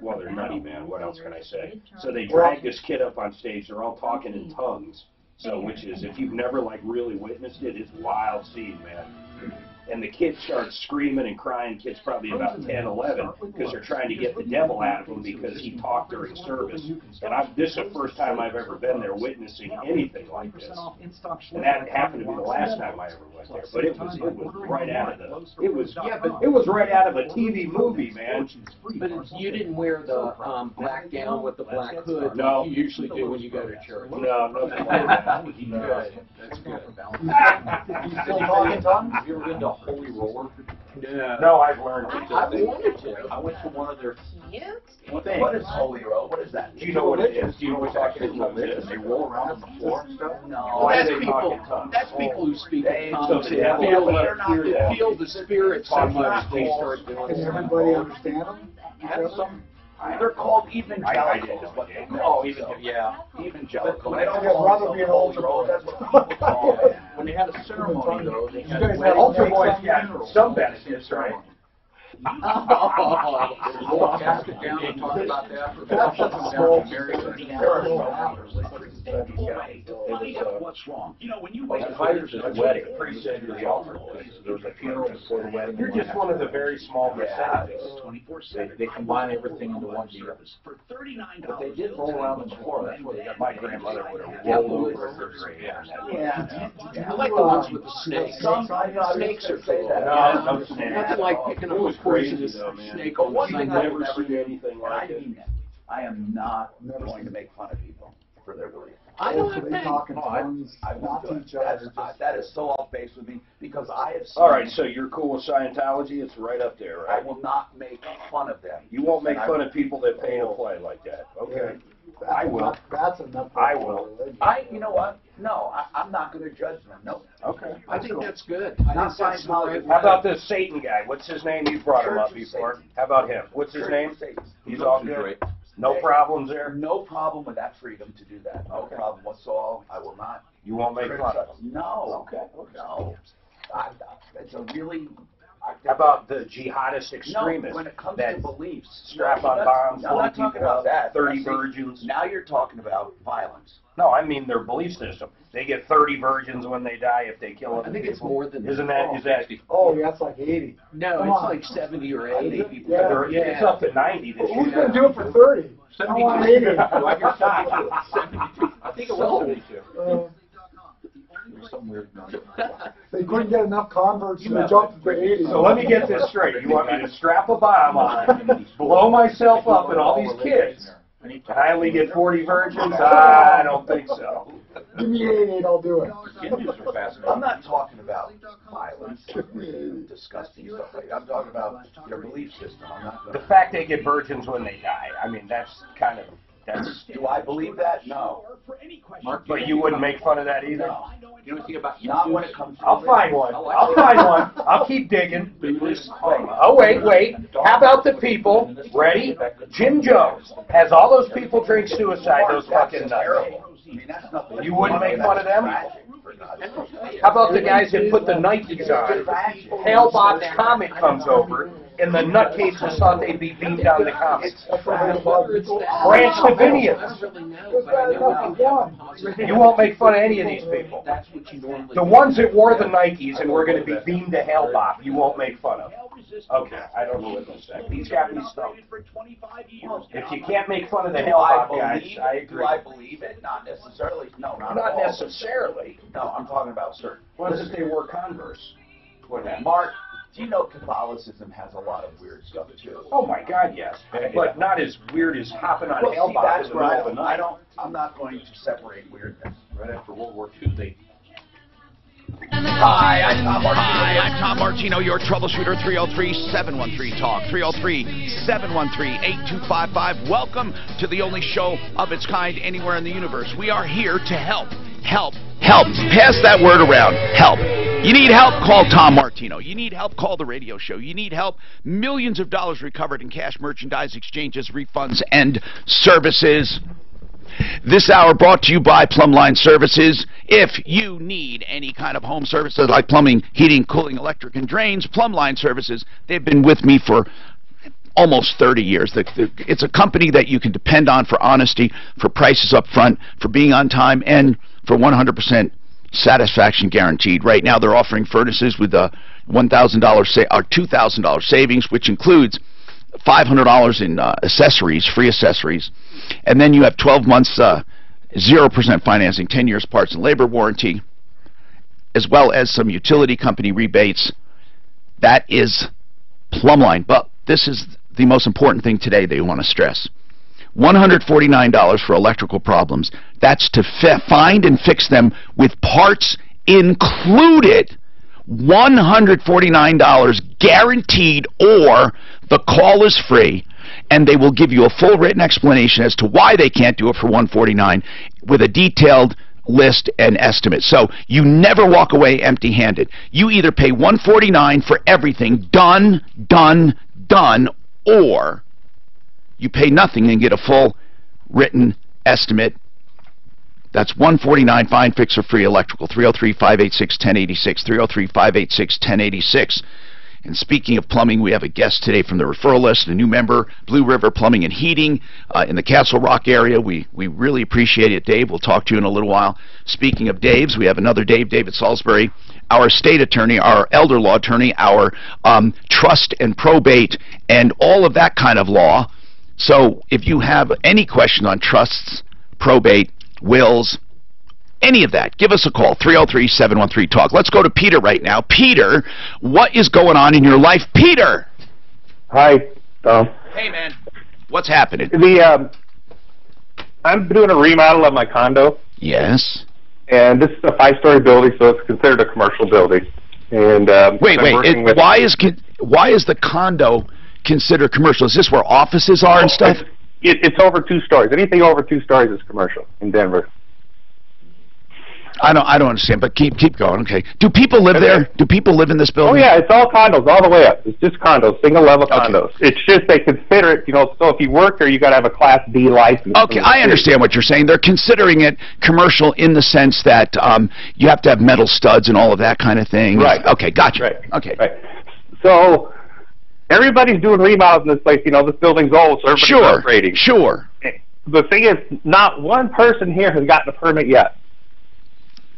Well, they're nutty, man. What else can I say? So they drag this kid up on stage. They're all talking in tongues. So, which is, if you've never like really witnessed it, it's a wild scene, man. And the kid starts screaming and crying. Kid's probably about 10, 11, because they're trying to get the devil out of him because he talked during service. And this is the first time I've ever been there witnessing anything like this. And that happened to be the last time I ever went there. But it was right out of it was right out of a TV movie, man. But you didn't wear the black gown with the black hood like you usually do when you go to church. No, nothing like that. Good. That's good. You still talking tongues? Have you ever been to Holy Roller? No, I've learned it. I wanted to. I went to one of their What is Holy Roller? What is that? Do you know what it is? Do you know what actual tongues is? They roll around on the floor and stuff? No. Well, that's people who speak in tongues and feel the spirit so much they start doing it. Can everybody understand them? They're called evangelicals. Evangelical. They don't rather be an altar boy. That's what they call it. When they had a ceremony, though, they had altar boys got some benefits, right? We'll cast it down and talk about that for what's wrong? You know, when you inviters at a wedding, precede the altar. There's a funeral before the wedding. You're just one of the very small percentages. They combine everything into one deal. But they did roll around on the floor. That's where they got my grandmother would have rolled over her grave. I like the ones with the snakes. Snakes are cool. No snakes. Nothing like picking up a poisonous snake on one thing. I've never seen anything like it. I am not going to make fun of people for their belief. I don't have that is so off base with me because I have seen. All right, so you're cool with Scientology? It's right up there, right? I will not make fun of them. You won't make fun of people that pay to play like that. Okay. I will. That's enough. I will. You know what? No, I'm not going to judge them. No. Okay. I think that's good. Not Scientology. How about this Satan guy? What's his name? You brought him up before. How about him? What's his name? He's all good. No problems there? No problem with that freedom to do that. No problem whatsoever. I will not. You won't make fun of him? No. Okay. No. It's a really... How about the jihadist extremists when it comes that to beliefs, strap on bombs, I'm not talking about that. 30 virgins? Now you're talking about violence. No, I mean their belief system. They get 30 virgins when they die if they kill them. I think it's more than Isn't that? Is that? Oh, yeah, that's like 80. No, it's like 70 or 80 people. Yeah. It's up to 90 this year. Who's going to do it for 30? 72. I want 80. I think it was 72. Some weird number. They couldn't get enough converts, so they jumped to 80. So let me get this straight. You want me to strap a bomb on, blow myself up and all these kids, and I only get 40 virgins? I don't think so. Give me 88, I'll do it. I'm not talking about violence, disgusting stuff like that. I'm talking about your belief system. I'm not the fact they get virgins when they die, I mean, that's kind of... Do I believe that? No. But you wouldn't make fun of that either? No. Not when it comes to I'll find one. I'll find one. I'll keep digging. Oh, wait. How about the people? Ready? Jim Jones has all those people drink suicide, those fucking nuts. You wouldn't make fun of them? How about the guys that put the Nikes on? Hellbox Comic comes over, and the nutcases thought they'd be beamed down the comics. Branch Davidians. You won't make fun of any of these people. The ones that wore the Nikes and were going to be beamed to hell, Bob, you won't make fun of. Okay, I don't know what to say. He's got me stumped. If you can't make fun of the hell Bob guys, I agree. Do I believe it? Not necessarily. No, not necessarily. No, I'm talking about certain. What if they wore Converse? Mark, do you know Catholicism has a lot of weird stuff too? Oh my God, yes. But not as weird as hopping on hell Bob in the middle of the night. I'm not going to separate weirdness. Right after World War II, they... Hi, I'm Tom Martino. Hi, I'm Tom Martino, your troubleshooter. 303-713-TALK. 303-713-8255. Welcome to the only show of its kind anywhere in the universe. We are here to help. Help. Help. Pass that word around. Help. You need help? Call Tom Martino. You need help? Call the radio show. You need help? Millions of dollars recovered in cash, merchandise, exchanges, refunds, and services. This hour brought to you by Plumline Services. If you need any kind of home services like plumbing, heating, cooling, electric, and drains, Plumline Services, they've been with me for almost 30 years. It's a company that you can depend on for honesty, for prices up front, for being on time, and for 100% satisfaction guaranteed. Right now they're offering furnaces with a $1,000 or $2,000 savings, which includes $500 in accessories, free accessories, and then you have 12 months 0% financing, 10 years parts and labor warranty, as well as some utility company rebates. That is Plumline. But this is the most important thing today they want to stress. $149 for electrical problems. That's to find and fix them with parts included. $149 guaranteed, or the call is free, and they will give you a full written explanation as to why they can't do it for $149 with a detailed list and estimate. So you never walk away empty-handed. You either pay $149 for everything done, or you pay nothing and get a full written estimate. That's $149, find, fix, or free electrical. 303-586-1086, 303-586-1086. And speaking of plumbing, we have a guest today from the referral list, a new member, Blue River Plumbing and Heating in the Castle Rock area. We really appreciate it, Dave. We'll talk to you in a little while. Speaking of Daves, we have another Dave, David Salisbury, our estate attorney, our elder law attorney, our trust and probate, and all of that kind of law. So if you have any question on trusts, probate, wills, any of that, give us a call, 303-713-TALK. Let's go to Peter right now. Peter, what is going on in your life? Peter! Hi. Hey, man. What's happening? I'm doing a remodel of my condo. Yes. And this is a 5-story building, so it's considered a commercial building. And wait. Why is the condo considered commercial? Is this where offices are and stuff? It's over 2 stories. Anything over 2 stories is commercial in Denver. I don't understand, but keep going. Okay. Do people live there? Do people live in this building? Oh yeah, it's all condos all the way up. It's just condos, single level condos. It's just they consider it, so if you work there, you got to have a Class D license. Okay, I understand what you're saying. They're considering it commercial in the sense that you have to have metal studs and all of that kind of thing. Right. Okay, gotcha. Right. Okay. Right. So everybody's doing remodels in this place. This building's old, so everybody's upgrading. Sure. The thing is, not one person here has gotten a permit yet.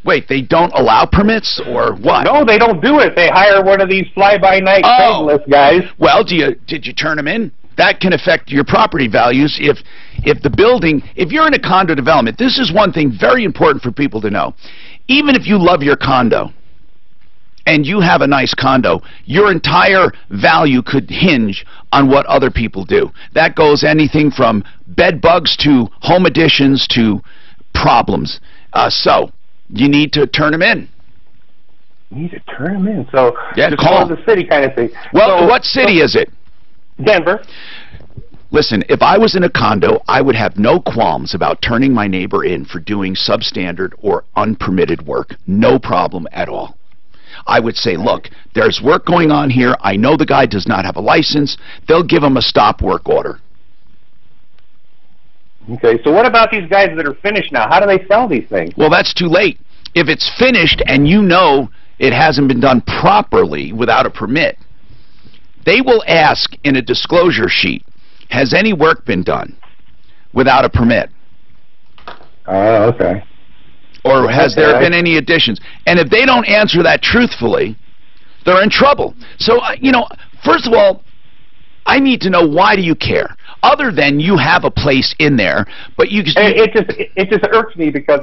Wait, they don't allow permits, or what? No, they don't do it. They hire one of these fly-by-night Craigslist guys. Well, did you turn them in? That can affect your property values if the building, if you're in a condo development. This is one thing very important for people to know. Even if you love your condo and you have a nice condo, your entire value could hinge on what other people do. That goes anything from bed bugs to home additions to problems. So you need to turn them in. You need to turn them in. So yeah, just call the city kind of thing. Well, what city is it? Denver. Listen, if I was in a condo, I would have no qualms about turning my neighbor in for doing substandard or unpermitted work. No problem at all. I would say, look, there's work going on here. I know the guy does not have a license. They'll give him a stop work order. Okay, so what about these guys that are finished now? How do they sell these things? Well, that's too late. If it's finished and you know it hasn't been done properly without a permit, they will ask in a disclosure sheet, has any work been done without a permit? Oh, okay. Or has there been any additions? And if they don't answer that truthfully, they're in trouble. So, first of all, I need to know, why do you care? Other than you have a place in there, but it just irks me because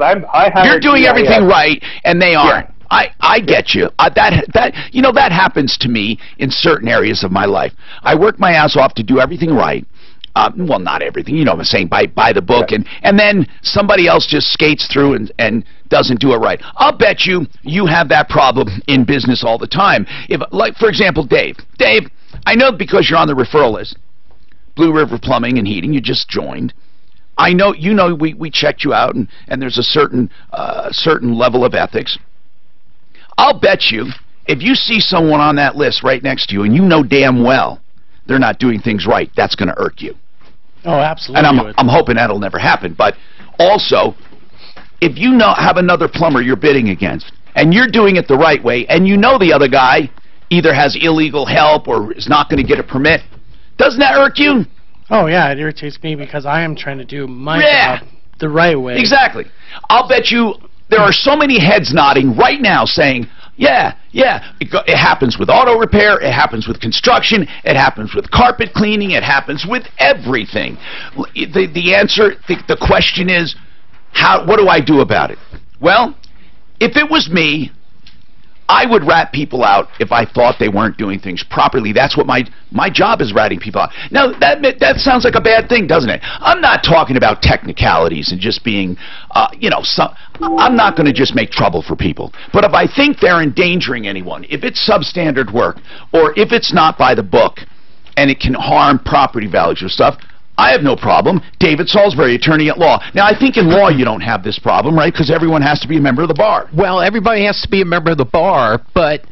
you're doing everything right and they aren't. Yeah. I get you. That happens to me in certain areas of my life. I work my ass off to do everything right. Well, not everything. You know what I'm saying, by the book, yeah. and then somebody else just skates through and doesn't do it right. I'll bet you have that problem in business all the time. Like, for example, Dave, I know because you're on the referral list, Blue River Plumbing and Heating, you just joined. I know, we checked you out, and there's a certain level of ethics. I'll bet you, if you see someone on that list right next to you, and you know damn well they're not doing things right, that's going to irk you. Oh, absolutely. And I'm hoping that'll never happen. But also, if you have another plumber you're bidding against, and you're doing it the right way, and you know the other guy either has illegal help or is not going to get a permit, Doesn't that irk you? Oh, yeah, it irritates me because I am trying to do my job the right way. Exactly. I'll bet you there are so many heads nodding right now saying, yeah, it happens with auto repair, it happens with construction, it happens with carpet cleaning, it happens with everything. The answer, the question is, what do I do about it? Well, if it was me, I would rat people out if I thought they weren't doing things properly. That's what my job is, ratting people out. Now, that sounds like a bad thing, doesn't it? I'm not talking about technicalities and just being, I'm not going to just make trouble for people. But if I think they're endangering anyone, if it's substandard work, or if it's not by the book, and it can harm property values or stuff, I have no problem. David Salisbury, attorney at law. Now, I think in law you don't have this problem, right? Because everyone has to be a member of the bar. Well, everybody has to be a member of the bar, but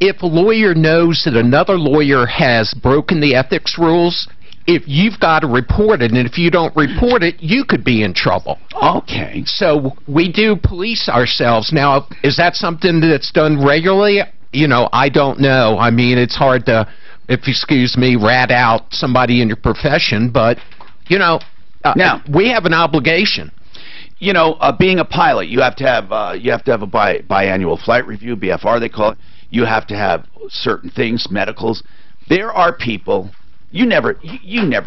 if a lawyer knows that another lawyer has broken the ethics rules, if you've got to report it, and if you don't report it, you could be in trouble. Okay. So we do police ourselves. Now, is that something that's done regularly? You know, I don't know. I mean, it's hard to, if you excuse me, rat out somebody in your profession, but, you know, now we have an obligation. You know, being a pilot, you have to have a biannual flight review, BFR they call it. You have to have certain things, medicals. There are people, you never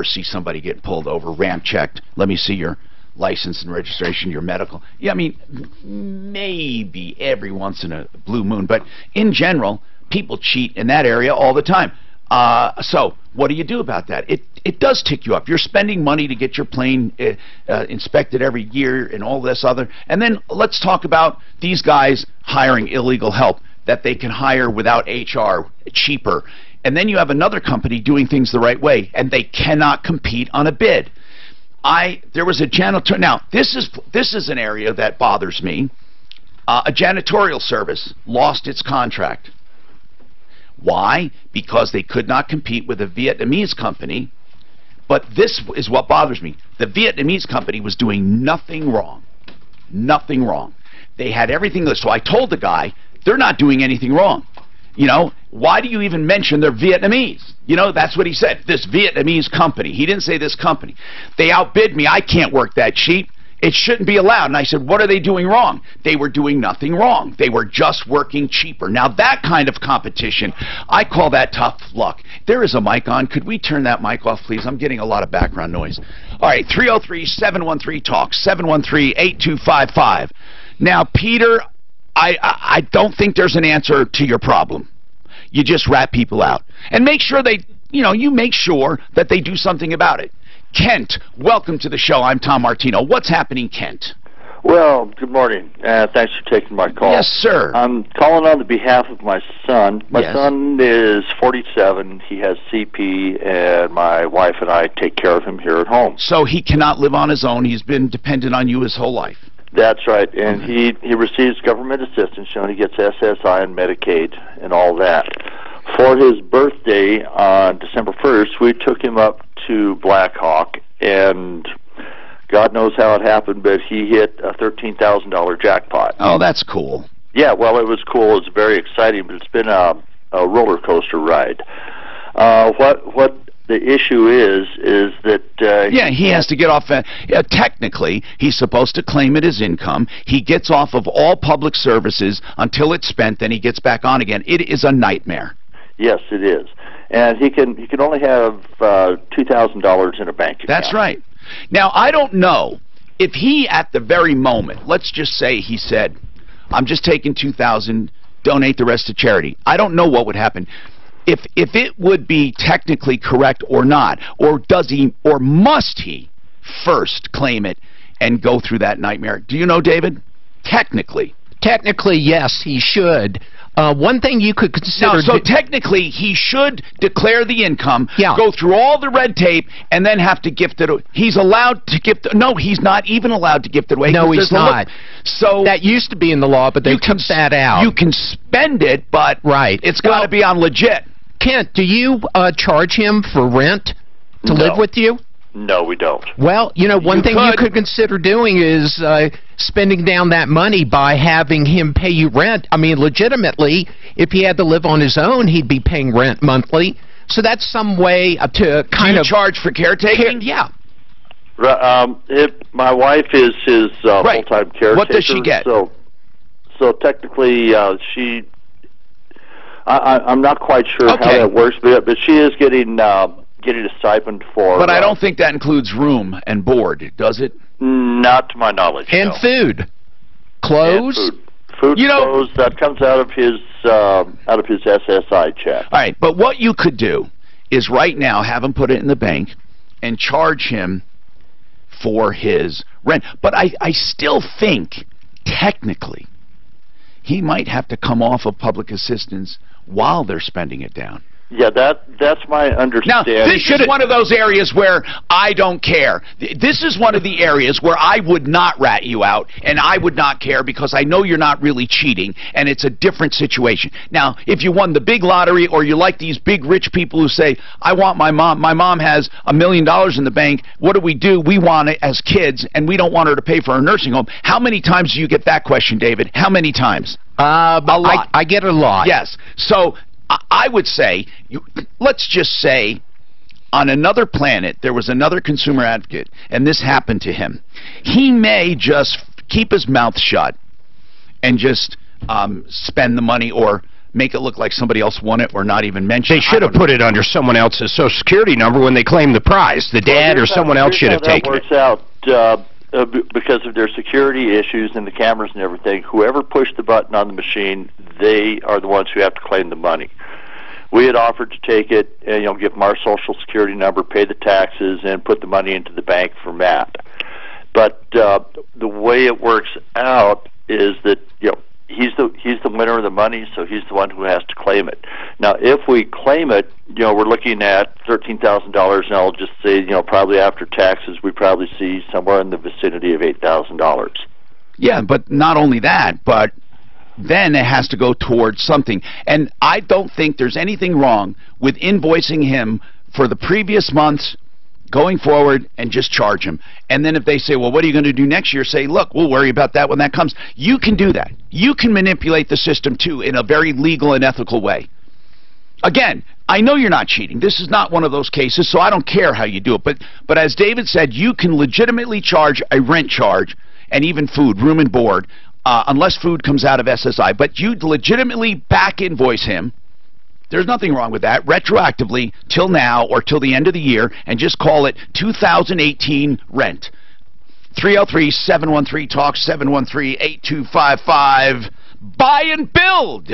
see somebody get pulled over, ramp checked. Let me see your license and registration, your medical. Yeah, I mean, maybe every once in a blue moon, but in general, people cheat in that area all the time. So what do you do about that? It does tick you up. You're spending money to get your plane inspected every year and all this other. And then let's talk about these guys hiring illegal help that they can hire without HR, cheaper. And then you have another company doing things the right way, and they cannot compete on a bid. There was a janitor. Now, this is an area that bothers me. A janitorial service lost its contract. Why? Because they could not compete with a Vietnamese company. But this is what bothers me. The Vietnamese company was doing nothing wrong. Nothing wrong. They had everything. So I told the guy, they're not doing anything wrong. You know, why do you even mention they're Vietnamese? You know, that's what he said. This Vietnamese company. He didn't say this company. They outbid me. I can't work that cheap. It shouldn't be allowed. And I said, what are they doing wrong? They were doing nothing wrong. They were just working cheaper. Now, that kind of competition, I call that tough luck. There is a mic on. Could we turn that mic off, please? I'm getting a lot of background noise. All right, 303-713-TALK, 713-8255. Now, Peter, I don't think there's an answer to your problem. You just rat people out. And make sure you make sure that they do something about it. Kent, welcome to the show. I'm Tom Martino. What's happening, Kent? Well, good morning. Thanks for taking my call. Yes, sir. I'm calling on the behalf of my son. My son is 47. He has CP, and my wife and I take care of him here at home. So he cannot live on his own. He's been dependent on you his whole life. That's right. And he receives government assistance. You know, he gets SSI and Medicaid and all that. For his birthday on December 1st, we took him up to Black Hawk, and God knows how it happened, but he hit a $13,000 jackpot. Oh, that's cool. Yeah, well, it was cool. It's very exciting, but it's been a roller coaster ride. What the issue is that he has to get off. Technically, he's supposed to claim it as income. He gets off of all public services until it's spent, then he gets back on again. It is a nightmare. Yes, it is. And he can only have $2,000 in a bank account. That's right. Now, I don't know if he, at the very moment, let's just say he said, I'm just taking $2,000, donate the rest to charity. I don't know what would happen. If it would be technically correct or not, or does he, or must he first claim it and go through that nightmare? Do you know, David? Technically. Technically, yes, he should. One thing you could consider... So technically, he should declare the income, go through all the red tape, and then have to gift it. He's allowed to gift it. No, he's not even allowed to gift it away. No, he's not. So that used to be in the law, but they took that out. You can spend it, but it's got to be on legit. Kent, do you charge him for rent to live with you? No, we don't. Well, you know, one thing you could consider doing is spending down that money by having him pay you rent. I mean, legitimately, if he had to live on his own, he'd be paying rent monthly. So that's some way to kind of charge for caretaking. Yeah. My wife is his Right. full-time caretaker. What does she get? So technically, I'm not quite sure how that works, but she is getting a stipend for. But I don't think that includes room and board, does it? Not to my knowledge. And no. food, clothes. And food, clothes, that comes out of his SSI check. All right, but what you could do is right now have him put it in the bank and charge him for his rent. But I still think, technically, he might have to come off of public assistance while they're spending it down. Yeah, that's my understanding. Now, this is one of those areas where I don't care. This is one of the areas where I would not rat you out, and I would not care because I know you're not really cheating, and it's a different situation. Now, if you won the big lottery or you like these big rich people who say, I want my mom has $1 million in the bank, what do? We want it as kids, and we don't want her to pay for her nursing home. How many times do you get that question, David? How many times? A lot. I get a lot. Yes. So I would say, let's just say, on another planet, there was another consumer advocate, and this happened to him. He may just keep his mouth shut and just spend the money or make it look like somebody else won it or not even mention it. They should have put it under someone else's Social Security number when they claimed the prize. The dad or someone else should have taken it. That works out. Because of their security issues and the cameras and everything, whoever pushed the button on the machine, they are the ones who have to claim the money. We had offered to take it and give them our Social Security number, pay the taxes, and put the money into the bank for Matt. But the way it works out is that he's the winner of the money, so he's the one who has to claim it. Now, if we claim it, we're looking at $13,000, and I'll just say, probably after taxes, we probably see somewhere in the vicinity of $8,000. Yeah, but not only that, but then it has to go towards something. And I don't think there's anything wrong with invoicing him for the previous months going forward and just charge him. And then if they say, well, what are you going to do next year? Say, look, we'll worry about that when that comes. You can do that. You can manipulate the system, too, in a very legal and ethical way. Again, I know you're not cheating. This is not one of those cases, so I don't care how you do it. But as David said, you can legitimately charge a rent charge and even food, room and board, unless food comes out of SSI. But you legitimately back invoice him. There's nothing wrong with that, retroactively till now or till the end of the year, and just call it 2018 rent. 303-713-TALK, 713-8255. Buy and build.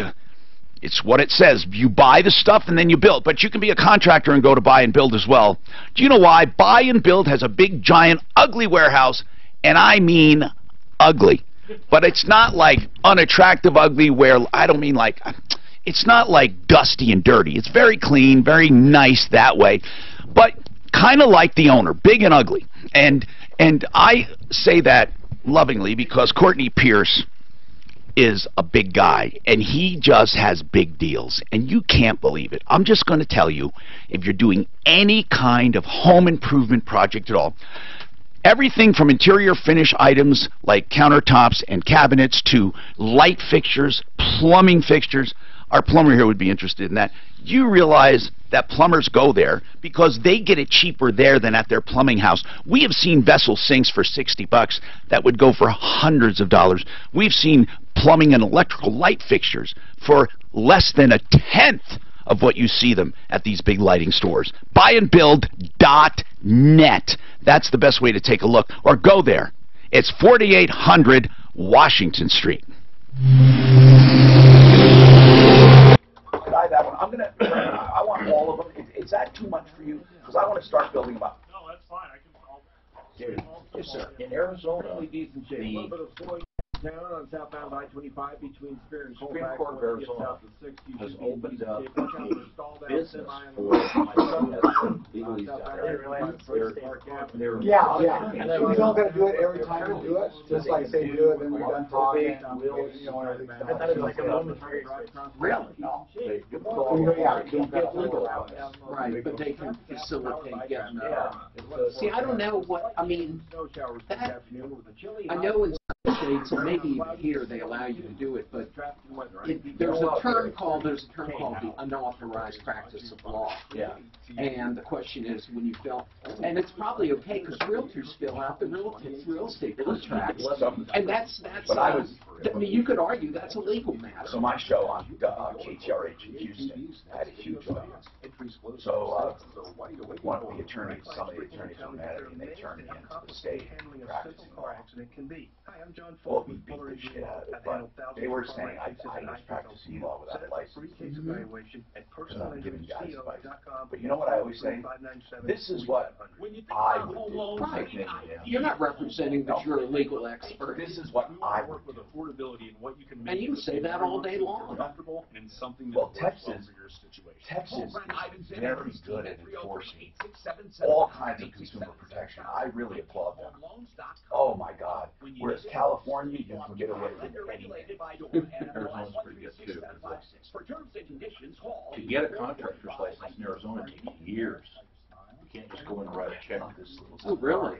It's what it says. You buy the stuff and then you build. But you can be a contractor and go to buy and build as well. Do you know why? Buy and build has a big, giant, ugly warehouse, and I mean ugly. But it's not like unattractive ugly where, I don't mean like... It's not like dusty and dirty. It's very clean, very nice that way, but kind of like the owner, big and ugly. And I say that lovingly because Courtney Pierce is a big guy, and he just has big deals, and you can't believe it. I'm just going to tell you, if you're doing any kind of home improvement project at all, everything from interior finish items like countertops and cabinets to light fixtures, plumbing fixtures. Our plumber here would be interested in that. You realize that plumbers go there because they get it cheaper there than at their plumbing house. We have seen vessel sinks for $60 that would go for hundreds of dollars. We've seen plumbing and electrical light fixtures for less than a tenth of what you see them at these big lighting stores. Buyandbuild.net. That's the best way to take a look. Or go there. It's 4800 Washington Street. That one. I want all of them. Is that too much for you? Because I want to start building them up. No, that's fine. I can. Yes, sir. In Arizona, decent shape. A little bit of soy down on southbound I-25 between Spear and Supreme Court of Arizona has opened up a business for my son has legally Yeah. And we don't got to do it every time we do it. Just like say do it, then we're done talking. Really? No. Right, but they can facilitate getting. See, I don't know what I mean. I know in states, and maybe even here they allow you to do it, but there's a term called the unauthorized practice of law. Yeah. And the question is, when you fill, and it's probably okay because realtors fill out the real estate contracts, and that's I mean, you could argue that's a legal matter. So my show on KTRH in Houston had a huge audience. So one of the attorneys, some of the attorneys were mad at me, and they turned me into the state practicing law. Well, we beat the shit out of it, but they were saying I was practicing law without a license. Because I'm giving guys advice. But you know what I always say? This is what I would do. Right. You're not representing that you're a legal expert. This is what I would do. And you can say that all day long. Well, Texas is very good at enforcing all kinds of consumer protection. I really applaud them. Oh my God. Whereas California, you can get away with anything. Arizona's pretty good too. To get a contractor's license in Arizona takes years. You can't just go in and write a check. Oh, really?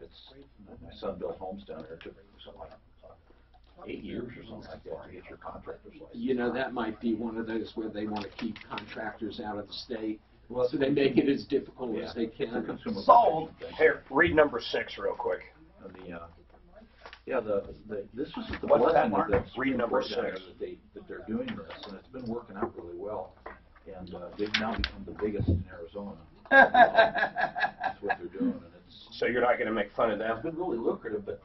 My son built homes down there. It took something like 8 years or something like that to get your contractor's license. You know, that might be one of those where they want to keep contractors out of the state, so they make it as difficult as they can. Sold. Here, read number 6 real quick. This is the What's that, blessing Mark? of Read number 6 that they're doing this, and it's been working out really well. And they've now become the biggest in Arizona. That's what they're doing, and it's. So you're not going to make fun of them? It's been really lucrative, but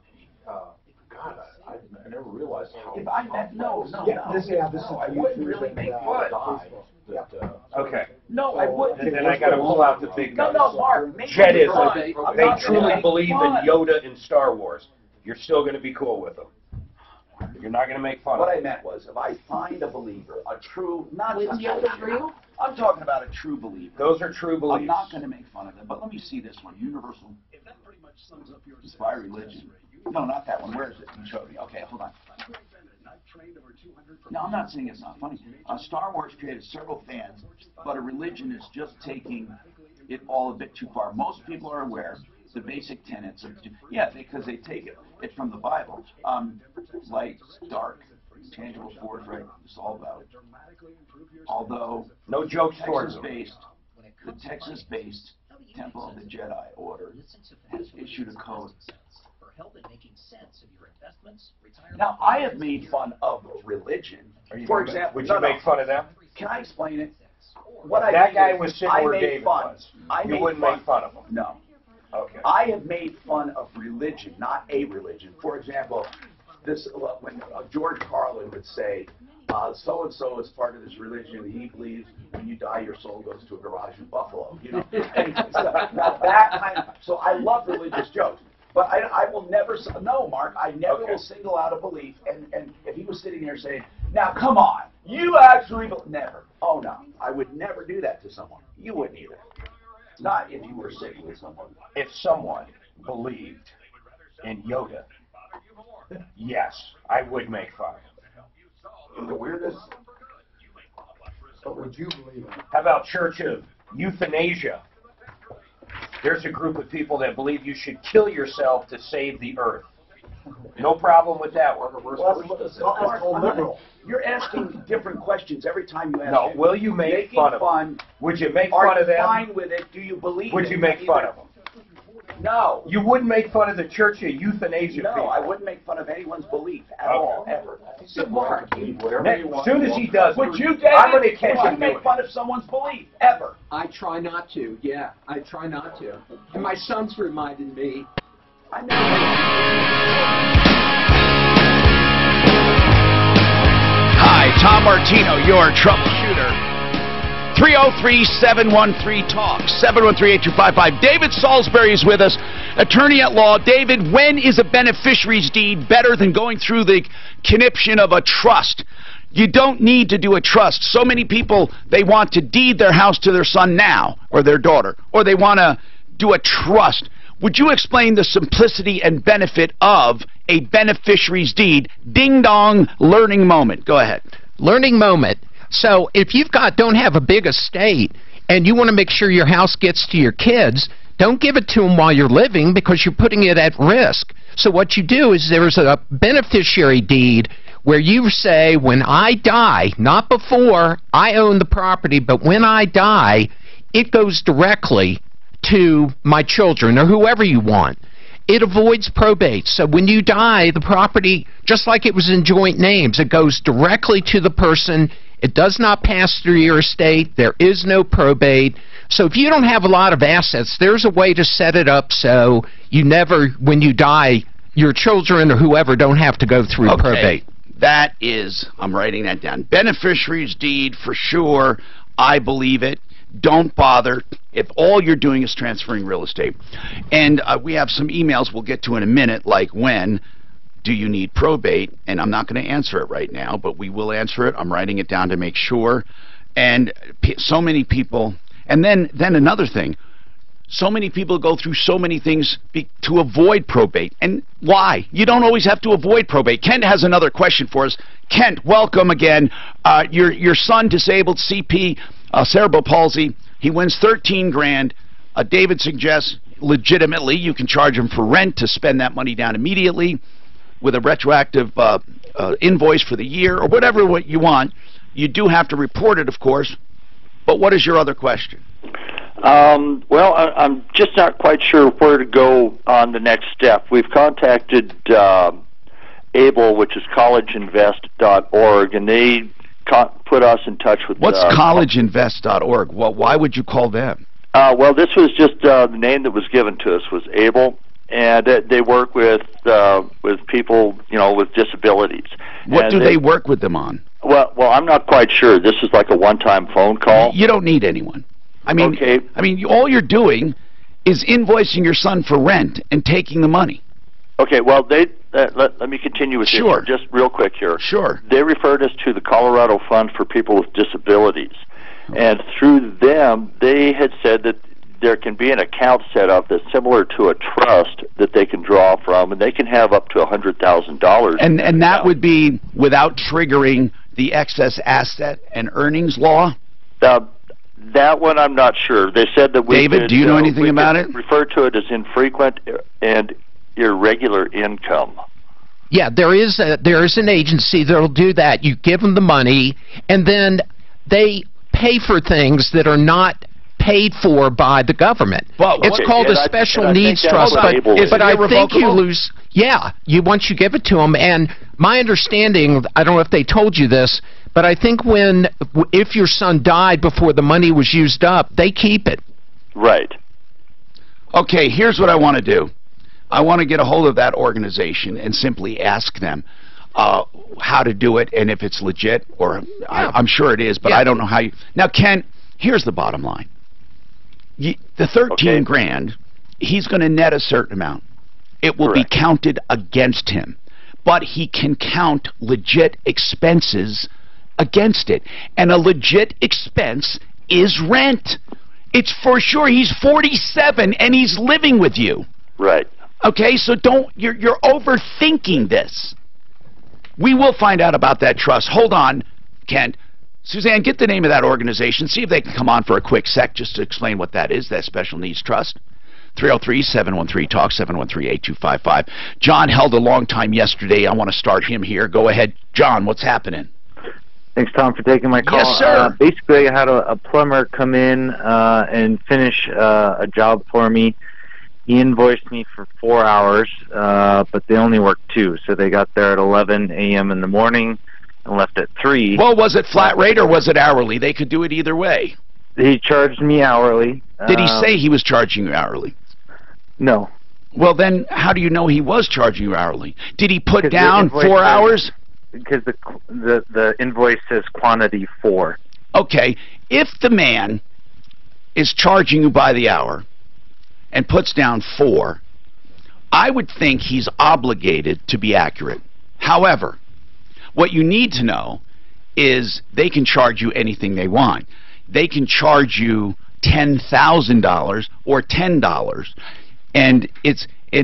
God, I never realized how. If I met, I wouldn't really make fun. Okay. No, I wouldn't. And then I got to pull out the big guns. No, Mark. Jedism. They truly believe in Yoda and Star Wars. You're still going to be cool with them. You're not going to make fun of them. What I meant was, if I find a believer, a true, not just real. I'm talking about a true believer. Those are true beliefs. I'm not going to make fun of them, but let me see this one. Universal Inspired Religion. No, not that one. Where is it? You showed me. Okay, hold on. No, I'm not saying it's not funny. Star Wars created several fans, but a religion is just taking it all a bit too far. Most people are aware the basic tenets of, because they take it. It's from the Bible. Light, dark, tangible force, right? It's all about it. Although no jokes towards the Texas-based Temple of the Jedi Order has issued a code. Now, I have made fun of religion. For example, would you make fun of them? Can I explain it? That guy was sitting where David was. You wouldn't make fun of him? No. Okay. I have made fun of religion, not a religion. For example, when George Carlin would say, so-and-so is part of this religion, he believes when you die, your soul goes to a garage in Buffalo. You know, now that kind of, so I love religious jokes. But I will never, no, Mark, I never will single out a belief. And if he was sitting there saying, now come on, you actually, never. Oh, no, I would never do that to someone. You wouldn't either. Not if you were sitting with someone. If someone believed in Yoda, yes, I would make fun of him. The weirdest. But would you believe it? How about Church of Euthanasia? There's a group of people that believe you should kill yourself to save the earth. No problem with that one. You're asking different questions every time you ask. No, will you make fun of them? Would you make fun of them? Are you fine with it? Do you believe it? Would you make fun of them? No. You wouldn't make fun of the Church of Euthanasia people? No, I wouldn't make fun of anyone's belief at all, ever. So Mark, as soon as he does, would you, David, I'm going to catch him make fun of someone's belief, ever? I try not to, I try not to. And my son's reminded me. Hi, Tom Martino, your troubleshooter. 303-713-TALK, 713-8255. David Salisbury is with us, attorney at law. David, when is a beneficiary's deed better than going through the conniption of a trust? You don't need to do a trust. So many people, they want to deed their house to their son now, or their daughter, or they want to do a trust. Would you explain the simplicity and benefit of a beneficiary's deed? Ding-dong, learning moment. Go ahead. Learning moment. So if don't have a big estate and you want to make sure your house gets to your kids, don't give it to them while you're living because you're putting it at risk. So what you do is there's a beneficiary deed where you say, when I die, not before I own the property, but when I die, it goes directly to my children or whoever you want. It avoids probate. So when you die, the property, just like it was in joint names, it goes directly to the person. It does not pass through your estate. There is no probate. So if you don't have a lot of assets, there's a way to set it up so you never, when you die, your children or whoever don't have to go through probate. That is, I'm writing that down. Beneficiary's deed for sure. I believe it. Don't bother if all you're doing is transferring real estate. And we have some emails we'll get to in a minute, like when do you need probate? And I'm not going to answer it right now, but we will answer it. I'm writing it down to make sure. And so many people, and then another thing, so many people go through so many things to avoid probate. And why? You don't always have to avoid probate. Kent has another question for us. Kent, welcome again. Your son, disabled, CP, cerebral palsy. He wins 13 grand. David suggests legitimately you can charge him for rent to spend that money down immediately with a retroactive invoice for the year or whatever what you want. You do have to report it, of course. But what is your other question? Well, I'm just not quite sure where to go on the next step. We've contacted ABLE, which is collegeinvest.org, and they put us in touch with... What's collegeinvest.org? Well, why would you call them? Well, this was just the name that was given to us was ABLE, and they work with people, you know, with disabilities. What do they work with them on? Well, I'm not quite sure. This is like a one-time phone call. You don't need anyone. I mean, okay. I mean, all you're doing is invoicing your son for rent and taking the money. Okay, well, let me continue with sure. This just real quick here. Sure. They referred us to the Colorado Fund for People with Disabilities. And through them, they had said that there can be an account set up that's similar to a trust that they can draw from, and they can have up to $100,000. And that would be without triggering the excess asset and earnings law? That one I'm not sure. They said that we David, do you know anything about it? Refer to it as infrequent and irregular income. Yeah, there is an agency that'll do that. You give them the money, and then they pay for things that are not paid for by the government. Well, it's called a special needs trust, but I think you lose. Yeah, once you give it to them, and my understanding, I don't know if they told you this, but I think if your son died before the money was used up, they keep it. Right. Okay, here's what I want to do. I want to get a hold of that organization and simply ask them how to do it and if it's legit, or I'm sure it is, but I don't know how you... Now, Ken, here's the bottom line. The 13 grand, he's going to net a certain amount. It will be counted against him, but he can count legit expenses against it. And a legit expense is rent. It's for sure. He's 47 and he's living with you. Right. Okay, so you're overthinking this. We will find out about that trust. Hold on, Kent. Suzanne, get the name of that organization. See if they can come on for a quick sec just to explain what that is, that Special Needs Trust. 303-713-TALK, 713-8255. John held a long time yesterday. I want to start him here. Go ahead. John, what's happening? Thanks, Tom, for taking my call. Yes, sir. Basically, I had a plumber come in and finish a job for me. He invoiced me for 4 hours, but they only worked 2. So they got there at 11 a.m. in the morning and left at 3. Well, was it flat rate or was it hourly? They could do it either way. He charged me hourly. Did he say he was charging you hourly? No. Well, then how do you know he was charging you hourly? Did he put down 4 hours? Because the invoice says quantity 4. Okay. If the man is charging you by the hour and puts down 4, I would think he's obligated to be accurate. However, what you need to know is they can charge you anything they want. They can charge you $10,000 or $10, and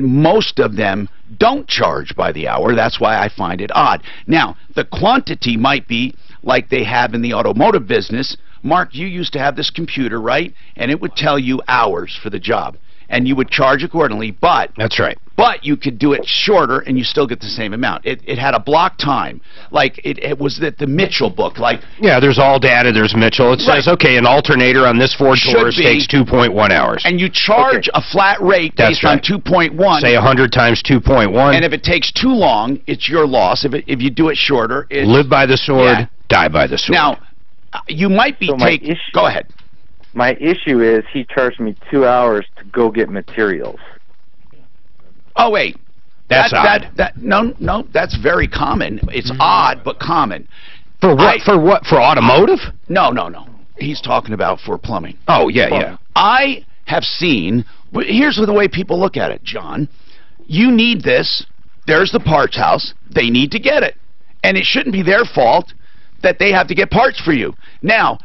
most of them don't charge by the hour. That's why I find it odd. Now, the quantity might be like they have in the automotive business. Mark, you used to have this computer, right? And it would tell you hours for the job. and you would charge accordingly, but... That's right. But you could do it shorter, and you still get the same amount. It had a block time. Like, it was the Mitchell book. Like, yeah, there's all data, there's Mitchell. It says, okay, an alternator on this Ford Taurus takes 2.1 hours. And you charge a flat rate based on 2.1. Say 100 times 2.1. And if it takes too long, it's your loss. If you do it shorter, it's... Live by the sword, die by the sword. Now, you might be taking... Go ahead. My issue is he charged me 2 hours to go get materials. Oh, wait. That's odd. No, that's very common. It's odd, but common. For what? For what? For automotive? No. He's talking about for plumbing. Oh, yeah. I have seen... Here's the way people look at it, John. You need this. There's the parts house. They need to get it. And it shouldn't be their fault that they have to get parts for you. Now,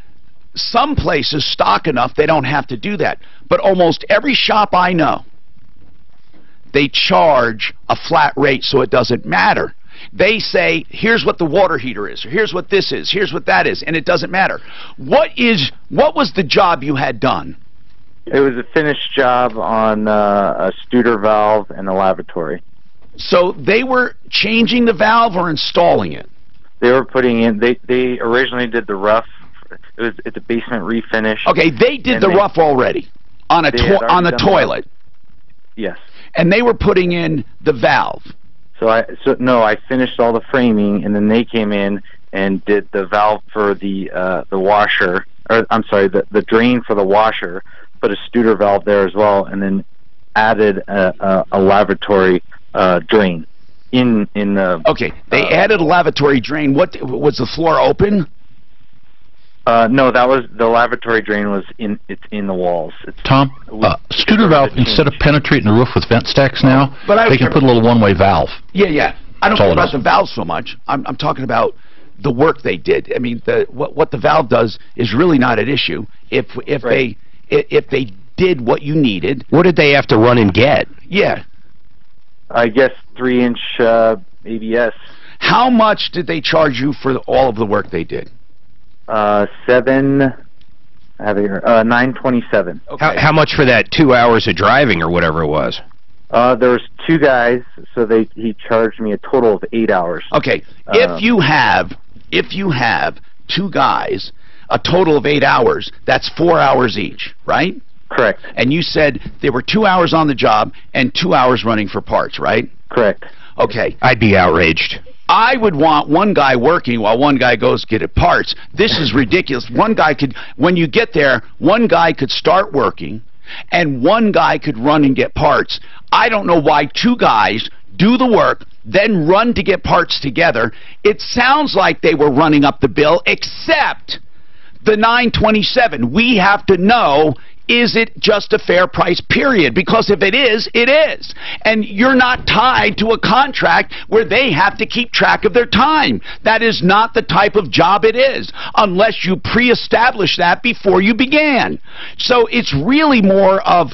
some places stock enough they don't have to do that. But almost every shop I know, they charge a flat rate so it doesn't matter. They say, here's what the water heater is, or here's what this is, here's what that is, and it doesn't matter. What was the job you had done? It was a finished job on a Studer valve and a lavatory. So they were changing the valve or installing it? They were putting in, they originally did the rough. It was at the basement refinish. Okay, they did the rough already on the toilet. Yes. And they were putting in the valve. I finished all the framing, and then they came in and did the valve for the washer, or I'm sorry, the drain for the washer, put a Studer valve there as well, and then added a lavatory drain in the. Okay, they added a lavatory drain. What was the floor open? No, that was the lavatory drain was it's in the walls. Tom, Studer valve, instead of penetrating the roof with vent stacks now, they can put a little one-way valve. Yeah. I don't care about the valve so much. I'm talking about the work they did. I mean, what the valve does is really not an issue. If they did what you needed. What did they have to run and get? Yeah. I guess 3-inch ABS. How much did they charge you for all of the work they did? $927. Okay. How much for that 2 hours of driving or whatever it was? There was 2 guys, so he charged me a total of 8 hours. Okay, if you have 2 guys, a total of 8 hours, that's 4 hours each, right? Correct. And you said there were 2 hours on the job and 2 hours running for parts, right? Correct. Okay. I'd be outraged. I would want one guy working while one guy goes get it parts. This is ridiculous. One guy could, when you get there, one guy could start working and one guy could run and get parts. I don't know why 2 guys do the work, then run to get parts together. It sounds like they were running up the bill, except the $927. We have to know, is it just a fair price, period? Because if it is, it is. And you're not tied to a contract where they have to keep track of their time. That is not the type of job it is, unless you pre-establish that before you began. So it's really more of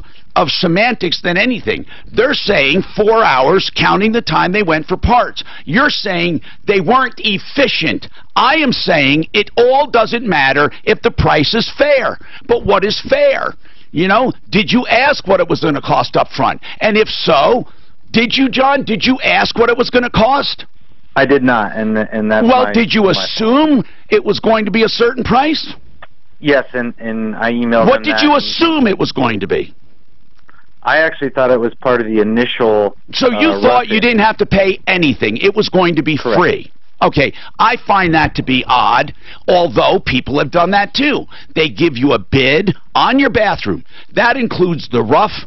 semantics than anything. They're saying 4 hours, counting the time they went for parts. You're saying they weren't efficient. I am saying it all doesn't matter if the price is fair. But what is fair? You know, did you ask what it was going to cost up front? And if so, did you, John? Did you ask what it was going to cost? I did not, and that's well, did you assume it was going to be a certain price? Yes, and I emailed What did you assume it was going to be? I actually thought it was part of the initial... So you thought you didn't have to pay anything. It was going to be free. Okay, I find that to be odd, although people have done that too. They give you a bid on your bathroom. That includes the rough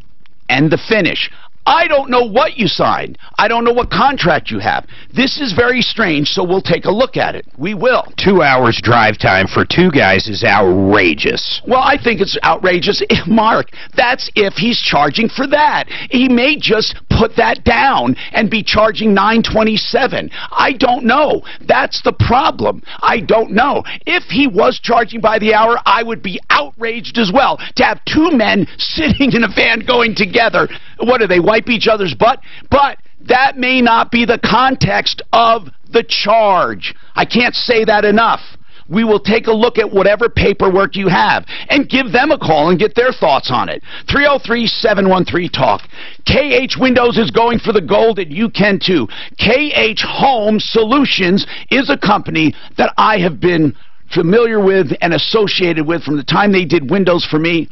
and the finish. I don't know what you signed. I don't know what contract you have. This is very strange, so we'll take a look at it. We will. 2 hours drive time for 2 guys is outrageous. Well, I think it's outrageous. Mark, that's if he's charging for that. He may just put that down and be charging $927. I don't know. That's the problem. I don't know. If he was charging by the hour, I would be outraged as well. To have 2 men sitting in a van going together, what are they, wipe each other's butt? But that may not be the context of the charge. I can't say that enough. We will take a look at whatever paperwork you have and give them a call and get their thoughts on it. 303-713-TALK. KH Windows is going for the gold, and you can too. KH Home Solutions is a company that I have been familiar with and associated with from the time they did windows for me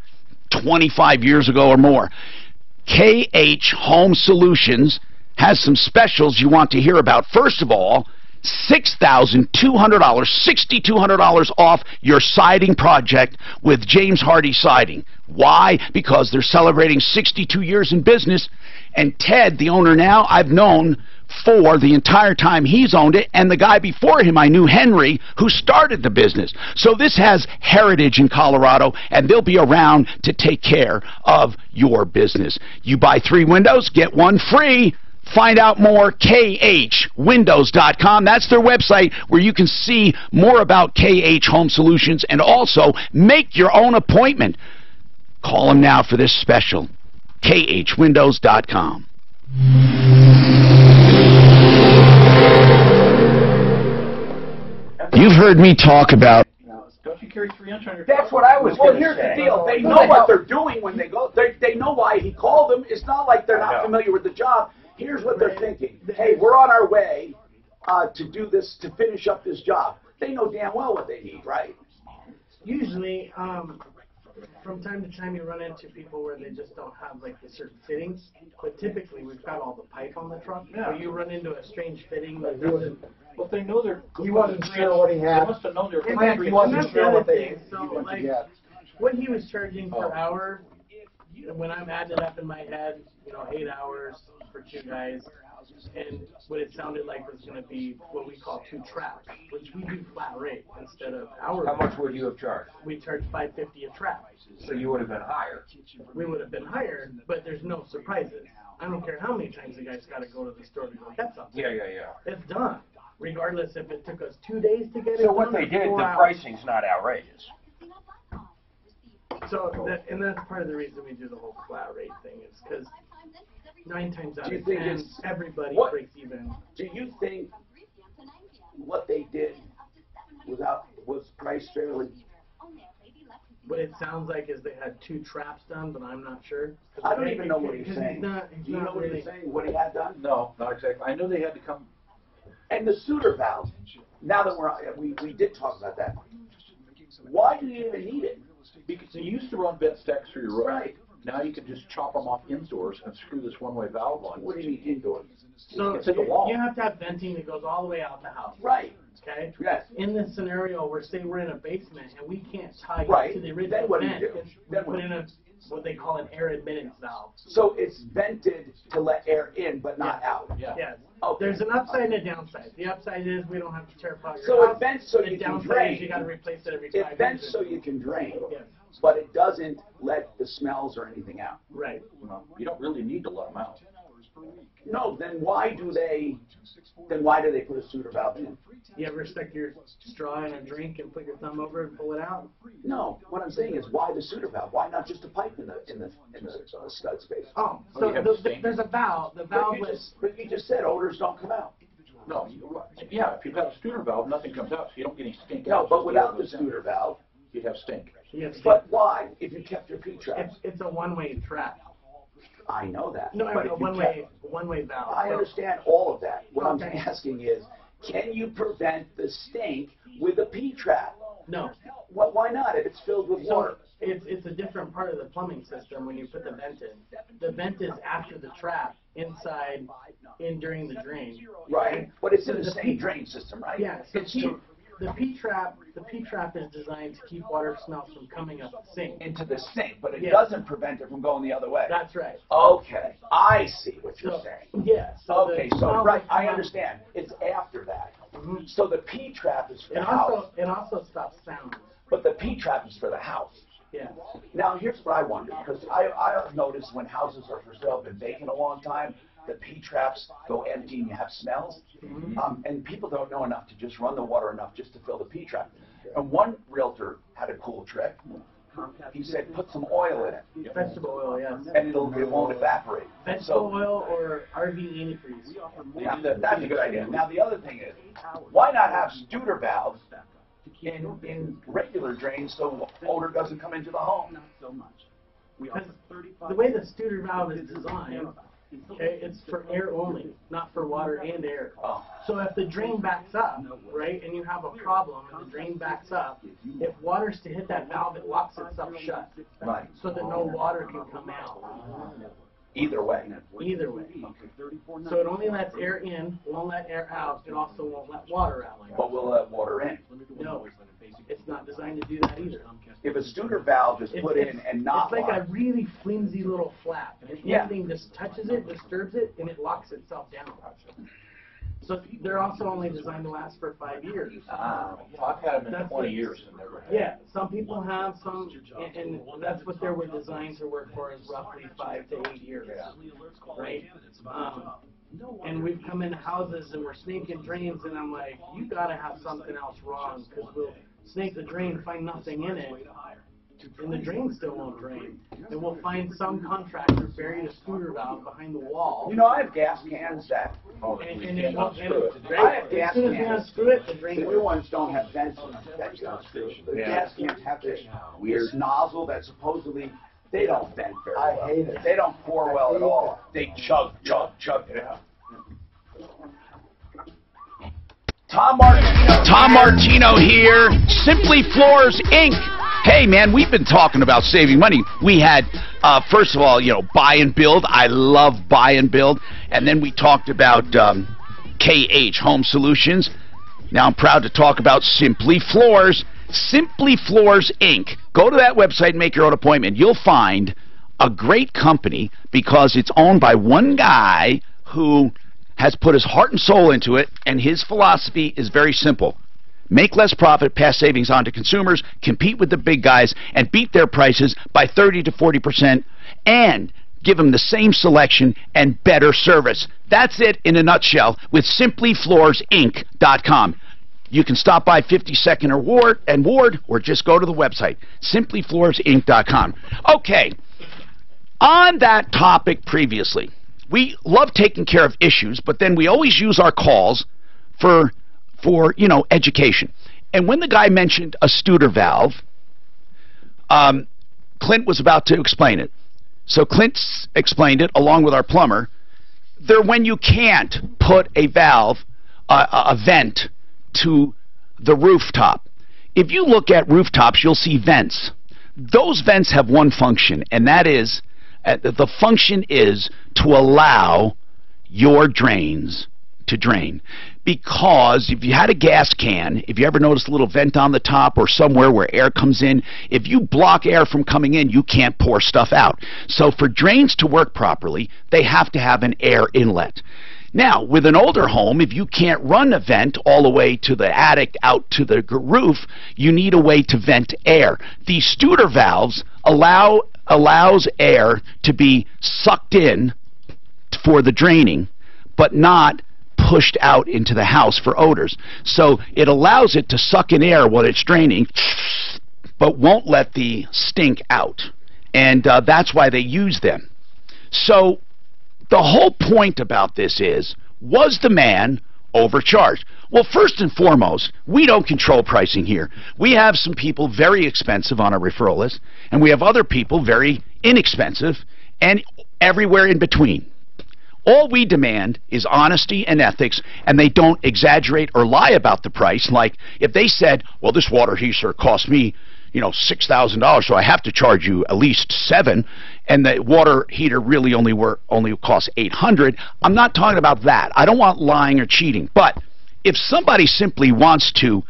25 years ago or more. KH Home Solutions has some specials you want to hear about. First of all, $6,200, $6,200 off your siding project with James Hardy Siding. Why? Because they're celebrating 62 years in business, and Ted, the owner now, I've known for the entire time he's owned it, and the guy before him, I knew, Henry, who started the business. So this has heritage in Colorado, and they'll be around to take care of your business. You buy 3 windows, get 1 free. Find out more, khwindows.com. That's their website where you can see more about KH Home Solutions and also make your own appointment. Call them now for this special, khwindows.com. You've heard me talk about... Don't you carry 3 inch on your... That's what I was going to say. Well, here's the deal. They know what they're doing when they go. They know why he called them. It's not like they're not familiar with the job. Here's what they're thinking. Hey, we're on our way to do this, to finish up this job. They know damn well what they need, right? Usually, from time to time, you run into people where they just don't have like the certain fittings. But typically, we've got all the pipe on the truck. Yeah. Or you run into a strange fitting that doesn't. Well, they know they're... He wasn't sure what he had. They must have known they were... He wasn't sure what they... So, like, what he was charging per hour, when I'm adding up in my head, 8 hours for 2 guys, and what it sounded like was going to be what we call 2 traps, which we do flat rate instead of hourly. How much would you have charged? We charge $5.50 a trap. So you would have been higher. We would have been higher, but there's no surprises. I don't care how many times the guy's got to go to the store to go get something. Yeah. It's done, regardless if it took us 2 days to get it. So what they did, the pricing's not outrageous. So, and that's part of the reason we do the whole flat rate thing is because 9 times out of 10, everybody breaks even. Do you think what they did was priced fairly? What it sounds like is they had 2 traps done, but I'm not sure. I don't even know what he's saying. Do you know what he's saying? What he had done? No, not exactly. I knew they had to come. And the suitor valve. Now that we did talk about that. Why do you even need it? Because you used to run vent stacks through your roof. Right. Now you can just chop them off indoors and screw this one-way valve on. What do you mean indoors? So it's in the wall. You have to have venting that goes all the way out the house. Right. Okay? Yes. In this scenario where, say, we're in a basement and we can't tie to the original then what vent, do you do? we put in what they call an air admittance valve. So it's vented to let air in, but not out. Yeah. Yes. Okay. There's an upside and a downside. The upside is we don't have to tear apart your house. house. It vents so you can drain. Is you got to replace it every 5 years. It vents so you can drain. Yes. But it doesn't let the smells or anything out. Right. Well, you don't really need to let them out. No, then why do they put a suitor valve in? You ever stick your straw in a drink and put your thumb over it and pull it out? No. What I'm saying is, why the suitor valve? Why not just a pipe in the stud space? Oh, so there's a valve. The valve but you just said odors don't come out. No. Yeah, if you've got a suitor valve, nothing comes out, so you don't get any stink. No, but without the suitor valve, you'd have stink. But why? If you kept your P-traps? It's a one-way trap. I know that. No, I mean a one-way valve. I understand all of that. What I'm asking is, can you prevent the stink with a P-trap? No. Well, why not? If it's filled with water. It's a different part of the plumbing system when you put the vent in. The vent is after the trap, inside, during the drain. Right. But it's in the same drain system, right? Yeah. So the P-trap is designed to keep water smells from coming up the sink. Into the sink, but it doesn't prevent it from going the other way. That's right. Okay. I see what you're saying. Yeah. So I understand. It's after that. Mm-hmm. So the P-trap is for the house. It also stops sound. But the P-trap is for the house. Yeah. Now, here's what I wonder, because I've noticed when houses are for sale, been vacant a long time, the P-traps go empty and you have smells. Mm-hmm. And people don't know enough to just run the water enough just to fill the P-trap. And one realtor had a cool trick. He said, put some oil in it. Vegetable oil, yes. And it won't evaporate. Vegetable oil or RV antifreeze. Yeah, that's a good idea. Now, the other thing is, why not have Studer valves in regular drains so odor doesn't come into the home. Because the way the Studer valve is designed, okay, it's for air only, not for water and air. So if the drain backs up, right, and you have a problem and the drain backs up, if water's to hit that valve, it locks itself shut. Right. So that no water can come out. Either way. Either way. So it only lets air in, won't let air out, it also won't let water out. But we'll let water in. No, it's not designed to do that either. If a Studer valve is put in and not It's like locked, a really flimsy little flap. And if anything just touches it, disturbs it, and it locks itself down. So they're also only designed to last for 5 years. I've had them in 20 years and never had. Yeah, some people have some, and that's what they were designed to work for, is roughly 5 to 8 years, right? And we've come into houses and we're snaking drains, and I'm like, you gotta have something else wrong, because we'll snake the drain, find nothing in it, and the drain still won't drain. And we'll find some contractor buried a Studer valve behind the wall. you know, I have gas cans that. And it won't, and I have gas as soon as you cans. unscrew it, the drain The new ones don't have vents in them that you unscrew. The gas cans have this weird nozzle that supposedly they don't vent very well. I hate it. They don't pour well at all. They chug it out. Tom Martino here, Simply Floors Inc. Hey man, we've been talking about saving money. We had, first of all, you know, buy and build. I love buy and build. And then we talked about KH, Home Solutions. Now I'm proud to talk about Simply Floors. Simply Floors Inc. Go to that website and make your own appointment. You'll find a great company because it's owned by one guy who has put his heart and soul into it, and his philosophy is very simple. Make less profit, pass savings on to consumers, compete with the big guys, and beat their prices by 30 to 40%, and give them the same selection and better service. That's it in a nutshell with simplyfloorsinc.com. You can stop by 52nd and Ward, or just go to the website, simplyfloorsinc.com. Okay, on that topic previously, we love taking care of issues, but then we always use our calls for you know, education. And when the guy mentioned a Studer valve, Clint was about to explain it. So Clint explained it along with our plumber. When you can't put a valve, a vent to the rooftop. If you look at rooftops, you'll see vents. Those vents have one function, and that is, the function is to allow your drains to drain. Because if you had a gas can, if you ever noticed a little vent on the top or somewhere where air comes in, if you block air from coming in, you can't pour stuff out. So for drains to work properly, they have to have an air inlet. Now, with an older home, if you can't run a vent all the way to the attic out to the roof, you need a way to vent air. These Studer valves allows air to be sucked in for the draining, but not pushed out into the house for odors. So it allows it to suck in air while it's draining, but won't let the stink out. And that's why they use them. So the whole point about this is, was the man overcharged? Well, first and foremost, we don't control pricing here. We have some people very expensive on our referral list, and we have other people very inexpensive, and everywhere in between. All we demand is honesty and ethics, and they don't exaggerate or lie about the price. Like if they said, well, this water heater cost me, you know, $6,000, so I have to charge you at least $7,000, and the water heater really only costs $800. I'm not talking about that. I don't want lying or cheating. But if somebody simply wants to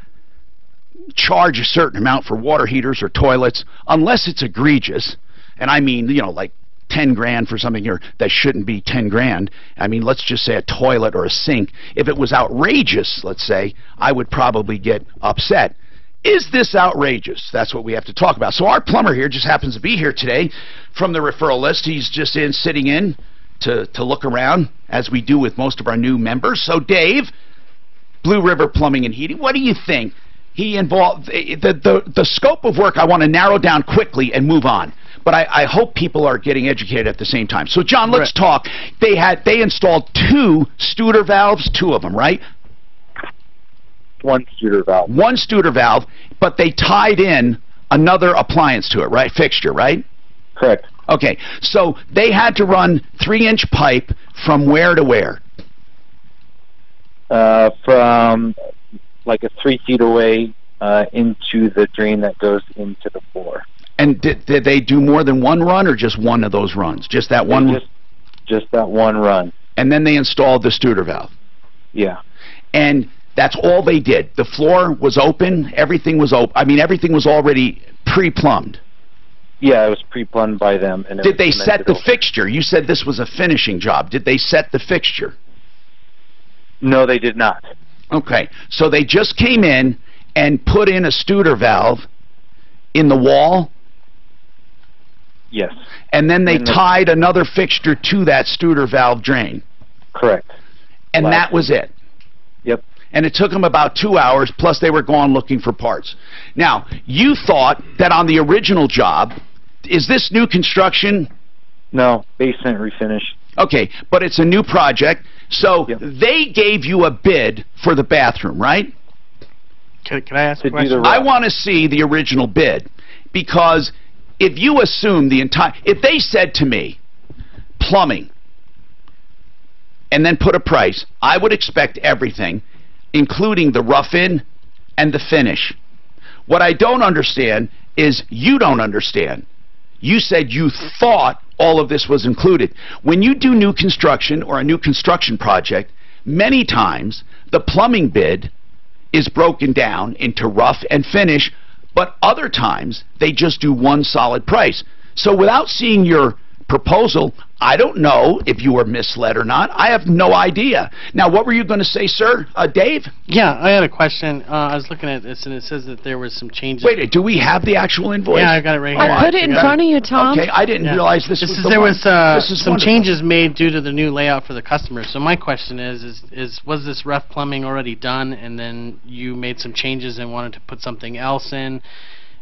charge a certain amount for water heaters or toilets, unless it's egregious, and I mean, you know, like 10 grand for something here that shouldn't be 10 grand. I mean, let's just say a toilet or a sink. If it was outrageous, let's say, I would probably get upset. Is this outrageous? That's what we have to talk about. So our plumber here just happens to be here today from the referral list. He's just sitting in to look around, as we do with most of our new members. So Dave, Blue River Plumbing and Heating, what do you think? He involved the scope of work I want to narrow down quickly and move on. But I hope people are getting educated at the same time. So John, let's talk. They installed 2 Studer valves, 2 of them, right? one Studer valve. One Studer valve, but they tied in another appliance to it, right? Fixture, right? Correct. Okay, so they had to run 3-inch pipe from where to where? From like a 3 feet away into the drain that goes into the floor. And did they do more than one run, or just one of those runs? Just that one? Just that one run. And then they installed the Studer valve? Yeah. And that's all they did. The floor was open, everything was open. I mean, everything was already pre-plumbed. Yeah, it was pre-plumbed by them. And did they set the fixture? You said this was a finishing job. Did they set the fixture? No, they did not. Okay, so they just came in and put in a Studer valve in the wall? Yes. And then they tied another fixture to that Studer valve drain? Correct. And that was it? Yep. And it took them about 2 hours, plus they were gone looking for parts. Now, you thought that on the original job, is this new construction? No, basement refinish. Okay, but it's a new project, so they gave you a bid for the bathroom, right? Can I ask a question? I want to see the original bid, because if you assume if they said to me, plumbing, and then put a price, I would expect everything, including the rough-in and the finish. What I don't understand is you don't understand. You said you thought all of this was included. When you do new construction or a new construction project, many times the plumbing bid is broken down into rough and finish, but other times they just do one solid price. So without seeing your proposal, I don't know if you were misled or not. I have no idea. Now, what were you going to say, sir? Dave? Yeah, I had a question. I was looking at this, and it says that there was some changes. Wait, do we have the actual invoice? Yeah, I got it right here. I put it in front of you, Tom. Okay, I didn't realize this was the there one. was some changes made due to the new layout for the customer. So my question is was this rough plumbing already done, and then you made some changes and wanted to put something else in,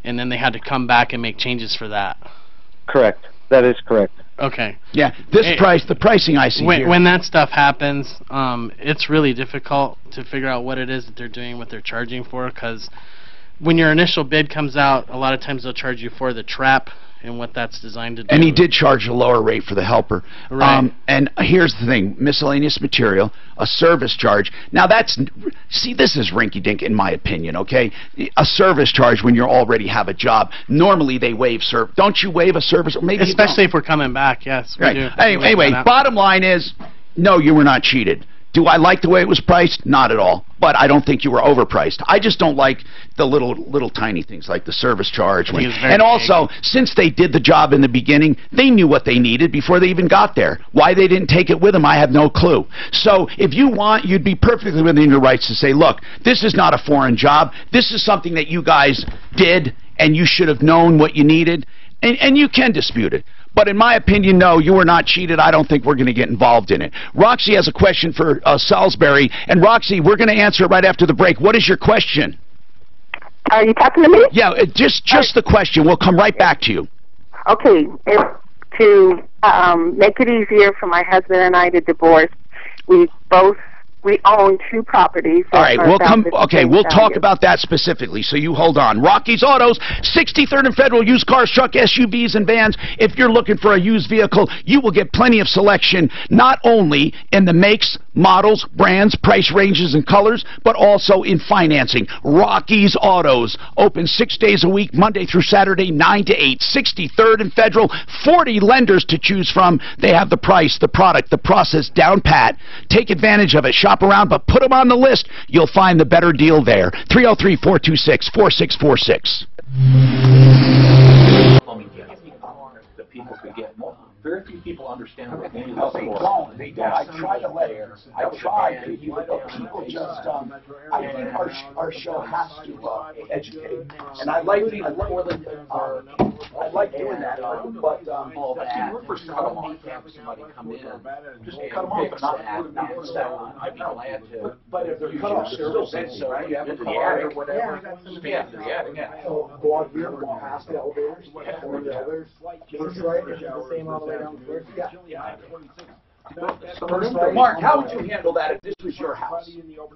and then they had to come back and make changes for that? Correct. That is correct. Okay. Yeah, the pricing I see here. When that stuff happens, it's really difficult to figure out what it is that they're doing, what they're charging for, because when your initial bid comes out, a lot of times they'll charge you for the trap and what that's designed to do. And he did charge a lower rate for the helper. Right. And here's the thing, miscellaneous material, a service charge. Now this is rinky-dink in my opinion, okay? A service charge when you already have a job. Normally they waive service. Don't you waive a service? Or maybe especially if we're coming back, yes. We do. Anyway, bottom line is, no, you were not cheated. Do I like the way it was priced? Not at all. But I don't think you were overpriced. I just don't like the little tiny things like the service charge. And also, since they did the job in the beginning, they knew what they needed before they even got there. Why they didn't take it with them, I have no clue. So if you want, you'd be perfectly within your rights to say, look, this is not a foreign job. This is something that you guys did, and you should have known what you needed. And you can dispute it. But in my opinion, no, you were not cheated. I don't think we're going to get involved in it. Roxy has a question for Salisbury. And Roxy, we're going to answer it right after the break. What is your question? Are you talking to me? Yeah, just the question. We'll come right back to you. Okay. To make it easier for my husband and I to divorce, we own 2 properties. All right, we'll talk about that specifically, so you hold on. Rocky's Autos, 63rd and Federal, used cars, truck, SUVs, and vans. If you're looking for a used vehicle, you will get plenty of selection, not only in the makes, models, brands, price ranges, and colors, but also in financing. Rocky's Autos, open 6 days a week, Monday through Saturday, 9 to 8. 63rd and Federal, 40 lenders to choose from. They have the price, the product, the process down pat. Take advantage of it. Shop around, but put them on the list. You'll find the better deal there. 303-426-4646. The people could get more. Very few people understand what they do. They don't. I try to let I try to, people just, I think our show has to educate. And I like doing that, but for somebody come in, just cut them off, but not I'd be glad to. But if they're cut off, they're still saying so. You have to the attic or whatever. Yeah, the attic. Go out here, go past the elevators, or the others. First right, it's the same all the way down the first. Yeah. Mark, how would you handle that if this was your house?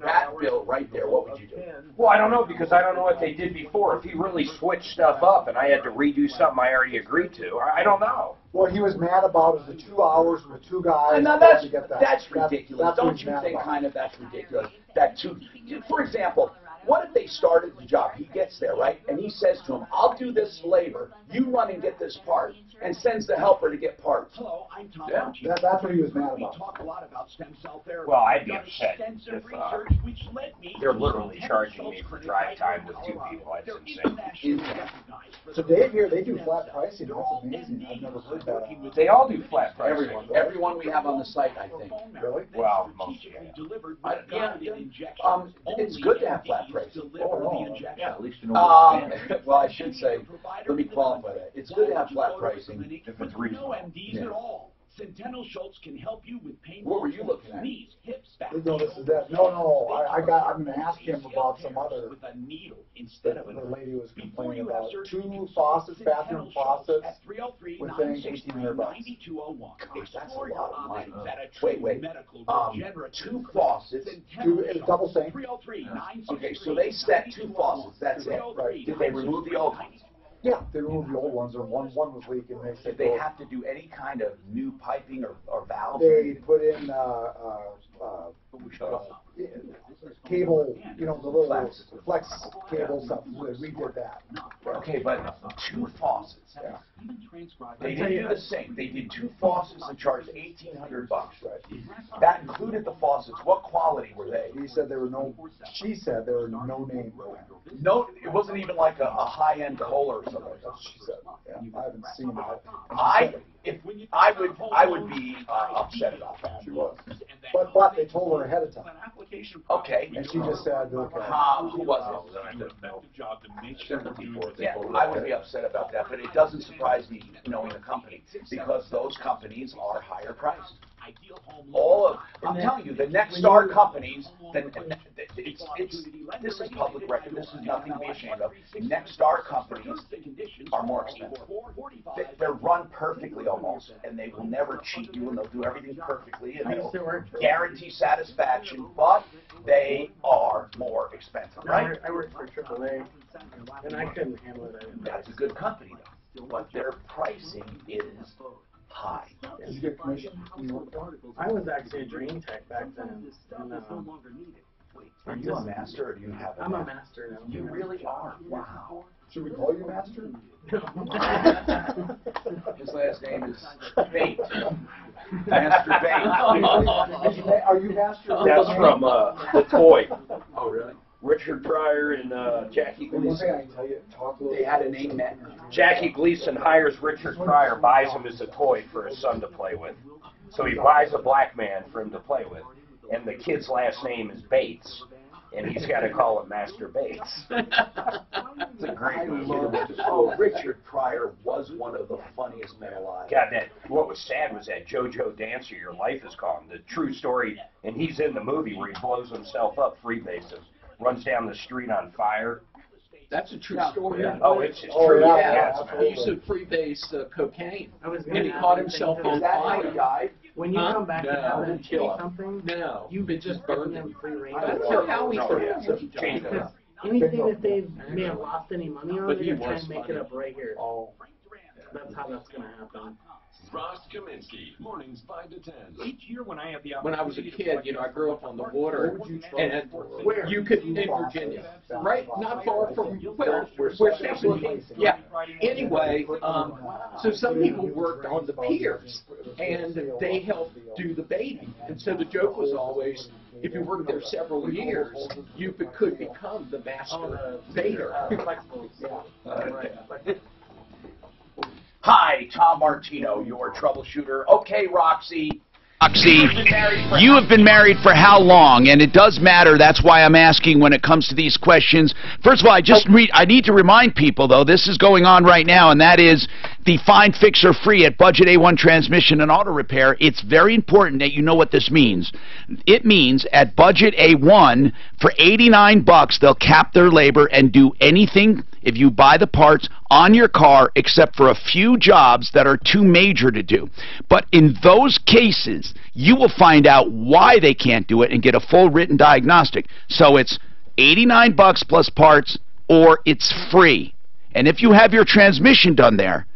That bill right there, what would you do? Well, I don't know, because I don't know what they did before. If he really switched stuff up and I had to redo something I already agreed to, I don't know. What he was mad about is the 2 hours with 2 guys. Now to get that. that's ridiculous. That's Don't you think kind of that's ridiculous? That for example, what if they started the job? He gets there, right? And he says to him, I'll do this labor. You run and get this part. And sends the helper to get parts. Hello, I'm Tom. Yeah, that's what he was mad about. We talk a lot about stem cell therapy. Well, I'd be upset if they're literally charging me for drive time with 2 people. That's insane. So Dave here, they do flat pricing. That's amazing. I've never heard that. They all do flat pricing. Everyone we have on the site, I think. Really? Well, most it's good to have flat pricing. Yeah, at least you know well, I should say, let me qualify that. It's good to have flat pricing. If it's reasonable. At all. Centennial Schultz can help you with pain. What were you looking at? Knees, hips, back. No, this is that. No. I'm going to ask him about some other. With a needle instead of the lady was complaining about 2 faucets, bathroom faucets, with saying $1,800. That's a lot of money. Wait. 2 faucets. 2 double sink. Okay, so they set 2 faucets. That's it. Right. Did they remove the old ones? Yeah, they removed the old ones, and one was leaking. They said did they have to do any kind of new piping or valves? They put in cable, the little flex cable stuff. We did that. Okay, but 2 faucets. Yeah. They didn't do the sink. They did 2 faucets and charged $1,800. Right. That included the faucets. What quality were they? He said there were no. She said there were no name. No, it wasn't even like a high-end Kohler or something. That's what she said. Yeah, I haven't seen that. I would be upset about that. She was. But they told her ahead of time. Okay. And she just said, who was it? Yeah, I would be upset about that, but it doesn't surprise me knowing the company, because those companies are higher priced. I'm telling you, the next star companies, this is public record, this is nothing to be ashamed of. Next star companies are more expensive. They're run perfectly almost, and they will never cheat you, and they'll do everything perfectly, and they'll guarantee satisfaction, but they are more expensive, right? I worked for AAA, and I couldn't handle it. That's a good company, though, but their pricing is high. Did you get commission? I was actually a drain tech back then. Are you a master, or do you have I'm a master now. You really are? Wow. Should we call you master? His last name is Bate. Master Bate. Are you master? That's from The Toy. Oh, really? Richard Pryor and Jackie Gleason. They had a name that. Jackie Gleason hires Richard Pryor, buys him as a toy for his son to play with. So he buys a black man for him to play with, and the kid's last name is Bates, and he's got to call him Master Bates. It's a great movie. Oh, Richard Pryor was one of the funniest men alive. God, what was sad was that JoJo Dancer, Your Life Is Calm, the true story, and he's in the movie where he blows himself up, freebases, runs down the street on fire. That's a true story. Yeah. Oh, it's true. Yeah. He used to freebase cocaine, and he caught himself on fire. When you come back and have them kill something, you just burn them free range. That's how he anything that they may have lost any money on, they're going to try and make it up right here. That's how that's going to happen. Ross Kaminsky, mornings 5 to 10. Each year when I have the when I was a kid, I grew up on the water, and you could in Virginia, right, not far from where yeah. Anyway, so some people worked on the piers, and they helped do the baiting, and so the joke was always, if you worked there several years, you could become the master baiter. Hi, Tom Martino, your troubleshooter. Okay, Roxy. Roxy, you have been married for how long? And it does matter. That's why I'm asking when it comes to these questions. First of all, I need to remind people, though, this is going on right now, and that is the Find Fixer Free at Budget A1 Transmission and Auto Repair. It's very important that you know what this means. It means at Budget A1, for $89, they'll cap their labor and do anything if you buy the parts on your car, except for a few jobs that are too major to do. But in those cases, you will find out why they can't do it and get a full written diagnostic. So it's $89 plus parts, or it's free. And if you have your transmission done there,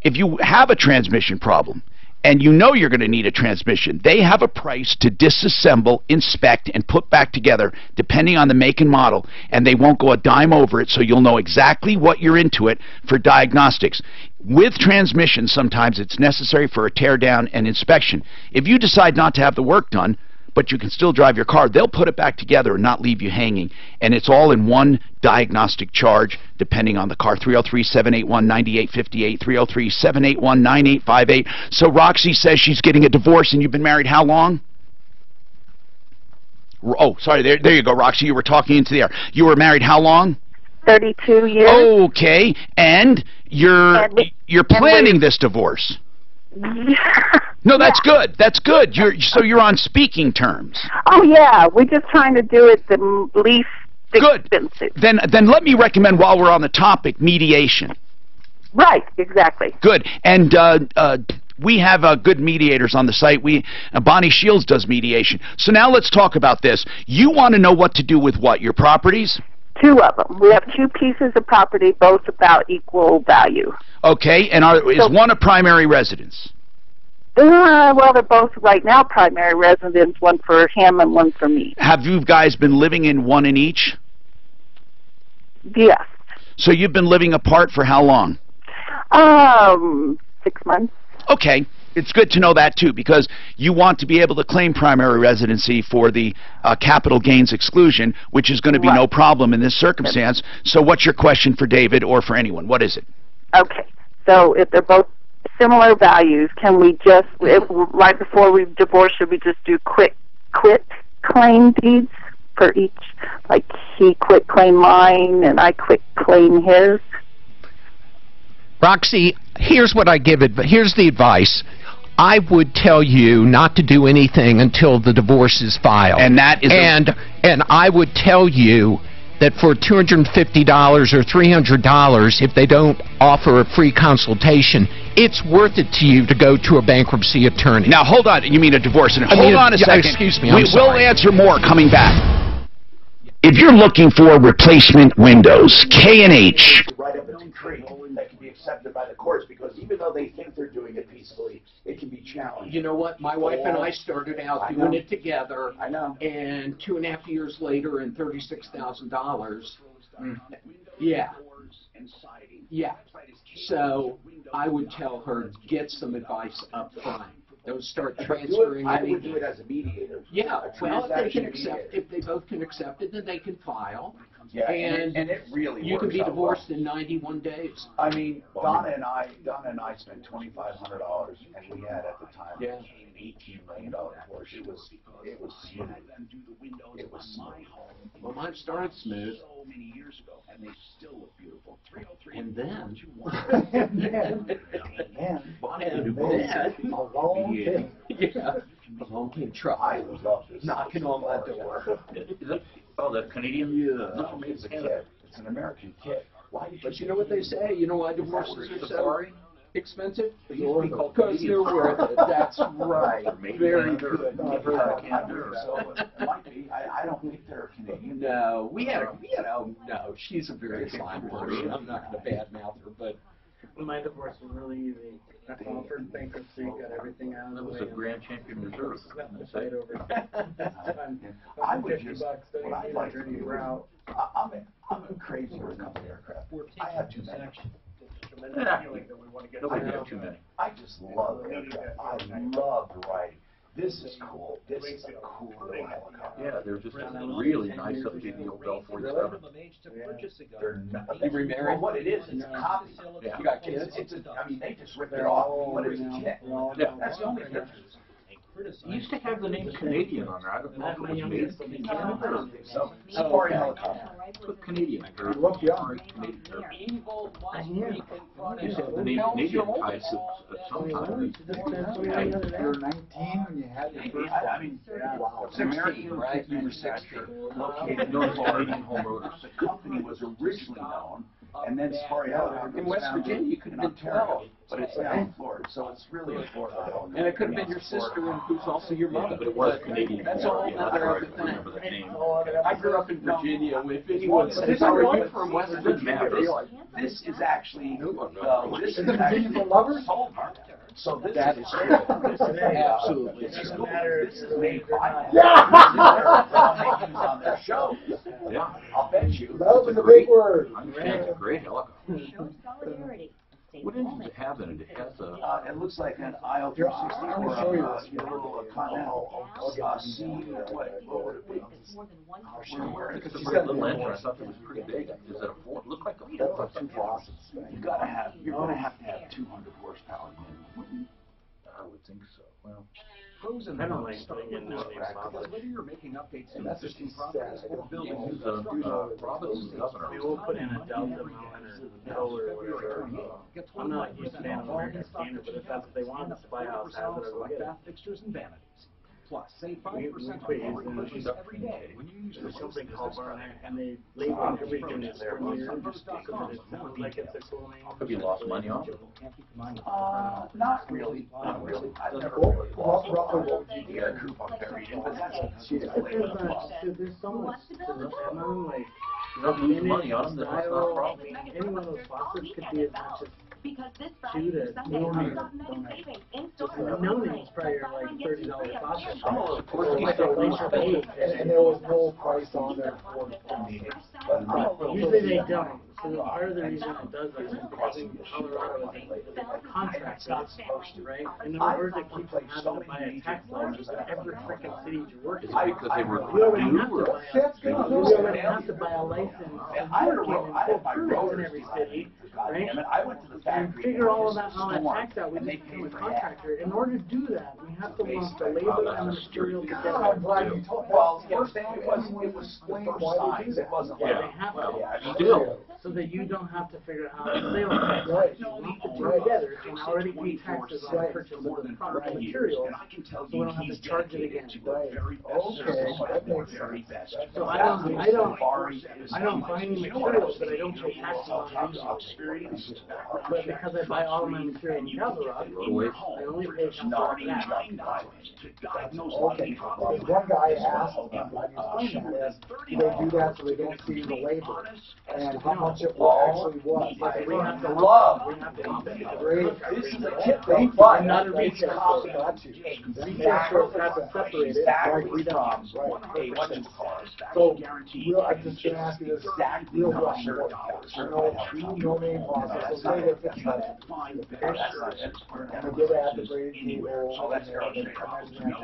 if you have a transmission problem, and you know you're going to need a transmission, they have a price to disassemble, inspect, and put back together, depending on the make and model, and they won't go a dime over it, so you'll know exactly what you're into it for diagnostics. With transmission, sometimes it's necessary for a tear down and inspection. If you decide not to have the work done, but you can still drive your car, they'll put it back together and not leave you hanging. And it's all in one diagnostic charge, depending on the car. 303-781-9858, 303-781-9858. So Roxy says she's getting a divorce, and you've been married how long? Oh, sorry, there you go, Roxy. You were talking into the air. You were married how long? 32 years. Okay, and you're planning this divorce. No, that's good. That's good. So you're on speaking terms. Oh yeah, we're just trying to do it the least expensive. Then let me recommend, while we're on the topic, mediation. Right, exactly. Good. And we have good mediators on the site. Bonnie Shields does mediation. So now let's talk about this. You want to know what to do with what? Your properties? 2 of them. We have 2 pieces of property, both about equal value. Okay, and is one a primary residence? Well, they're both right now primary residence, one for him and one for me. Have you guys been living in one in each? Yes. So you've been living apart for how long? 6 months. Okay. It's good to know that, too, because you want to be able to claim primary residency for the capital gains exclusion, which is going to be no problem in this circumstance. So what's your question for David or for anyone? What is it? Okay. So if they're both similar values, can we just, right before we divorce, should we just do quit claim deeds for each? Like he quit claim mine and I quit claim his? Roxy, here's what I give it. Here's the advice. I would tell you not to do anything until the divorce is filed. And that is and I would tell you that for $250 or $300, if they don't offer a free consultation, it's worth it to you to go to a bankruptcy attorney. Now, hold on. You mean a divorce? Hold on a second. Excuse me. We will answer more coming back. If you're looking for replacement windows, K&H. Write up a decree that can be accepted by the courts, because even though they think they're doing it peacefully, it can be challenging. You know what? My wife and I started out doing it together. I know. And 2.5 years later, and $36,000. Yeah. Yeah. So I would tell her, get some advice up front. Don't start transferring. I would do it as a mediator. Yeah. Well, if they both can accept it, then they can file. Yeah, and it really you works can be out divorced well. in 91 days. I mean, Donna and I spent $2,500, and we had at the time an $18 million divorce. It was smooth. It was smooth. Well, mine started smooth. And then, along came trouble. Knocking on my door. Oh, the Canadian? Yeah. No, it's a kid. It's an American kid. But you know what they say? You know why divorces are so expensive? Because they're worth it. That's right. Very good. I don't think they're Canadian. No, no, she's a very fine person. I'm not going to badmouth her, but my divorce was really easy. I filed for bankruptcy, got everything out of the way. That was a grand champion reserve. I would just, what I'd like to do, I'm crazy with company aircraft. I have too many. Nobody have too many. I just love aircraft. I love the writing. This is cool. This is a cool little helicopter. Yeah, they're just really nice up to the old Bell 47. They're not. You remarried? Well, what it is, it's a copy. Yeah. You got kids? I mean, they just ripped it off, but it's a kit. Yeah. That's the only difference. You used to have the name Canadian on there. I don't know if it was made in Canada or Safari helicopter. Put Canadian. Look, yeah. You said the name Canadian guys at some time. You're 19 when you had your first one. I mean, wow. It's American, right? You were 16. Located Canadian home roaders. The company was originally known and then Safari Helicopter. In West Virginia, you could have been 12, but it's now in Florida, so it's really a Florida. And it could have been your sister, and who's also your mother. But it was Canadian. That's all another thing. I grew up in Virginia. If anyone says, This "Are you from West Virginia?" This is actually this is actually the lovers. So this That is absolutely. This is made by on their show. Yeah. I'll bet you. That was a big word. I understand it's a great helicopter. What engine does it have in it? It has a... It looks like an IL-360 or a little Continental C. What would it be? It's a very little engine. I thought it was pretty big. Is it a four? It looked like a four. That's two faucets. You're gonna have to have 200 horsepower minimum. I would think so. Well, pros and cons putting in no name because whether you're making updates to that's existing just properties sad. or building new Providence and Governor. We will put in a Delta mountain or solar or whatever. I'm not a huge fan of American Standard, but if that's what they want, the Spy House has it, or get it. fixtures and vanities. Plus, save We 5% put on in purchases every day when you use there's something called Barnet, and they label everything that's familiar, so that it sounds like it's a cool name. Have you lost money on it? Not really. Not really. I've never Roughly what would you get a coupon buried in, but that's There's so much to this, and I'm like, You don't lose money on them, then that's not a problem. any one of those faucets could be as much as because this two to Friday, $400. savings in store. No name's probably like $30 faucet. Of course, It's like a laser beam. and there was no price on there for me. Usually they don't. So part of the reason it does that is because in Colorado is a contract that's supposed to, right? And in order to keep from having to buy a tax license in every freaking city you work in, you already have to buy you already have to buy a license and permits in every city, right? And figure all of that tax out. We just become a contractor. In order to do that, we have to lump the labor and the material together. Well, first it was explained why they do that. It wasn't like They have to. So that you don't have to figure out how to sales tax. You lump the two together and already pay taxes on the purchase of the product materials, so we don't have to charge it again. So I don't buy any materials, but I don't pay taxes on these. But because I buy all of my material in Castle Rock, I only pay taxes on that. Okay, one guy asked, do they do that so they don't see the labor and how much it actually was? We have to love. This is a tip thing, but not a retail store. Retail stores have to separate it. Exactly from So, I'm just going to ask you this real question. No name process. So say if it's and we get at the grade table,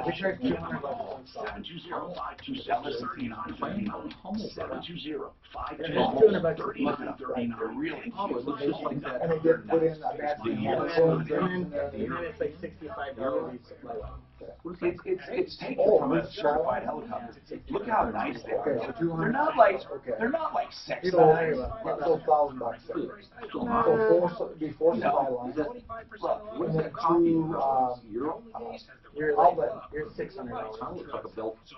We charge $200. and they get put in a batch And then it's like $65 each supply. It's taken from a certified helicopter. Look how nice they are. They're not like sexy. So $1,000. So before supply line. And then two outlet. You're $600. Looks like a belt to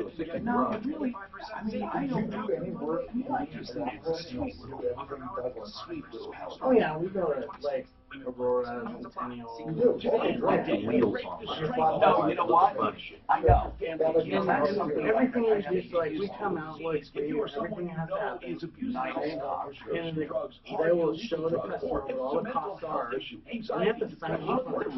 a 60 No, garage. really. I mean, I don't do any work. I just think it's sweet little house. Oh yeah, we go to like Aurora, Centennial. Wheels on No, you know what? I know. Everything is just like we come out, like everything has to happen. And they will show the customer what all the costs are. And they have to sign off on it.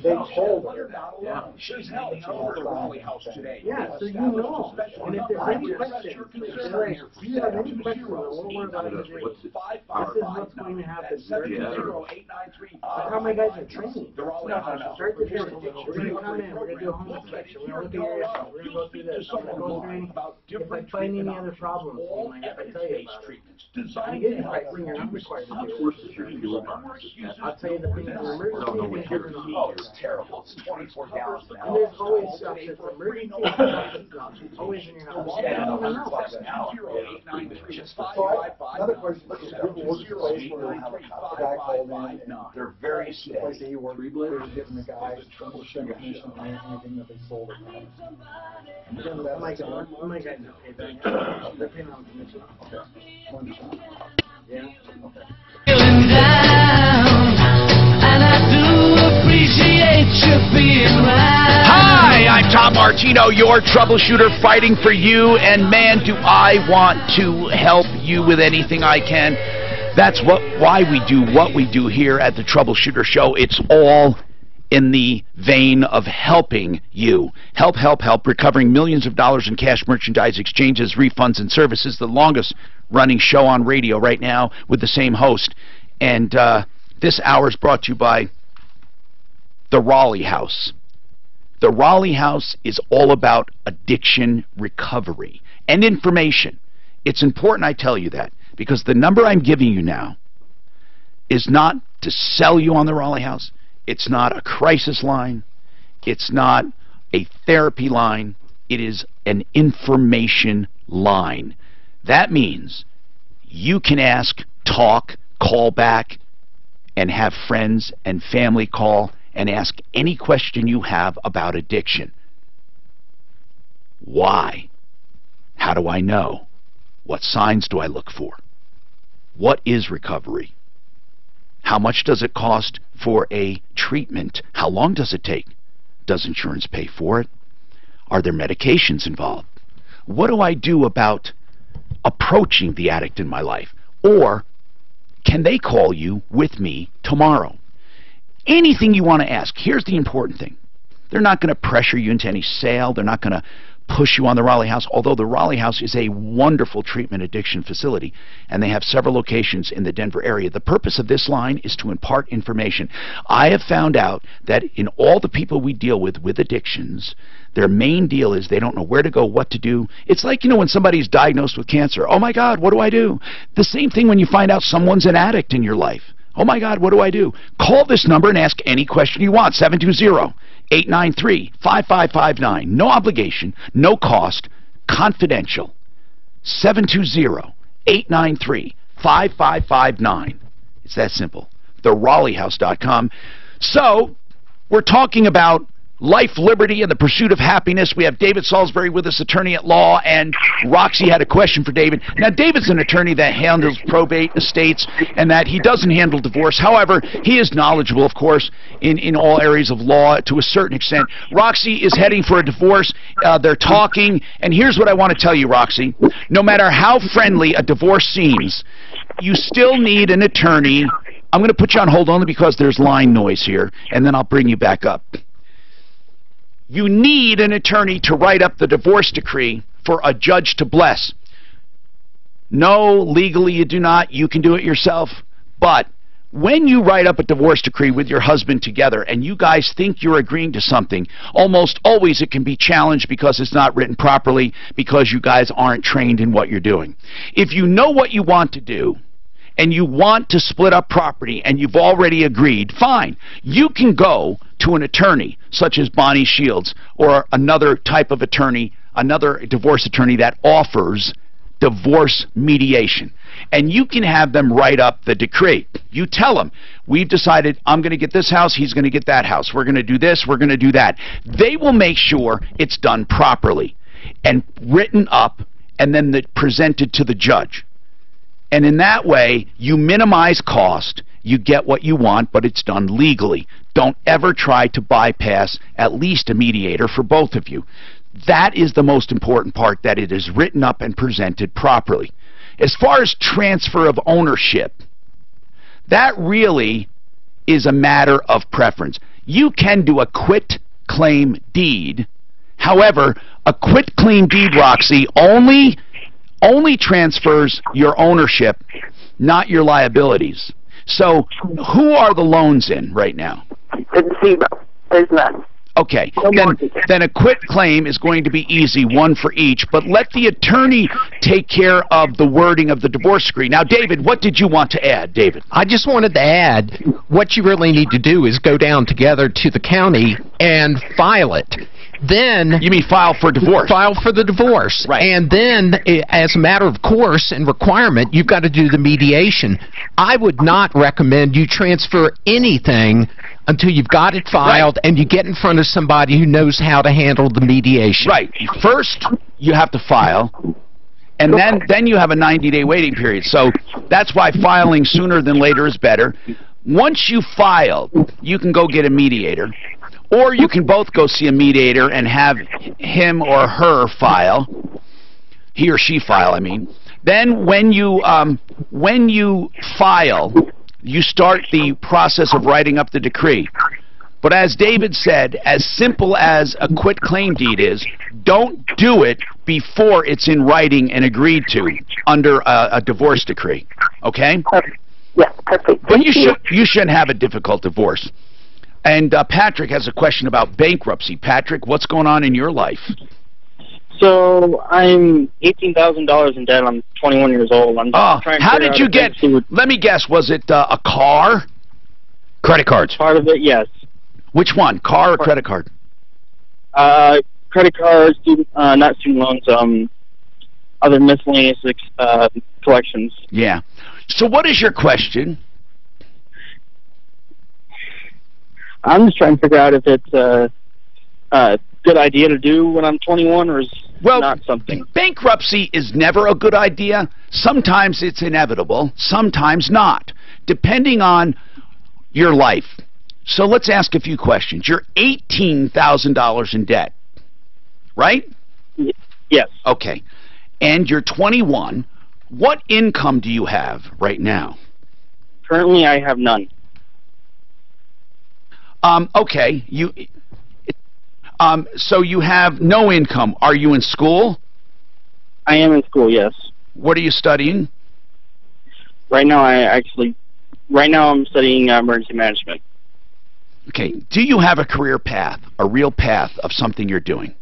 They told her. Yeah. She's held over the Raleigh house today. Yeah, so you know. And if there's any questions, if you have any questions on what we're about to do, this is what's going to happen. How my guys are trained. Start the training. We're going to come in. We're going to do a home inspection. We're going to look at your house. We're going to go through this. We're going to go through any. If I find any other problems, I have to tell you about it. I get it. I bring your not required to do it. I'll tell you the things that are emergency, Oh, it's terrible. It's 24 gallons an And hour. there's always stuff that's emergency, always in your house. Yeah, You don't even know. $100 an hour. Another question, look at that, work place where a guy called in, and They're very the place that steady. he worked, they were giving the guy troubleshooting commission on anything that they sold or had. I'm like, no, they're paying on commission. One shot. Yeah. Hi, I'm Tom Martino, your troubleshooter fighting for you, and man, do I want to help you with anything I can. That's why we do what we do here at the Troubleshooter Show. It's all in the vein of helping you. Help, recovering millions of dollars in cash, merchandise, exchanges, refunds, and services. The longest running show on radio right now with the same host. And this hour is brought to you by the Raleigh House. The Raleigh House is all about addiction recovery and information. It's important I tell you that, because the number I'm giving you now is not to sell you on the Raleigh House. It's not a crisis line. It's not a therapy line. It is an information line. That means you can ask, talk, call back, and have friends and family call and ask any question you have about addiction. Why? How do I know? What signs do I look for? What is recovery? How much does it cost for a treatment? How long does it take? Does insurance pay for it? Are there medications involved? What do I do about approaching the addict in my life? Or can they call you with me tomorrow? Anything you want to ask. Here's the important thing. They're not going to pressure you into any sale. They're not going to push you on the Raleigh House, although the Raleigh House is a wonderful treatment addiction facility, and they have several locations in the Denver area. The purpose of this line is to impart information. I have found out that in all the people we deal with addictions, their main deal is they don't know where to go, what to do. It's like, you know, when somebody's diagnosed with cancer. Oh my God, what do I do? The same thing when you find out someone's an addict in your life. Oh my God, what do I do? Call this number and ask any question you want. 720-893-5559. No obligation, no cost, confidential. 720-893-5559. It's that simple. TheRaleighHouse.com. So, we're talking about life, liberty, and the pursuit of happiness. We have David Salisbury with us, attorney at law, and Roxy had a question for David. Now, David's an attorney that handles probate, estates, and that he doesn't handle divorce. However, he is knowledgeable, of course, in all areas of law to a certain extent. Roxy is heading for a divorce. They're talking, and here's what I want to tell you, Roxy. No matter how friendly a divorce seems, you still need an attorney. I'm going to put you on hold only because there's line noise here, and then I'll bring you back up. You need an attorney to write up the divorce decree for a judge to bless. No, legally you do not. You can do it yourself. But when you write up a divorce decree with your husband together and you guys think you're agreeing to something, almost always it can be challenged because it's not written properly, because you guys aren't trained in what you're doing. If you know what you want to do, and you want to split up property and you've already agreed, fine. You can go to an attorney such as Bonnie Shields or another type of attorney, another divorce attorney that offers divorce mediation. And you can have them write up the decree. You tell them, we've decided I'm going to get this house, he's going to get that house. We're going to do this, we're going to do that. They will make sure it's done properly and written up and then presented to the judge. And in that way, you minimize cost, you get what you want, but it's done legally. Don't ever try to bypass at least a mediator for both of you. That is the most important part, that it is written up and presented properly. As far as transfer of ownership, that really is a matter of preference. You can do a quit-claim deed. However, a quit-claim deed, Roxy, only transfers your ownership, not your liabilities. So who are the loans in right now? It's zero. There's none. Okay, then a quit claim is going to be easy, one for each, but let the attorney take care of the wording of the divorce decree. Now, David, what did you want to add, David? I just wanted to add, what you really need to do is go down together to the county and file it. Then you mean file for divorce? File for the divorce. Right. And then, as a matter of course and requirement, you've got to do the mediation. I would not recommend you transfer anything until you've got it filed and you get in front of somebody who knows how to handle the mediation. Right. First, you have to file, and then you have a 90-day waiting period. So that's why filing sooner than later is better. Once you file, you can go get a mediator. Or you can both go see a mediator and have him or her file, he or she file, I mean. Then when you file, you start the process of writing up the decree. But as David said, as simple as a quit claim deed is, don't do it before it's in writing and agreed to under a divorce decree. Okay? Yeah, perfect. But you shouldn't have a difficult divorce. And Patrick has a question about bankruptcy. Patrick, what's going on in your life? So I'm $18,000 in debt. I'm 21 years old. I'm trying to how did you get? Let me guess. Was it a car? Credit cards. Part of it, yes. Which one, car or credit card? Credit cards, not student loans. Other miscellaneous collections. Yeah. So what is your question? I'm just trying to figure out if it's a good idea to do when I'm 21 or is not something. Bankruptcy is never a good idea. Sometimes it's inevitable, sometimes not, depending on your life. So let's ask a few questions. You're $18,000 in debt, right? Yes. Okay. And you're 21. What income do you have right now? Currently, I have none. Okay, so you have no income. Are you in school? I am in school, yes. What are you studying? Right now, I'm studying emergency management. Okay, do you have a career path, a real path of something you're doing?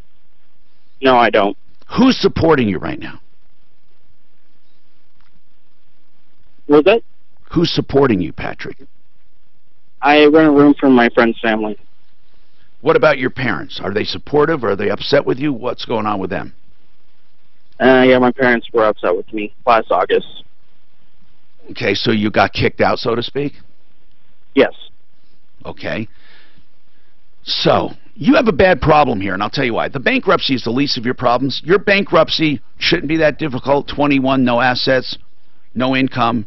No, I don't. Who's supporting you right now? What was that? Who's supporting you, Patrick? I rent a room from my friend's family. What about your parents? Are they supportive? Are they upset with you? What's going on with them? Yeah, my parents were upset with me last August. Okay, so you got kicked out, so to speak? Yes. Okay. So, you have a bad problem here, and I'll tell you why. The bankruptcy is the least of your problems. Your bankruptcy shouldn't be that difficult. 21, no assets, no income,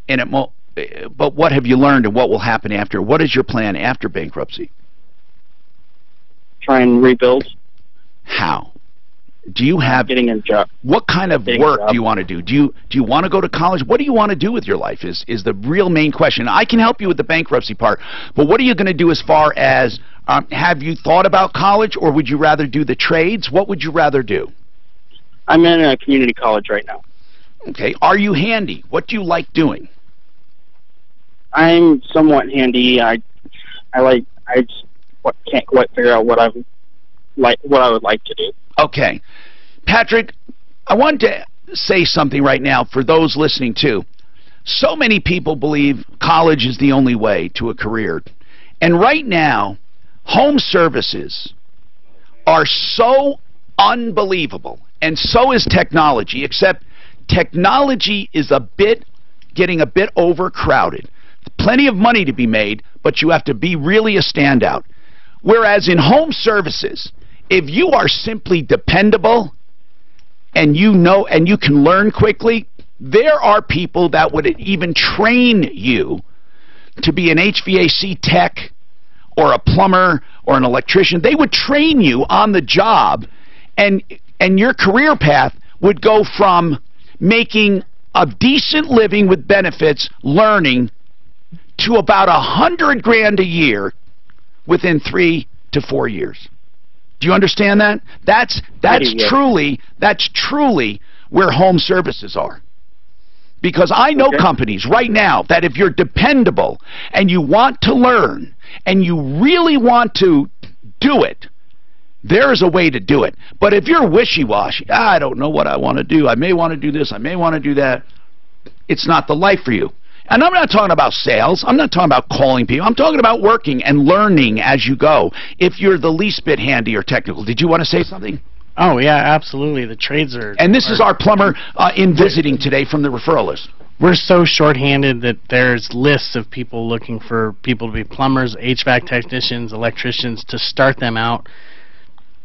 and it won't. But what have you learned and what will happen after? What is your plan after bankruptcy? Try and rebuild. How? Do you have getting a job? What kind of work do you want to do? Do you want to go to college? What do you want to do with your life is the real main question. I can help you with the bankruptcy part, but what are you going to do as far as have you thought about college, or would you rather do the trades? What would you rather do? I'm in a community college right now. Okay. Are you handy? What do you like doing? I'm somewhat handy. I just can't quite figure out what I would like to do. Okay. Patrick, I want to say something right now for those listening too. So many people believe college is the only way to a career. And right now, home services are so unbelievable, and so is technology, except technology is getting a bit overcrowded. Plenty of money to be made, but you have to be really a standout. Whereas in home services, if you are simply dependable and you know and you can learn quickly, there are people that would even train you to be an HVAC tech or a plumber or an electrician. They would train you on the job, and your career path would go from making a decent living with benefits, learning, to about $100,000 a year within 3 to 4 years. Do you understand that? That's truly where home services are. Because I know companies right now that if you're dependable and you want to learn and you really want to do it. There is a way to do it. But if you're wishy-washy, I don't know what I want to do. I may want to do this. I may want to do that. It's not the life for you. And I'm not talking about sales. I'm not talking about calling people. I'm talking about working and learning as you go. If you're the least bit handy or technical. Did you want to say something? Oh, yeah, absolutely. The trades are... And this is our plumber in visiting today from the referral list. We're so shorthanded that there's lists of people looking for people to be plumbers, HVAC technicians, electricians, to start them out.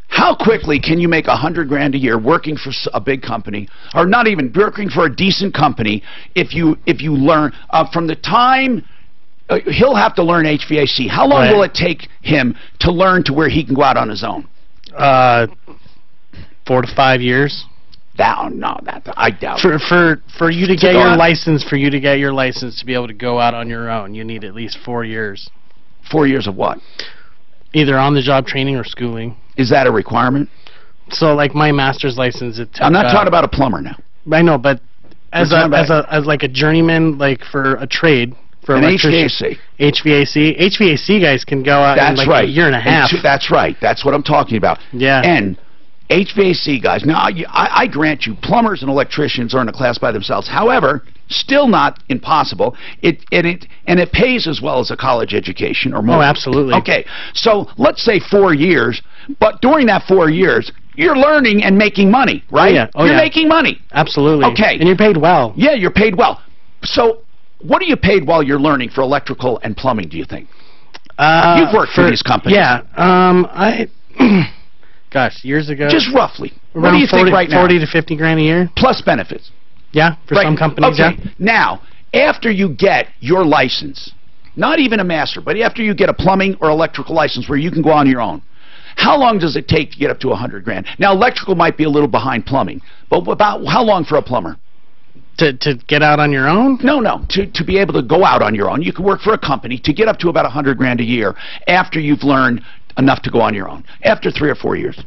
How quickly can you make $100,000 a year working for a big company, or not even working for a decent company, if you learn from the time he'll have to learn HVAC? How long will it take him to learn to where he can go out on his own? 4 to 5 years. I doubt. For you to get your license, to be able to go out on your own, you need at least 4 years. 4 years of what? Either on-the-job training or schooling. Is that a requirement? So, like my master's license, it took, I'm not talking about a plumber now. I know, but as like a journeyman, like for a trade, for an HVAC. HVAC guys can go out in like a year and a half. That's right. That's what I'm talking about. Yeah. And HVAC guys. Now, I grant you, plumbers and electricians are in a class by themselves. However, still not impossible. It pays as well as a college education or more. Oh, absolutely. Okay, so let's say 4 years, but during that 4 years, you're learning and making money, right? Oh, yeah. Oh, you're making money. Absolutely. Okay. And you're paid well. Yeah, you're paid well. So, what are you paid while you're learning for electrical and plumbing, do you think? You've worked for these companies. Yeah. Gosh, years ago. Just roughly. What do you think right now? 40 to 50 grand a year. Plus benefits. Yeah, for some companies, okay. Yeah. Now, after you get your license, not even a master, but after you get a plumbing or electrical license where you can go on your own, how long does it take to get up to 100 grand? Now, electrical might be a little behind plumbing, but about how long for a plumber? To get out on your own? No. To be able to go out on your own. You can work for a company to get up to about 100 grand a year after you've learned enough to go on your own. After 3 or 4 years.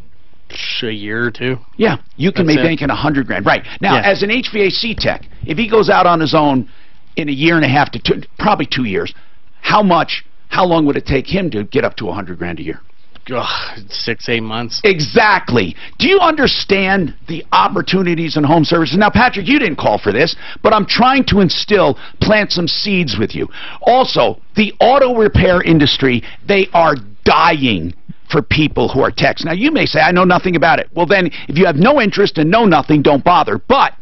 A year or two. Yeah, you can be making 100 grand. Right. Now, as an HVAC tech, if he goes out on his own in a year and a half to probably 2 years, how long would it take him to get up to 100 grand a year? 6-8 months. Exactly. Do you understand the opportunities in home services? Now, Patrick, you didn't call for this, but I'm trying to plant some seeds with you. Also, the auto repair industry, they are dying for people who are techs. Now, you may say, I know nothing about it. Well, then, if you have no interest and know nothing, don't bother. But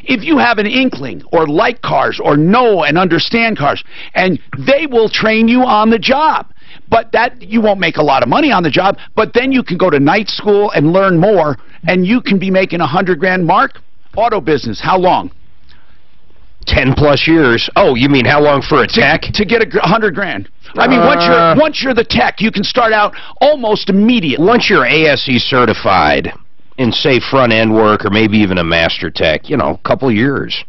if you have an inkling or like cars or know and understand cars, and they will train you on the job. But that you won't make a lot of money on the job, but then you can go to night school and learn more, and you can be making 100 grand mark. Auto business, how long? 10 plus years. Oh, you mean how long for a tech? To get 100 grand. I mean, once you're the tech, you can start out almost immediately. Once you're ASE certified in, say, front end work or maybe even a master tech, a couple years.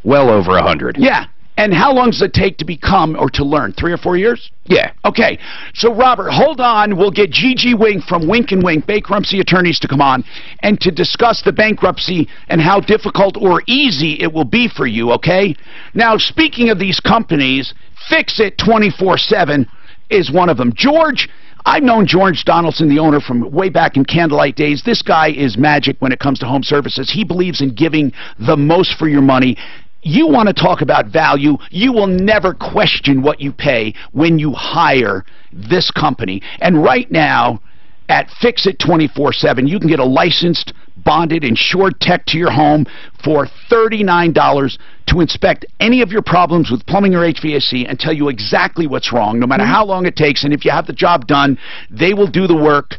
Well over 100. Yeah. And how long does it take to become or to learn? 3 or 4 years? Yeah. Okay. So, Robert, hold on. We'll get Gigi Wink from Wink & Wink, bankruptcy attorneys, to come on and to discuss the bankruptcy and how difficult or easy it will be for you, okay? Now, speaking of these companies, Fix It 24/7 is one of them. George, I've known George Donaldson, the owner, from way back in Candlelight days. This guy is magic when it comes to home services. He believes in giving the most for your money. You want to talk about value, you will never question what you pay when you hire this company. And right now, at Fix It 24/7, you can get a licensed, bonded, insured tech to your home for $39 to inspect any of your problems with plumbing or HVAC and tell you exactly what's wrong, no matter how long it takes. And if you have the job done, they will do the work.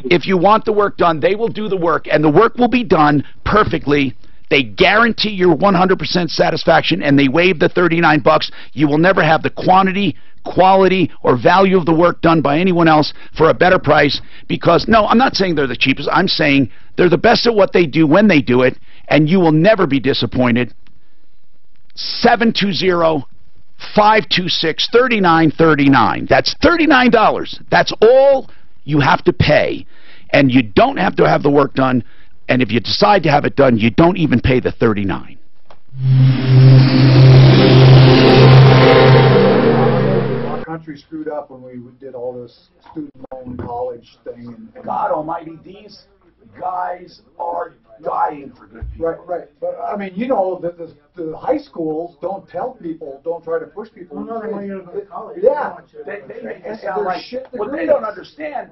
If you want the work done, they will do the work, and the work will be done perfectly. They guarantee your 100% satisfaction, and they waive the $39. You will never have the quantity, quality, or value of the work done by anyone else for a better price, because, no, I'm not saying they're the cheapest. I'm saying they're the best at what they do when they do it, and you will never be disappointed. 720-526-3939. That's $39. That's all you have to pay, and you don't have to have the work done. And if you decide to have it done, you don't even pay the $39. country screwed up when we did all this student loan college thing. And God almighty, these guys are dying for good people. Right. But I mean, you know, the high schools don't tell people, don't try to push people. Well, no, they want you to go to college. Yeah. They make it sound like what they don't understand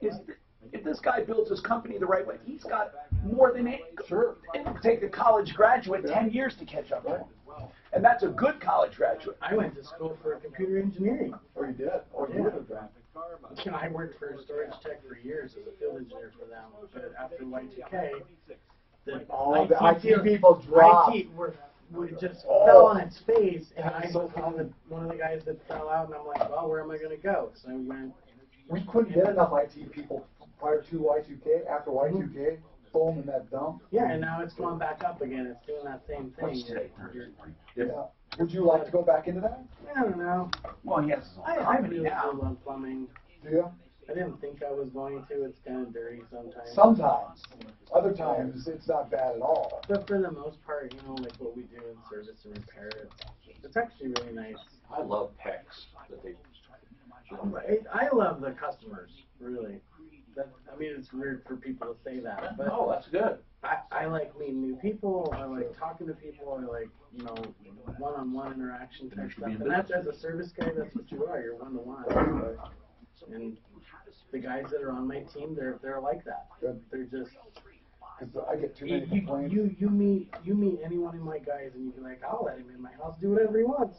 is that if this guy builds his company the right way, he's got more than it. Sure. It would take a college graduate 10 years to catch up to him. And that's a good college graduate. I went to school for computer engineering. Oh, you did? Oh, Yeah. you would have done. I worked for Storage Tech for years as a field engineer for them. But after Y2K, All the IT people dropped. IT just fell on its face, and I was one of the guys that fell out, and I'm like, well, where am I going to go? So I went. We couldn't get enough IT people prior to Y2K. After Y2K, boom, in that dump. Yeah, and now it's going back up again. It's doing that same thing. Yeah. Would you like to go back into that? I don't know. Well, he has I really love plumbing. Do you? I didn't think I was going to. It's kind of dirty sometimes. Sometimes. Other times, it's not bad at all. But for the most part, you know, like what we do in service and repair, it's actually really nice. I love PECs that they. I love the customers, really. I mean, it's weird for people to say that, but no, that's good. I like meeting new people. I like talking to people. I like, you know, one-on-one interaction type stuff. And that's, as a service guy, that's what you are. You're one-to-one. And the guys that are on my team, they're like that. They're just. Because I get too many complaints. You meet any one of my guys, and you can like, I'll let him in my house, do whatever he wants.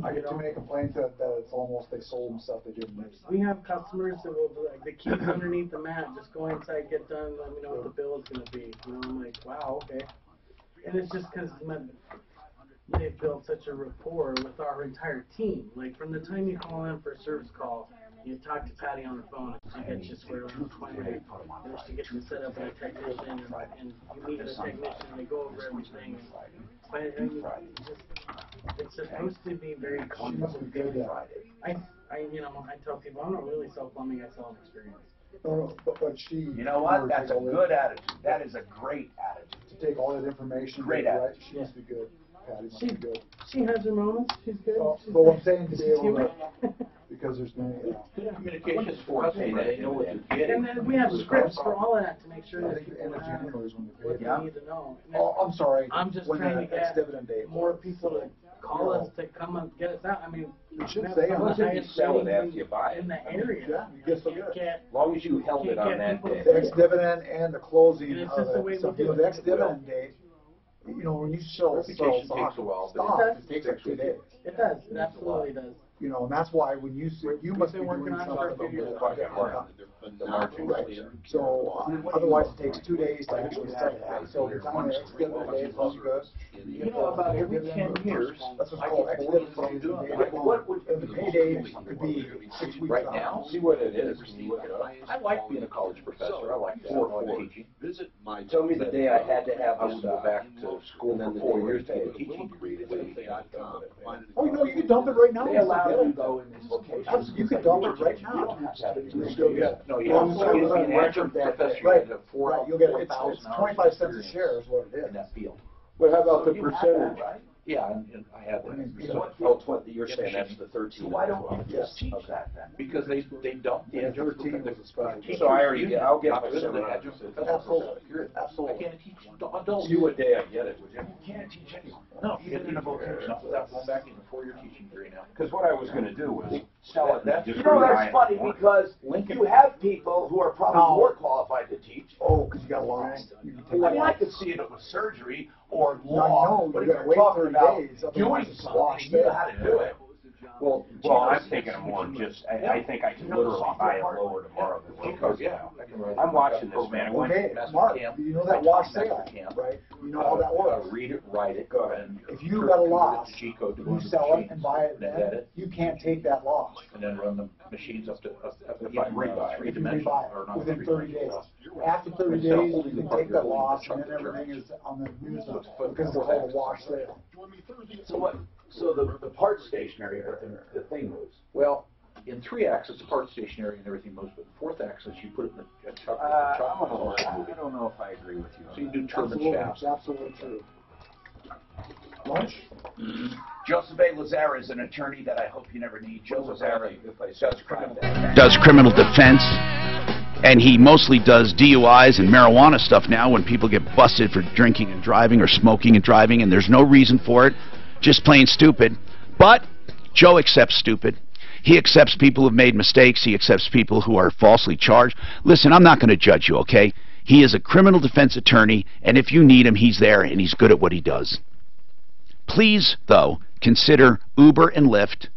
I get too many complaints that it's almost they sold them stuff they didn't need. We have customers that will be like, the keys underneath the mat, just go inside, get done, let me know what the bill is going to be. You know, I'm like, wow, okay. And it's just because they've built such a rapport with our entire team. Like, from the time you call in for a service call, you talk to Patty on the phone, and she gets you squared on the phone, and she gets you set up with a technician, and you meet with a technician, they go over everything. It's supposed to be very conscious and good. I tell people, I don't really sell plumbing, I sell an experience. But she. You know what? That's a good attitude. That is a great attitude. To take all that information. Great attitude. She must be good. Patty must be good. She has her moments. She's good. But what I'm saying to be able to, because there's many. Communications for they know what you're getting. And then we have scripts for all of that to make sure that the end of January is when what they they need to know. Oh, I'm sorry. I'm just when trying to the get dividend date. more people to call us to come and get us out. I mean, you should say how much you sell it after you buy it. in the area. Yeah, you get some good. As long as you held it on that day. The ex-dividend and the closing And it's of just the it. way So, we do the it. ex-dividend date, you know, when you sell Verification stock, takes a while, but it takes like 2 days. It does. It absolutely does. You know, and that's why when you see, you must be been working doing on it for a something. few years. Right. So otherwise it takes 2 days to actually start that. So the time the ex-dividend date is good. You know, about every 10 years, That's what's called ex-dividend days. And the payday could be 6 weeks right out. now, see what it is. I like being a college professor. I like that. I like teaching. Tell me the day I had to have I this would go back to school and then for the 4 years day to they get a teaching degree today. Oh, no, you can dump it right now. They allow you to go in these locations. You can dump it right You now. don't have to have it. You still get it. No, you have to be an adjunct professor. You have to have Right, you'll get it. It's 4,000 hours 25 cents a share is what it is. in that field. But how about So the you have percentage? that, right? Yeah, and I have that. Oh, 20, you're saying that's the 13. So why don't you just teach that then? Because they don't. The adjunct 13 was a special. So I already get, I'll get Not my good at the seminar. adjunct professor. Absolutely. I Absolutely. can't teach adults. See what day I get it, would you? You can't teach anyone. No, even in a vocation, not without going back into a 4-year teaching degree now. Because what I was gonna do was sell it. That's- You know, that's funny because you have people who are probably more qualified to teach. Oh, because you got lost. You can take I mean, I it. could see if it was surgery or No, law, no, but you if gotta you're wait talking 30 about days, doing otherwise it's something, lost you know there. how to do it. Well, I'm thinking of more just, I think I can literally buy it lower tomorrow. I'm watching this, man. I went Okay, Mark, you know that wash sale, right? You know how that works. Read it, write it. Go ahead. If you got a loss, G-code to go you into the sell it machine, and buy it then then, edit, you can't take that loss. and then run the machines up to If I rebuy it. three If you dimensions, rebuy or it not within three 30 dimensions. days. After 30 Instead of days, holding you the can take part, that you're holding loss the and chunk then of everything terms. is on the news So it's because it's called a wash sale. So what? So the part's stationary, but the thing moves. Well, in 3 axis, the part stationary and everything moves, but in 4th axis, you put it in a chuck. I don't know if I agree with you. So you do turbine Absolutely, shafts. it's absolutely true. Lunch? Joseph A. Lazara is an attorney that I hope you never need. Joe Lazara Does criminal defense, and he mostly does DUIs and marijuana stuff now when people get busted for drinking and driving or smoking and driving, and there's no reason for it, just plain stupid. But Joe accepts stupid. He accepts people who have made mistakes. He accepts people who are falsely charged. Listen, I'm not going to judge you, okay? He is a criminal defense attorney, and if you need him, he's there, and he's good at what he does. Please, though, consider Uber and Lyft,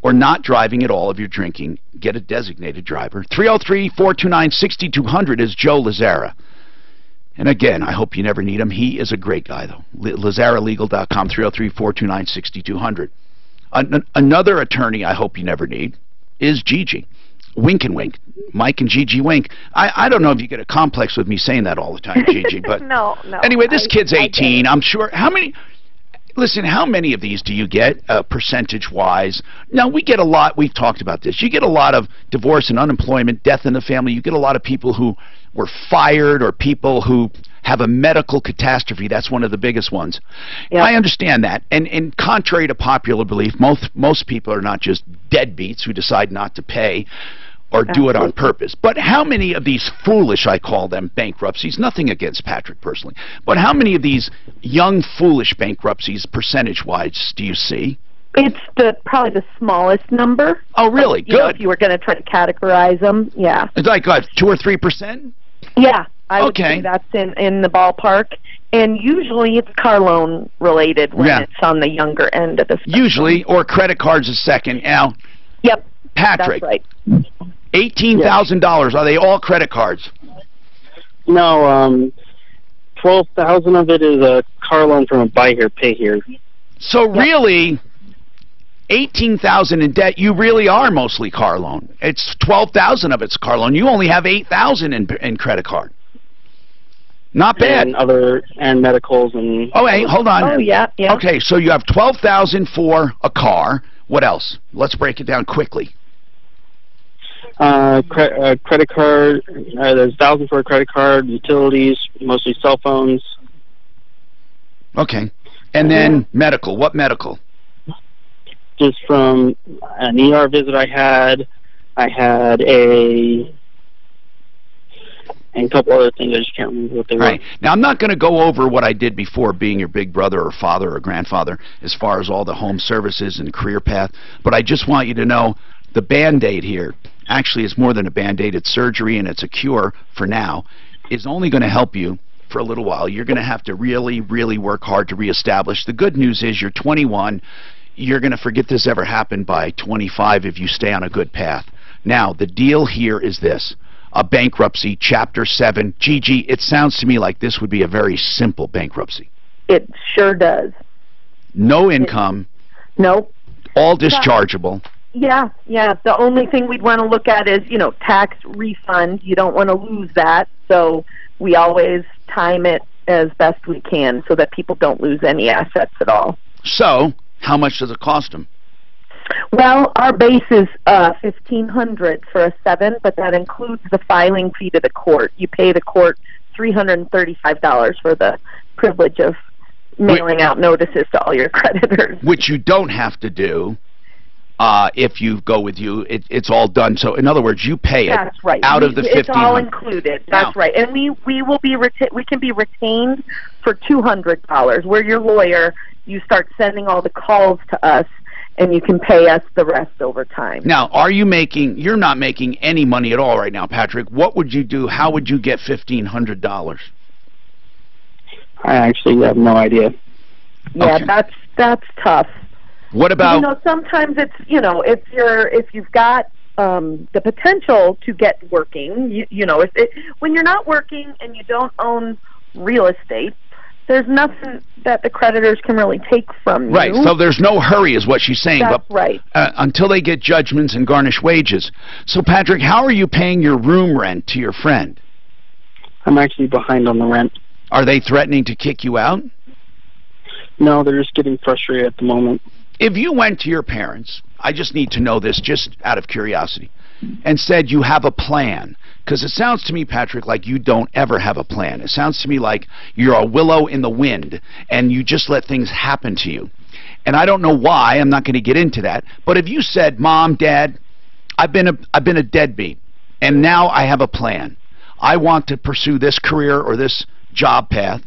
or not driving at all if you're drinking. Get a designated driver. 303-429-6200 is Joe Lazara. And again, I hope you never need him. He is a great guy, though. LazaraLegal.com, 303-429-6200. Another attorney I hope you never need is Gigi. Wink and Wink. Mike and Gigi Wink. I don't know if you get a complex with me saying that all the time, Gigi, but no. Anyway, this kid's 18. I'm sure. How many of these do you get, percentage-wise? Now, we get a lot. We've talked about this. You get a lot of divorce and unemployment, death in the family. You get a lot of people who were fired or people who have a medical catastrophe. That's one of the biggest ones. Yep. I understand that. And contrary to popular belief, most people are not just deadbeats who decide not to pay or do it on purpose. But how many of these foolish, I call them, bankruptcies, nothing against Patrick personally, but how many of these young, foolish bankruptcies, percentage-wise, do you see? It's probably the smallest number. Oh, really? Good. You know, if you were going to try to categorize them, yeah. It's like, what, 2 or 3%? Yeah, I would say that's in the ballpark. And usually it's car loan related when it's on the younger end of the spectrum. Usually, or credit cards is second. Now, yep, Patrick, that's right. $18,000, are they all credit cards? No, 12,000 of it is a car loan from a buy here, pay here. So really, 18,000 in debt, you really are mostly car loan. It's 12,000 of it's car loan. You only have 8,000 in credit card. Not bad. And medicals and. Oh, hey, hold on. Oh, yeah. Okay, so you have 12,000 for a car. What else? Let's break it down quickly. Credit card. There's 1,000 for a credit card. Utilities, mostly cell phones. Okay, and then medical. What medical? Just from an ER visit I had and a couple other things. I just can't remember what they were. Right. Now, I'm not going to go over what I did before being your big brother or father or grandfather as far as all the home services and career path, but I just want you to know the Band-Aid here actually is more than a Band-Aid. It's surgery and it's a cure for now. Is only going to help you for a little while. You're going to have to really, really work hard to reestablish. The good news is you're 21. You're going to forget this ever happened by 25 if you stay on a good path. Now, the deal here is this. A bankruptcy, Chapter 7. Gigi, it sounds to me like this would be a very simple bankruptcy. It sure does. No income. Nope. All dischargeable. Yeah. The only thing we'd want to look at is, tax refund. You don't want to lose that, so we always time it as best we can so that people don't lose any assets at all. So, how much does it cost them? Well, our base is $1,500 for a 7, but that includes the filing fee to the court. You pay the court $335 for the privilege of mailing out notices to all your creditors. Which you don't have to do if you go with you. It's all done. So, in other words, you pay it out of the $1,500. It's all included. That's right. And we can be retained for $200. We're your lawyer. You start sending all the calls to us, and you can pay us the rest over time. Now, you're not making any money at all right now, Patrick. What would you do? How would you get $1,500? I actually have no idea. Yeah, okay. That's tough. What about? Sometimes it's if you've got the potential to get working, when you're not working and you don't own real estate, there's nothing that the creditors can really take from you. Right, so there's no hurry is what she's saying. That's right. Until they get judgments and garnish wages. So, Patrick, how are you paying your room rent to your friend? I'm actually behind on the rent. Are they threatening to kick you out? No, they're just getting frustrated at the moment. If you went to your parents, I just need to know this just out of curiosity, and said you have a plan Because it sounds to me, Patrick, like you don't ever have a plan. It sounds to me like you're a willow in the wind, and you just let things happen to you. And I don't know why. I'm not going to get into that. But if you said, Mom, Dad, I've been a deadbeat, and now I have a plan. I want to pursue this career or this job path.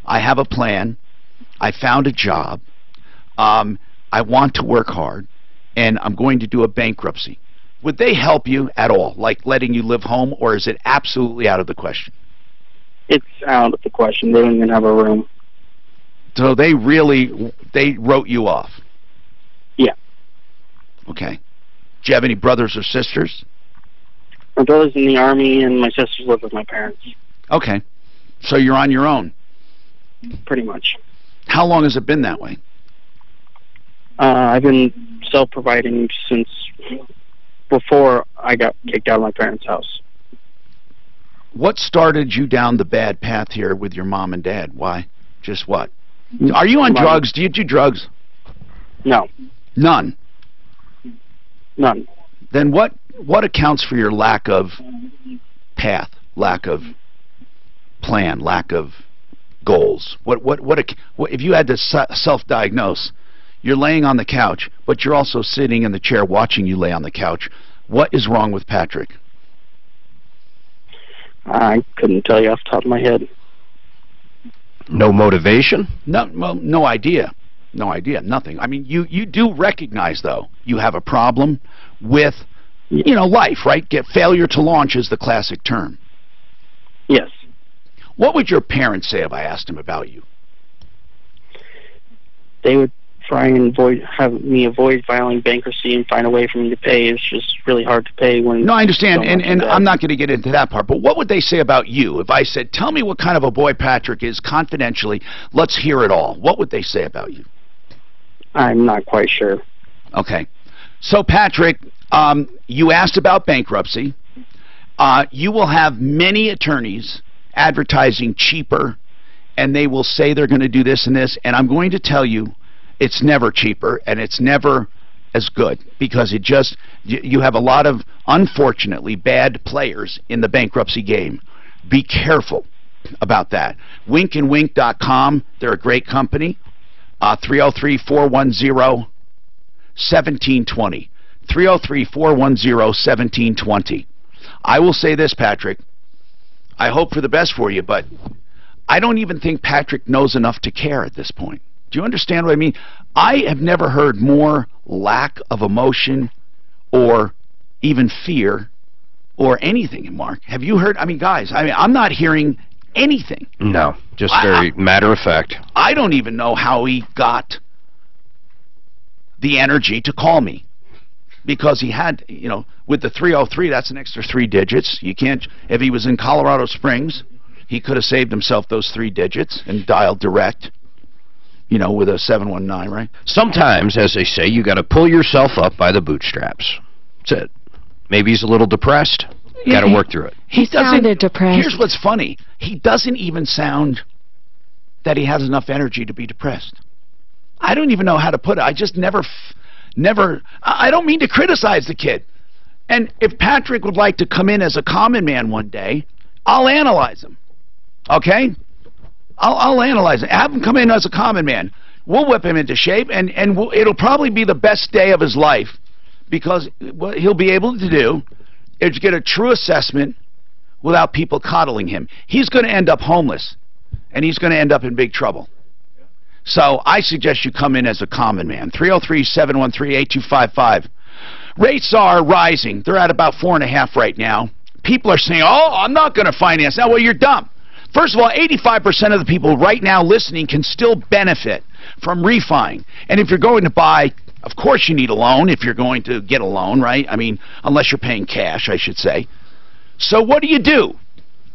I have a plan. I found a job. I want to work hard, and I'm going to do a bankruptcy. Would they help you at all, like letting you live home, or is it absolutely out of the question? It's out of the question. They don't even have a room. So they wrote you off? Yeah. Okay. Do you have any brothers or sisters? My brother's in the Army, and my sisters live with my parents. Okay. So you're on your own? Pretty much. How long has it been that way? I've been self-providing since before I got kicked out of my parents' house. What started you down the bad path here with your mom and dad? Why? Just what? Are you on drugs? Do you do drugs? No. None? None. Then what accounts for your lack of path, lack of plan, lack of goals? What if you had to self-diagnose? You're laying on the couch, but you're also sitting in the chair watching you lay on the couch. What is wrong with Patrick? I couldn't tell you off the top of my head. No motivation? No, well, no idea. No idea. Nothing. I mean, you do recognize, though, you have a problem with, life, right? Failure to launch is the classic term. Yes. What would your parents say if I asked them about you? They would try and have me avoid filing bankruptcy and find a way for me to pay. It's just really hard to pay when... No, I understand, and I'm not going to get into that part, but what would they say about you if I said, tell me what kind of a boy Patrick is confidentially, let's hear it all. What would they say about you? I'm not quite sure. Okay. So, Patrick, you asked about bankruptcy. You will have many attorneys advertising cheaper, and they will say they're going to do this and this, and I'm going to tell you it's never cheaper, and it's never as good, because you have a lot of, unfortunately, bad players in the bankruptcy game. Be careful about that. Winkandwink.com, they're a great company. 303-410-1720. 303-410-1720. I will say this, Patrick. I hope for the best for you, but I don't even think Patrick knows enough to care at this point. Do you understand what I mean? I have never heard more lack of emotion or even fear or anything, Mark. Have you heard? I mean, guys, I'm not hearing anything. No, just very matter of fact. I don't even know how he got the energy to call me, because he had, with the 303, that's an extra 3 digits. You can't, if he was in Colorado Springs, he could have saved himself those 3 digits and dialed direct, with a 719, right? Sometimes, as they say, you got to pull yourself up by the bootstraps. That's it. Maybe he's a little depressed. Got to work through it. He sounded depressed. Here's what's funny. He doesn't even sound that he has enough energy to be depressed. I don't even know how to put it. I just never, I don't mean to criticize the kid. And if Patrick would like to come in as a common man one day, I'll analyze him. Okay? I'll analyze it. Have him come in as a common man. We'll whip him into shape, and it'll probably be the best day of his life, because what he'll be able to do is get a true assessment without people coddling him. He's going to end up homeless, and he's going to end up in big trouble. So I suggest you come in as a common man. 303-713-8255. Rates are rising. They're at about 4.5 right now. People are saying, oh, I'm not going to finance that. Well, you're dumb. First of all, 85% of the people right now listening can still benefit from refining. And if you're going to buy, of course you need a loan if you're going to get a loan, right? I mean, unless you're paying cash, I should say. So what do?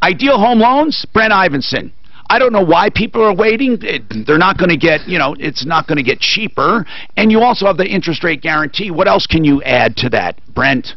Ideal Home Loans, Brent Ivinson. I don't know why people are waiting. They're not going to get, it's not going to get cheaper. And you also have the interest rate guarantee. What else can you add to that, Brent?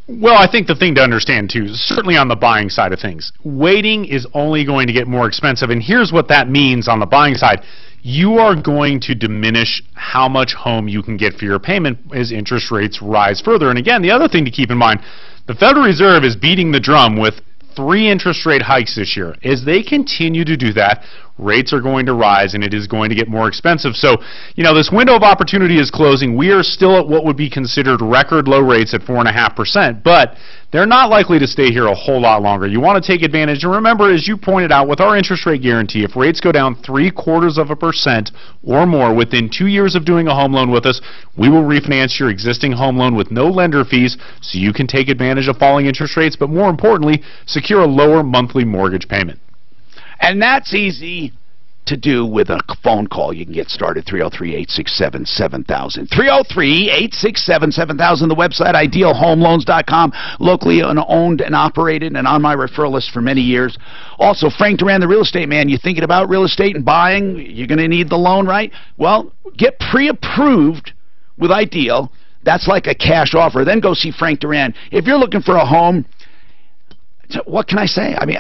Well, I think the thing to understand, too, certainly on the buying side of things, waiting is only going to get more expensive. And here's what that means on the buying side. You are going to diminish how much home you can get for your payment as interest rates rise further. And again, the other thing to keep in mind, The Federal Reserve is beating the drum with 3 interest rate hikes this year. As they continue to do that, rates are going to rise and it is going to get more expensive. So, this window of opportunity is closing. We are still at what would be considered record low rates at 4.5%, but they're not likely to stay here a whole lot longer. You want to take advantage, and remember, as you pointed out, with our interest rate guarantee, if rates go down 0.75% or more within 2 years of doing a home loan with us, we will refinance your existing home loan with no lender fees so you can take advantage of falling interest rates, but more importantly, secure a lower monthly mortgage payment. And that's easy to do with a phone call. You can get started, 303-867-7000. 303-867-7000. The website, idealhomeloans.com, locally owned and operated and on my referral list for many years. Also, Frank Duran, the real estate man. You thinking about real estate and buying? You're going to need the loan, right? Well, get pre-approved with Ideal. That's like a cash offer. Then go see Frank Duran. If you're looking for a home, what can I say? I mean,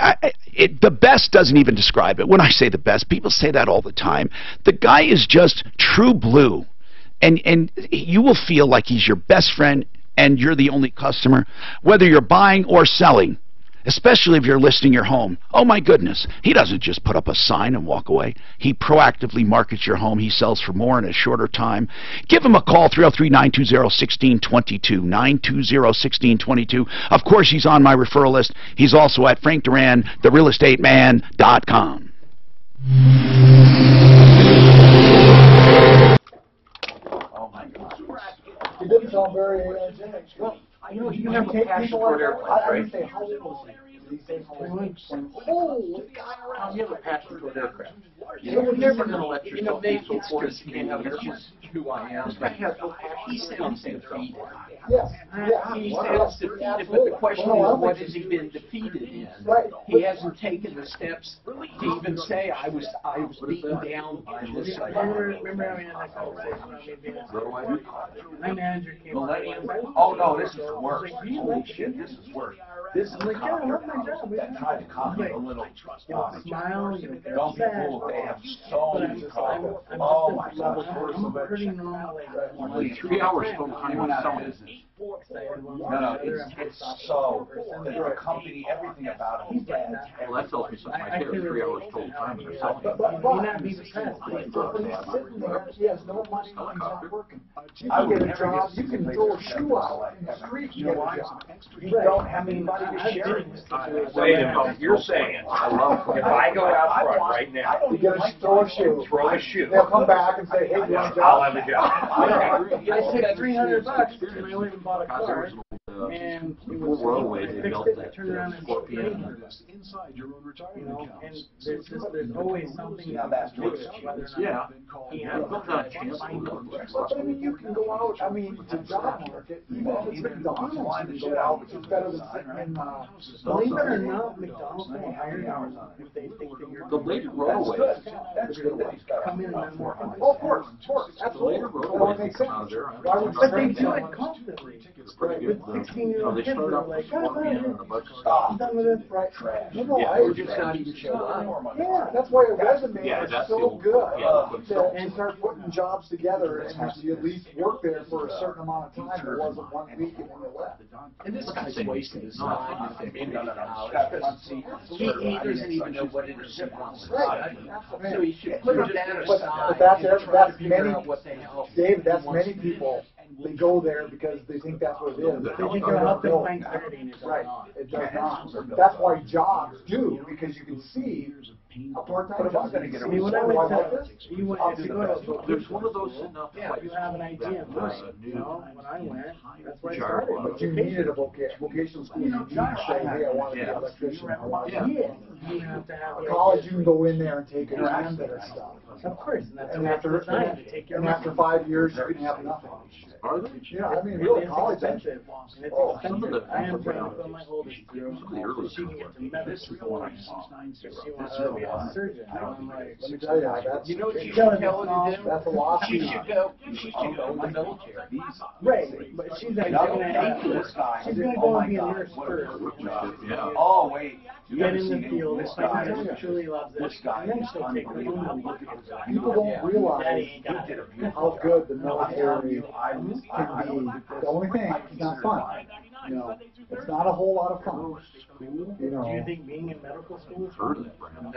the best doesn't even describe it. When I say the best, people say that all the time. The guy is just true blue, and you will feel like he's your best friend and you're the only customer, whether you're buying or selling, especially if you're listing your home. Oh my goodness, he doesn't just put up a sign and walk away. He proactively markets your home. He sells for more in a shorter time. Give him a call, 303-920-1622, 920-1622. Of course, he's on my referral list. He's also at frankduran, therealestateman.com. Oh my God. It didn't sound very energetic. Well, you have a passport airplane, right? I didn't say how old was he? Did he say how old was he? You have a passport aircraft. You're never going to let yourself be so forward as you can't have this is who I am. This guy has no passion. He sounds defeated. Yes. He sounds defeated, but the question is, what has he been defeated in? Right. He hasn't taken the steps to even say, I was beaten down by this side. Remember how we had that conversation about me being my manager came on. Oh no, this is worse. Holy shit, this is worse. This is like, yeah, I love my job. that tried to come a little. Smile, Don't be fooled. They have so many problems. Oh my God. I'm pretty normal. Only 3 hours from time on selling. No, it's so. The company, everything about it is bad. Well, that tells me something right there. 3 hours total time for selling. But he's sitting there, he has no money when he's not working. You can get a job, you can throw a shoe out in the street and get a job. You don't have anybody to share it with. Wait a minute, you're saying, if I go out front right now, You get a throw a shoe. They'll come back and say, hey, you want a job? I'll have a job. I took $300 and I went and bought a car. And it was fixed it, turned around and inside your own retirement accounts. and there's always something that's to it, whether or not he has But I mean, you can go out, I mean, the job market, even if it's McDonald's, you can go out, which is better than sitting in, believe it or not, McDonald's will hire you if they think that you're the later roadway. That's good that he's got. come in and then work on it. Oh, of course, absolutely. That would make sense. Why would But they do it constantly. Pretty With good. 16-year-old They kids, start they're off like, with God, 1 p.m. and the budget I'm done with this, right? No, Yeah, I or just not even show up. Yeah, that's why a resume is that's so the old- good. yeah, And start putting jobs together, and you at least work there for a certain amount of time. It wasn't 1 week and then you left. And this guy's wasting his time. He doesn't even know what it is. Right. So he should put it down But aside that's and try to figure many, out what the hell. Dave, that's many people. They go there because they think that's what it is. They think it'll help them find clarity, and it does Right, not. it does not. That's why jobs do, because you can see a part-time job. going to get a See, when I went to, you went I'll to do go that. to, There's one of those sitting up yeah, you have an idea of money, you know, when I went, that's where I started. But you needed a vocational school. You need to say, hey, I want to be an electrician. I want to be. You have to have. College, you can go in there and take exams and stuff. Of course, and that's And what after, it's designed to take your and after 5 years, you can have nothing. Are they? Yeah, I mean, really, It's college. expensive, and it's Oh, expensive. I am trying to put my oldest through, so she can get to medical school. She wants to be a surgeon. And I'm like, Let me tell you, that's. You know what you Tell should her tell her to do? That's a lot. She should go in the military. right, but she's like, she's gonna go and be a nurse first. Oh, wait. Get in the field, find out who truly loves it, and then she'll take her own money. People don't realize Daddy ain't got it. how good the military can be. The only thing, it's not fun. You know, it's not a whole lot of fun. You know. Do you think being in medical school is Heard of that, Brandon?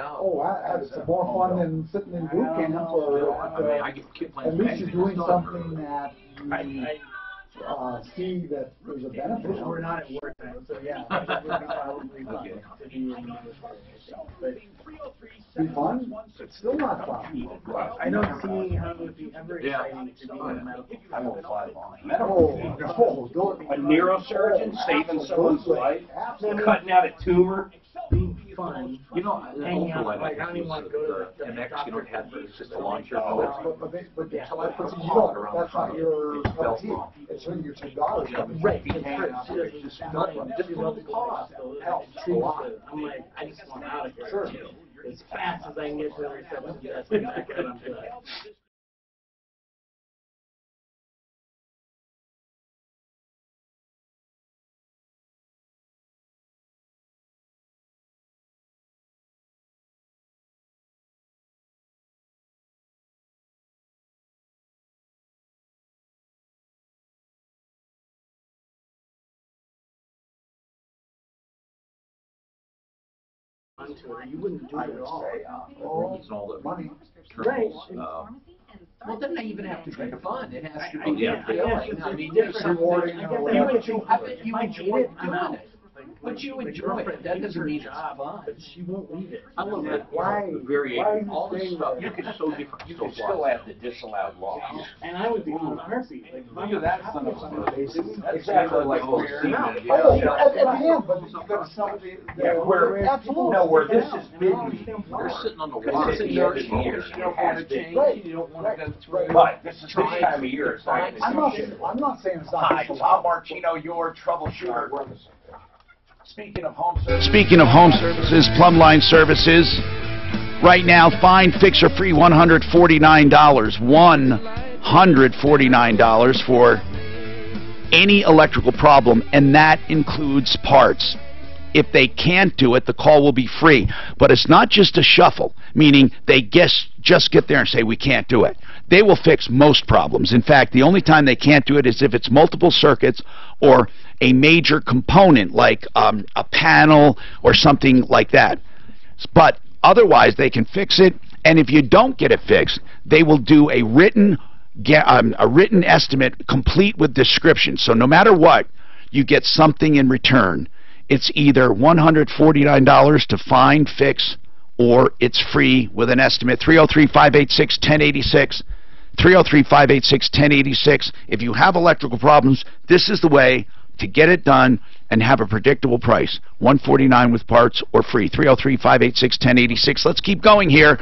It's more fun than sitting in boot camp, or at least you're doing something that you see that there's a benefit. We're not at work now, so yeah, I think it would be probably fun to be in but be fun? It's still not fun. I don't see how it would be ever exciting to be in a medical. I won't fly on it. A neurosurgeon saving someone's life, cutting out a tumor. Being fun. You know, Hanging out, like, like, I don't even want to go to the MX, you know, it had just a launcher. But you don't, that's not your cup of tea. It's when your two daughters come and right. just nothing. She loves the cost. I'm like, I just want out of here. Sure. As fast as I can get to the reception desk and back out, I'm good. To it, you wouldn't do it at all. It's all the money. Right. Well, it doesn't even have to be fun. It has to I be guess fulfilling. I mean, there's rewarding. I bet you enjoy doing it. But you enjoy it. That doesn't mean it's fun. But she won't leave it. I love that. Why? The variation, all this stuff. that? You can so different. You can still add the disallowed laws. And I would be on a heartbeat. Like, Look at that son of a Exactly. Exactly like Oh, at the end, but somebody. where this is busy. You're sitting on the Because water. it's the end of the year. You don't want to change. Right. You don't want to go through. But this time of year, it's not. I'm not saying it's not. Hi, Tom Martino, your troubleshooter. Speaking of home services. Speaking of home services, Plumline Services, right now, find, fix, or free $149. $149 for any electrical problem, and that includes parts. If they can't do it, the call will be free. But it's not just a shuffle, meaning they just get there and say, we can't do it. They will fix most problems. In fact, the only time they can't do it is if it's multiple circuits or a major component like a panel or something like that. But otherwise, they can fix it, and if you don't get it fixed, they will do a written estimate complete with description. So no matter what, you get something in return. It's either $149 to find, fix, or it's free with an estimate. 303-586-1086. 303-586-1086. If you have electrical problems, this is the way to get it done and have a predictable price. $149 with parts or free. 303-586-1086. Let's keep going here.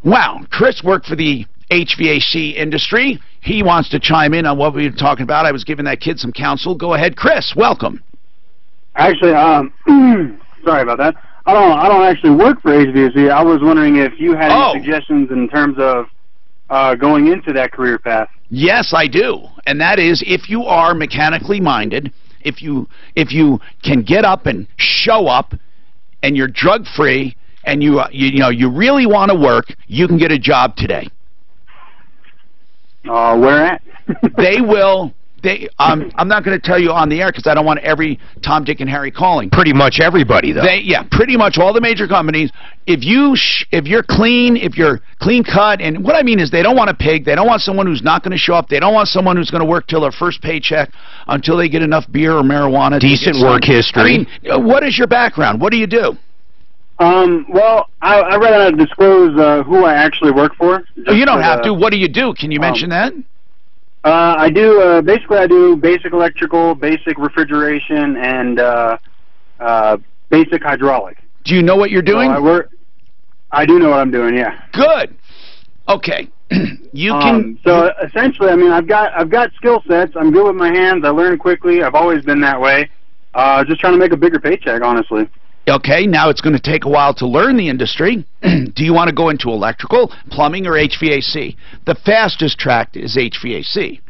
Wow, Chris worked for the HVAC industry. He wants to chime in on what we were talking about. I was giving that kid some counsel. Go ahead, Chris. Welcome. Actually, sorry about that. I don't actually work for HVAC. I was wondering if you had any suggestions in terms of going into that career path. Yes, I do. And that is, if you are mechanically minded, if you can get up and show up and you're drug free and you really want to work, you can get a job today. Where at? I'm not going to tell you on the air because I don't want every Tom, Dick, and Harry calling. Pretty much everybody, though. Pretty much all the major companies. If you're clean, if you're clean cut, and what I mean is they don't want a pig. They don't want someone who's not going to show up. They don't want someone who's going to work till their first paycheck until they get enough beer or marijuana. Decent work history. I mean, what is your background? What do you do? Well, I'd rather not disclose who I actually work for. You don't have to. What do you do? Can you mention that? I do basic electrical, basic refrigeration, and basic hydraulic. Do you know what you're doing? So I do know what I'm doing. Yeah. Good. Okay. You can. So essentially, I mean, I've got skill sets. I'm good with my hands. I learn quickly. I've always been that way. Just trying to make a bigger paycheck, honestly. Okay, now it's going to take a while to learn the industry. Do you want to go into electrical, plumbing, or HVAC? The fastest track is HVAC.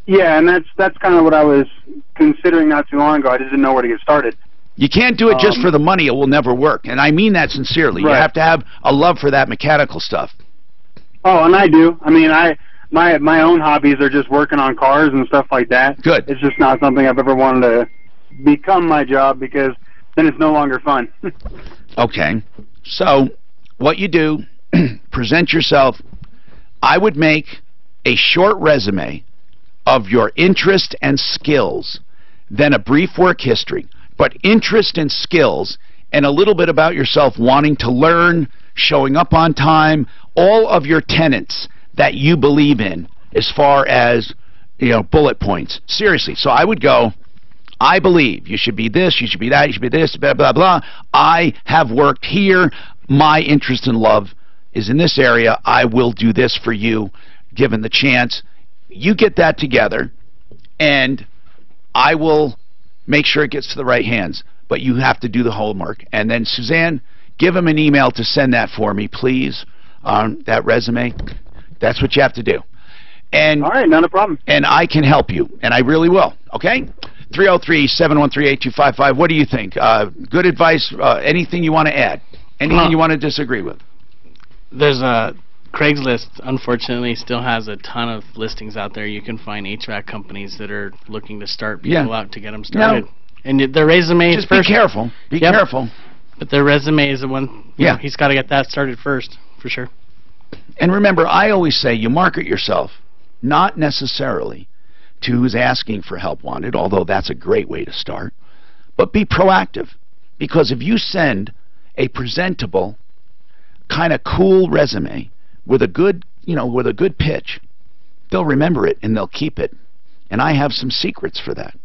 Yeah, and that's kind of what I was considering not too long ago. I just didn't know where to get started. You can't do it just for the money. It will never work. And I mean that sincerely. Right. You have to have a love for that mechanical stuff. Oh, and I do. I mean, my own hobbies are just working on cars and stuff like that. Good. It's just not something I've ever wanted to become my job, because then it's no longer fun. Okay. So what you do, present yourself. I would make a short resume of your interest and skills, then a brief work history, but interest and skills, and a little bit about yourself wanting to learn, showing up on time, all of your tenets that you believe in as far as, bullet points. Seriously. So I would go, I believe you should be this, you should be that, you should be this, blah, blah, blah. I have worked here. My interest and love is in this area. I will do this for you, given the chance. You get that together, and I will make sure it gets to the right hands. But you have to do the homework. And then, Suzanne, give him an email to send that for me, please, on that resume. That's what you have to do. And, all right, not a problem. And I can help you, and I really will, okay? 303-713-8255. What do you think? Good advice? Anything you want to add? Anything you want to disagree with? There's a Craigslist, unfortunately, still has a ton of listings out there. You can find HVAC companies that are looking to start people out to get them started. And their resume just first. Be careful. Be careful. But their resume is the one. You know, he's got to get that started first, for sure. And remember, I always say you market yourself, not necessarily to who's asking for help wanted, although that's a great way to start, but be proactive. Because if you send a presentable, kind of cool resume with a good, with a good pitch, they'll remember it and they'll keep it. And I have some secrets for that.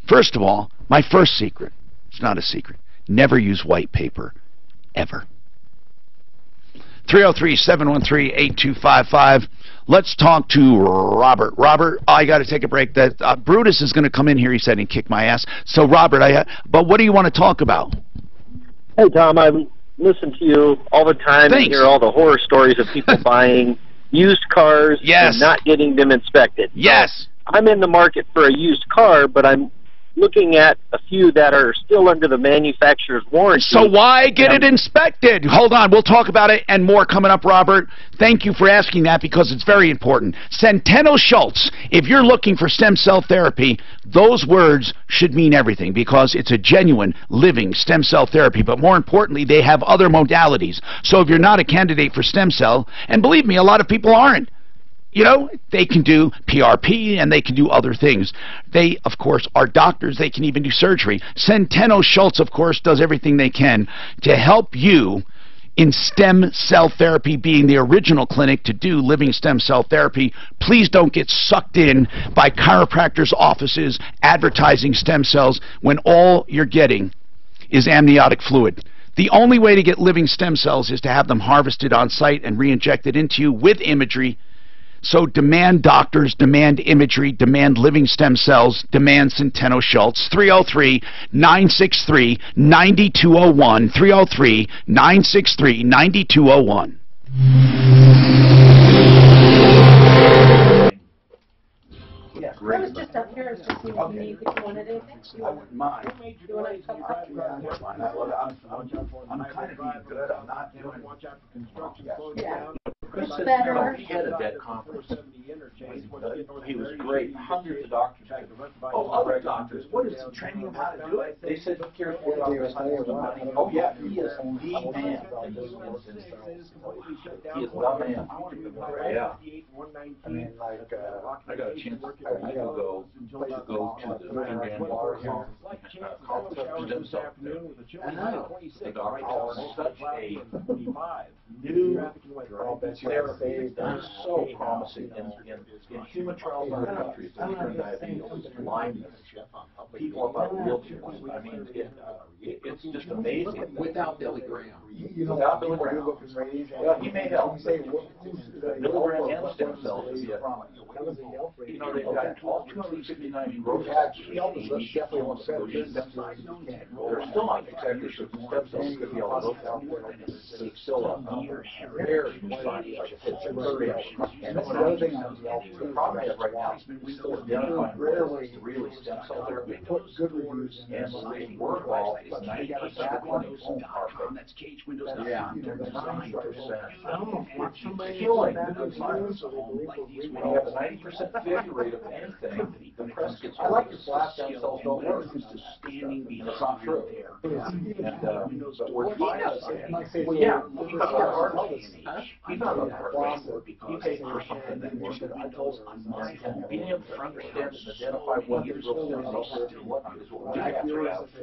First of all, my first secret, it's not a secret, never use white paper, ever. 303-713-8255. Let's talk to Robert. Robert, I got to take a break. Brutus is going to come in here, he said, and kick my ass. So, Robert, but what do you want to talk about? Hey, Tom, I listen to you all the time and hear all the horror stories of people buying used cars and not getting them inspected. Yes. So I'm in the market for a used car, but I'm looking at a few that are still under the manufacturer's warranty. So why get it inspected? Hold on, we'll talk about it and more coming up, Robert. Thank you for asking that because it's very important. Centeno Schultz, if you're looking for stem cell therapy, those words should mean everything because it's a genuine, living stem cell therapy. But more importantly, they have other modalities. So if you're not a candidate for stem cell, and believe me, a lot of people aren't, they can do PRP and they can do other things. They, of course, are doctors. They can even do surgery. Centeno Schultz, of course, does everything they can to help you in stem cell therapy, being the original clinic to do living stem cell therapy. Please don't get sucked in by chiropractors' offices advertising stem cells when all you're getting is amniotic fluid. The only way to get living stem cells is to have them harvested on site and re-injected into you with imagery. So demand doctors, demand imagery, demand living stem cells, demand Centeno Schultz. 303-963-9201. 303-963-9201. I was just up here to see if you need if you wanted anything. I wouldn't mind. You want to come up? I'm kind of being good. I'm not doing. It's better. Head of that conference. He was great. Hundreds of doctors. Oh, other doctors. What is he training them how to do it? They said, "Here's what doctors have money." Oh yeah, he is the man. He is the man. Yeah. I mean, like, I got a chance a week ago to go to the Finland stem cell. And the doctor was such a new therapy that is so promising in human trials in our country. It's diabetes, blindness, people about wheelchairs. I mean, it's just amazing. Without Billy Graham. Without Billy Graham. Well, he may help. Billy Graham and stem cells. They've got all 259 growth factors. They're still not exactly sure the stem cells could be all those out there. It's still a very The problem is right now, we still identify rarely really stem cell therapy. Put good reviews in And the work all is 90% of money home are that's cage windows. Yeah, 9%. Somebody Killing the good science of home. When you have a 90% failure rate of anything, the press gets I like your flash stem cells don't work. It's not true. But we're finding well, yeah, we found out our you take for something that works on my home, being able to understand and identify what the real stem cells are and what is what we have to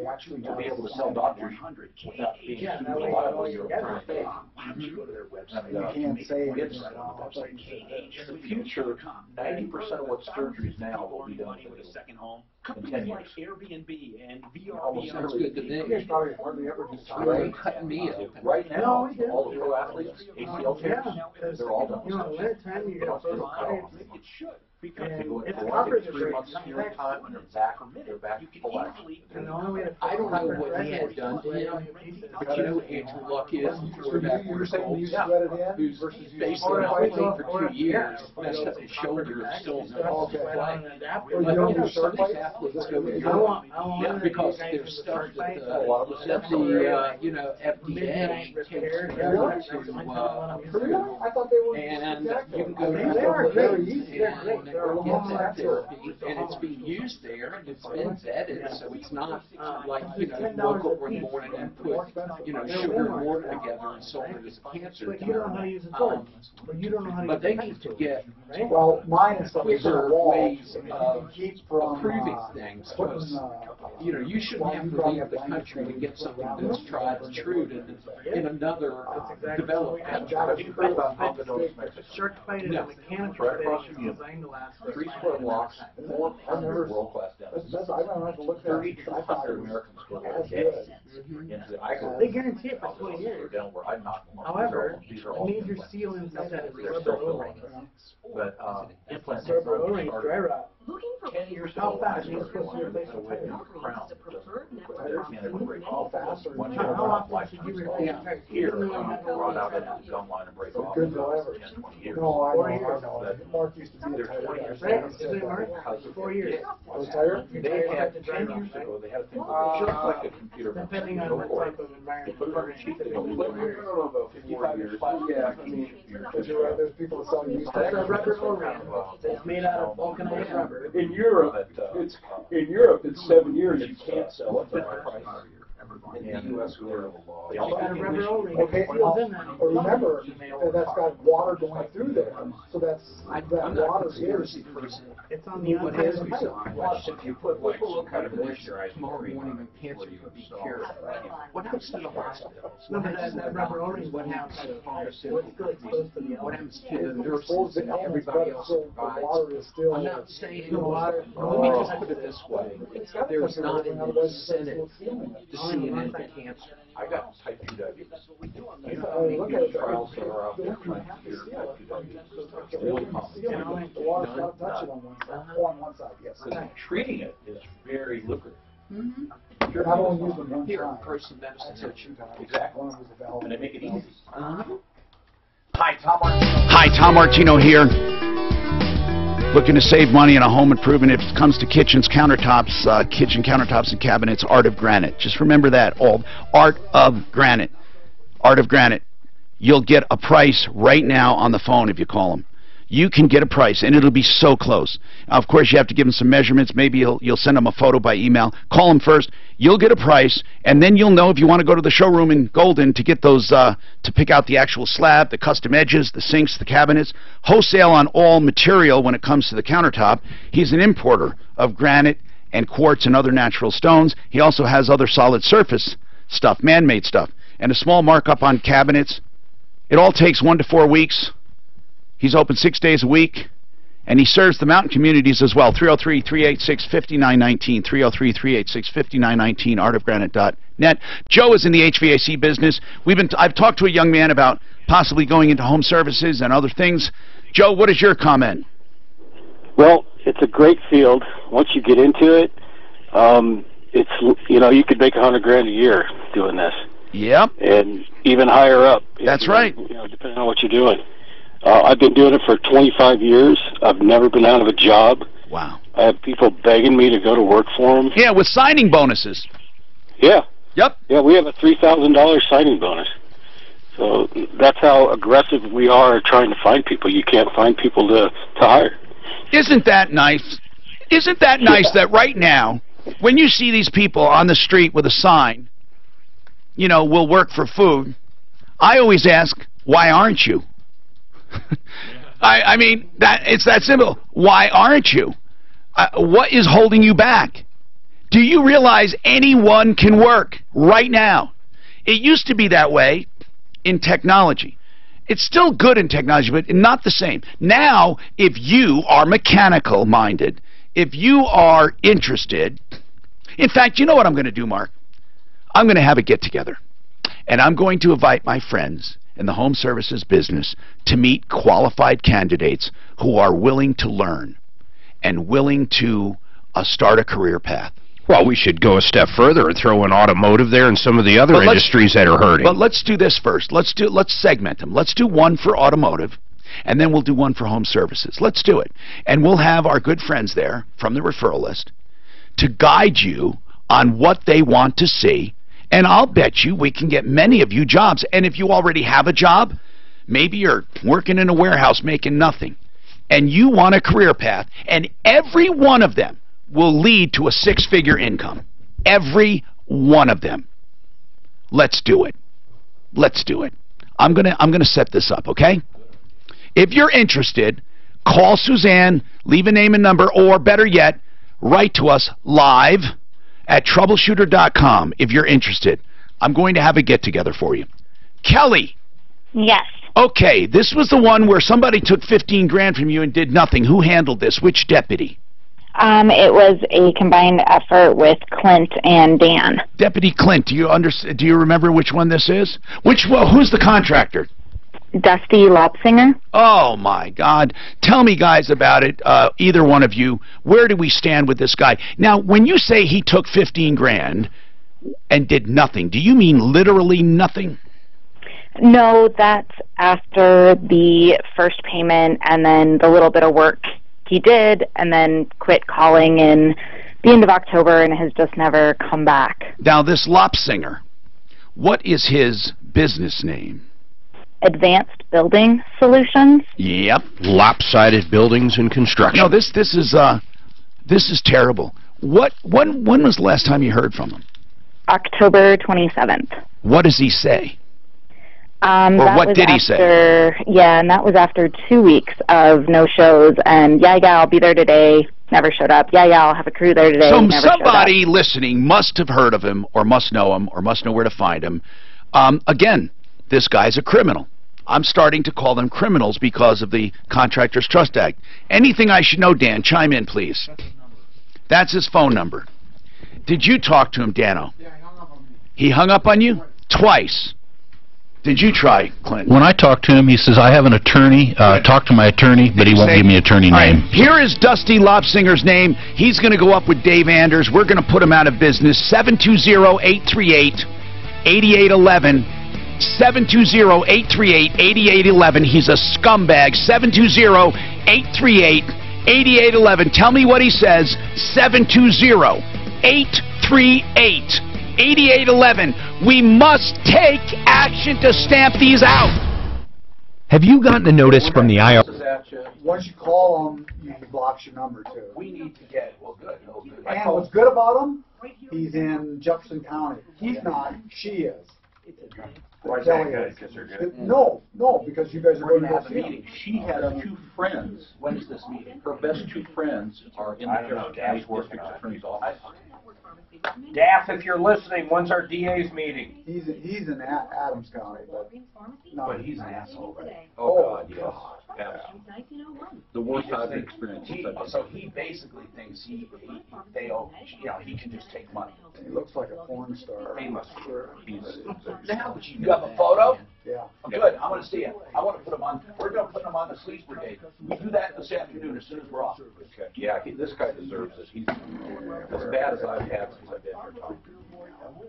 have to be able to sell doctors without being too reliable. You're trying to you can't say it's in the future, 90% of what surgeries now will be done in the second home. In 10 years. Airbnb and Almost Sounds good to me. You probably hardly ever do Right, Cutting me open. right now, all the pro athletes, ACL tears, they're all done. You know, winter time you get a They don't cut off. it should. Because they go It's into tougher 3 months of your time and they're back full action. And the only way to I don't know what he had done to him, but you know what Andrew Luck is, quarterback who's basically not playing for 2 years, messed up his shoulder and still knows to play. But you know, some of these athletes go to Europe, because there's stuff that the you know, FDA takes forever to approve, and you can go to and get that therapy, and it's being used there, and it's been vetted, so it's not like, you know, local were born and put, you know, sugar and water together and sold it as a cancer drug. But they need to get quicker ways of approving things, because, you know, you shouldn't have to leave the country to get something that's tried and true in another developed country. Have you heard about Shark fight is a mechanical right across fish from you? designed to last for 3 square blocks, 400 world-class dentists. 3,200 Americans go there a day. They guarantee it for 20 years. I'm not one. However, These are it all needs your sealants inside of they're rubber still O-ring. but implants Rubber O-ring dry rot. 10 years How ago, fast are you supposed to replace the tire? How often should you replace the tire? Here, run out of the gum line and break off. 10, 20 years. No, I know. Mark used to be a They're tire 20 guy. years. Right, it's been 4 years. Retired? They had 10 years ago, they had a thing called just like a computer. Depending on what type of environment. Put it on your cheek, they don't play with it. 55 years. Yeah, I mean, because you're right, there's people that sell used That's a tires. rubber O-ring. It's made out of vulcanized rubber. In Europe, it's 7 years. You can't sell it for that price. In the U.S., we're It's got a rubber O-ring. Okay, remember, that's got water going through there, so that water is. It's on the outside of the pipe. Plus, if you put like some kind of moisturized morning and cancer could be cured. What happens to the hospitals? No, but that rubber O-ring, what happens to the pharmaceutical? It's still exposed to the What elements. happens to the nurses and everybody else So who the provides? water is still. I'm not saying, The water. let me just put it this way, there's not an incentive to see an end to cancer. I got type 2 diabetes. You know how many trials that are out there trying to cure type 2 diabetes? It's really complicated. The water not touching on one side. Oh, on one side, yes. Because treating it is very lucrative. I've only used them one Here, time. person medicine. Exactly. And they make it easy. Hi, Tom Martino here. Looking to save money on a home improvement if it comes to kitchen countertops and cabinets, Art of Granite. Just remember that, all. Art of Granite. Art of Granite. You'll get a price right now on the phone if you call them. You can get a price, and it'll be so close. Now, of course, you have to give them some measurements. Maybe you'll send them a photo by email. Call them first. You'll get a price, and then you'll know if you want to go to the showroom in Golden to get those, to pick out the actual slab, the custom edges, the sinks, the cabinets. Wholesale on all material when it comes to the countertop. He's an importer of granite and quartz and other natural stones. He also has other solid surface stuff, man-made stuff, and a small markup on cabinets. It all takes 1 to 4 weeks. He's open 6 days a week, and he serves the mountain communities as well. 303-386-5919, 303-386-5919, artofgranite.net. Joe is in the HVAC business. I've talked to a young man about possibly going into home services and other things. Joe, what is your comment? Well, it's a great field. Once you get into it, you could make $100,000 a year doing this. Yep. And even higher up. That's right. Depending on what you're doing. I've been doing it for 25 years. I've never been out of a job. Wow. I have people begging me to go to work for them. Yeah, with signing bonuses. Yeah. Yep. Yeah, we have a $3,000 signing bonus. So that's how aggressive we are trying to find people. You can't find people to hire. Isn't that nice? Isn't that nice that right now, when you see these people on the street with a sign, you know, we'll work for food, I always ask, why aren't you? I mean, it's that simple. Why aren't you? What is holding you back? Do you realize anyone can work right now? It used to be that way in technology. It's still good in technology, but not the same. Now, if you are mechanical minded, if you are interested, in fact, you know what I'm going to do, Mark? I'm going to have a get-together, and I'm going to invite my friends in the home services business to meet qualified candidates who are willing to learn and willing to start a career path. Well, we should go a step further and throw in automotive there and some of the other industries that are hurting. But let's do this first. Let's segment them. Let's do one for automotive, and then we'll do one for home services. Let's do it. And we'll have our good friends there from the referral list to guide you on what they want to see, and I'll bet you we can get many of you jobs. And if you already have a job, maybe you're working in a warehouse making nothing, and you want a career path, and every one of them will lead to a six-figure income. Every one of them. Let's do it. Let's do it. I'm gonna set this up, okay? If you're interested, call Suzanne, leave a name and number, or better yet, write to us live at troubleshooter.com if you're interested. I'm going to have a get-together for you. Kelly. Yes. Okay, this was the one where somebody took 15 grand from you and did nothing. Who handled this? Which deputy? It was a combined effort with Clint and Dan. Deputy Clint, do you remember which one this is? Who's the contractor? Dusty Lopsinger. Oh my God. Tell me, guys, about it, either one of you. Where do we stand with this guy? Now, when you say he took 15 grand and did nothing, do you mean literally nothing? No, that's after the first payment and then the little bit of work he did, and then quit calling in the end of October and has just never come back. Now, this Lopsinger, what is his business name? Advanced Building Solutions. Yep. Lopsided buildings and construction. No, this is terrible. When was the last time you heard from him? October 27th. What does he say? Or what did he say? Yeah, and that was after 2 weeks of no shows. And yeah, I'll be there today. Never showed up. Yeah, I'll have a crew there today. So somebody listening must have heard of him, or must know him, or must know where to find him. Again, this guy's a criminal. I'm starting to call them criminals because of the Contractors Trust Act. Anything I should know, Dan, chime in, please. That's his phone number. Did you talk to him, Dano? Yeah, he hung up on me. He hung up on you? Twice. Did you try, Clint? When I talked to him, he says, I have an attorney. Talk to my attorney, but he won't give me attorney name. Right. Here is Dusty Lopsinger's name. He's going to go up with Dave Anders. We're going to put him out of business. 720-838-8811. 720-838-8811. He's a scumbag. 720-838-8811. Tell me what he says. 720-838-8811. We must take action to stamp these out. Have you gotten a notice from the IRS? Once you call him, he blocks your number too. We need to get, well, good. And what's good about him, he's in Jefferson County. He's not, she is. Why is that good? Because they're good? No, because you guys are going to have a meeting. She has two friends. When is this meeting? Her best two friends are in the Jefferson County District Attorney's office. Daff, if you're listening, when's our DA's meeting? He's in Adams County, but no. But he's an asshole, right? Oh God, yes. Yeah. The worst I've experienced. So he basically thinks he can just take money. He looks like a porn star. He must. Now you have a photo? Yeah. Good. I want to see it. I want to put him on. We're going to put him on the Sleaze brigade. We do that this afternoon as soon as we're off. Okay. Yeah, this guy deserves this. He's as bad as I've had since I've been here talking.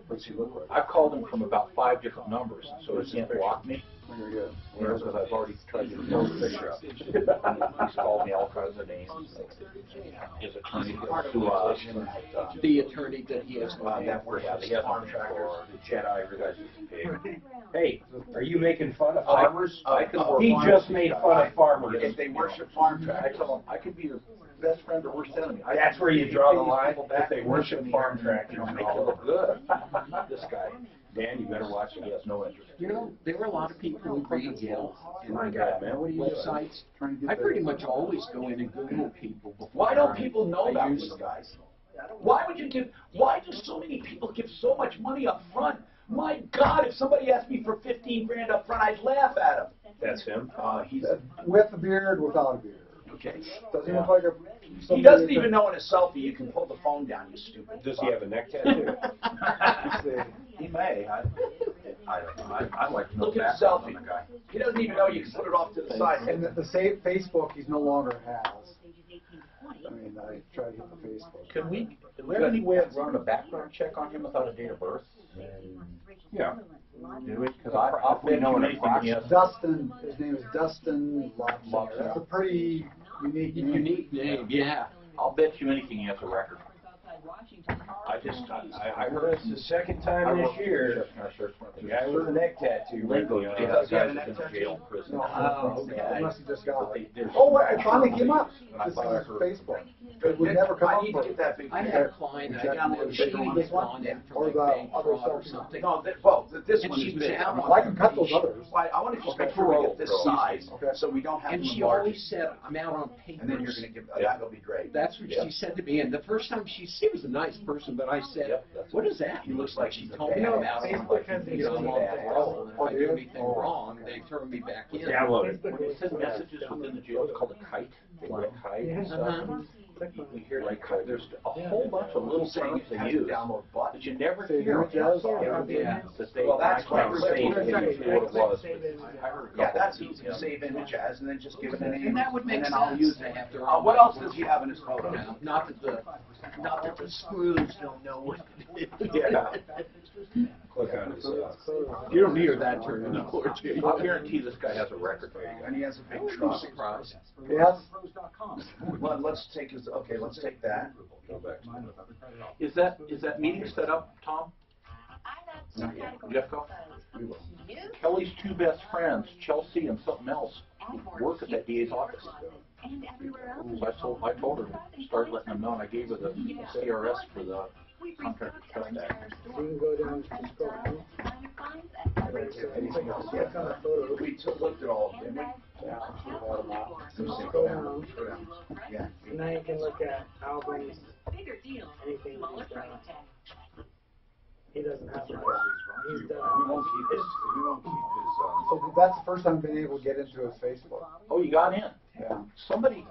What's he look like? I've called him from about 5 different numbers, so he can't block me. Very good. Whereas I've already tried to build the picture up. He's called me all kinds of names. His attorney to us. The attorney that he has he has contractors, the Jedi, you guys used to pay. Hey, are you making fun of farmers? He just made fun of farmers. If they worship farm tractors, I tell them I could be your best friend or worst enemy. That's where you draw the line. If they worship farm tractors, make it look good. This guy. Dan, you better watch it. He has no interest. You know, there are a lot of people who read Yelp and My God, man, what are you websites. I pretty much always go in and Google people before. Why don't people know about these guys? Why do so many people give so much money up front? My God, if somebody asked me for 15 grand up front, I'd laugh at him. That's him? He's with a beard, without a beard. Okay. Does he look like a... He doesn't even know in a selfie you can pull the phone down, you stupid. Does he have a neck tattoo? He may. I'd like to know. Look at the selfie. He doesn't even know you can put it off to the side. And the same Facebook he's no longer has. I mean, I tried to get the Facebook. Is there any way of running a background check on him without a date of birth? Yeah. Do it? Because I'll bet you anything he has. Dustin, his name is Dustin Lobster. That's a pretty unique name. Unique name, yeah. I'll bet you anything he has a record. I heard it's the second time this year. The guy with the neck tattoo. Does he have a neck tattoo? No, unless he just got it. Oh, I finally came up. This is Facebook. It would never come up. I had a client, I downloaded this one or the other or something. No, this one is big. I can cut those others. I want to just make sure we get this size, so we don't have to. And she always said, "I'm out on papers." And then you're going to give that'll be great. That's what she said to me. And the first time she was a nice person, but I said, "What is that?" He looks like she's told me I'm out on I'm on parole, and if I do anything wrong, they turn me back in. Download it. When it says messages within the jail, it's called a kite. Like a kite and stuff. You hear like there's a whole bunch of little things they use that you never hear. Well, that's why we're saying what it was. Yeah, that's easy. Save image as, and then just give it a name. And that would make sense. I'll use it after. What else does he have in his photo? Not that the screws don't know what it is. Yeah. Click on his. You don't hear that turn in the court, do you? I'll guarantee this guy has a record, and he has a big truck. Surprise. Yes. Well, let's take his. Okay, let's take that. Go back to Is that meeting set up, Tom? Jeffco? Kelly's two best friends, Chelsea and something else, work at that DA's office. I told her to start letting them know, and I gave her the CRS for the Contractor Trust Act. You can go down to the scroll. Anything else? We looked at all of them. Yeah. Now you can look at albums, anything like that. He doesn't have that. He's done. We won't keep his. So that's the first time I've been able to get into his Facebook. Oh, you got in? Yeah. Somebody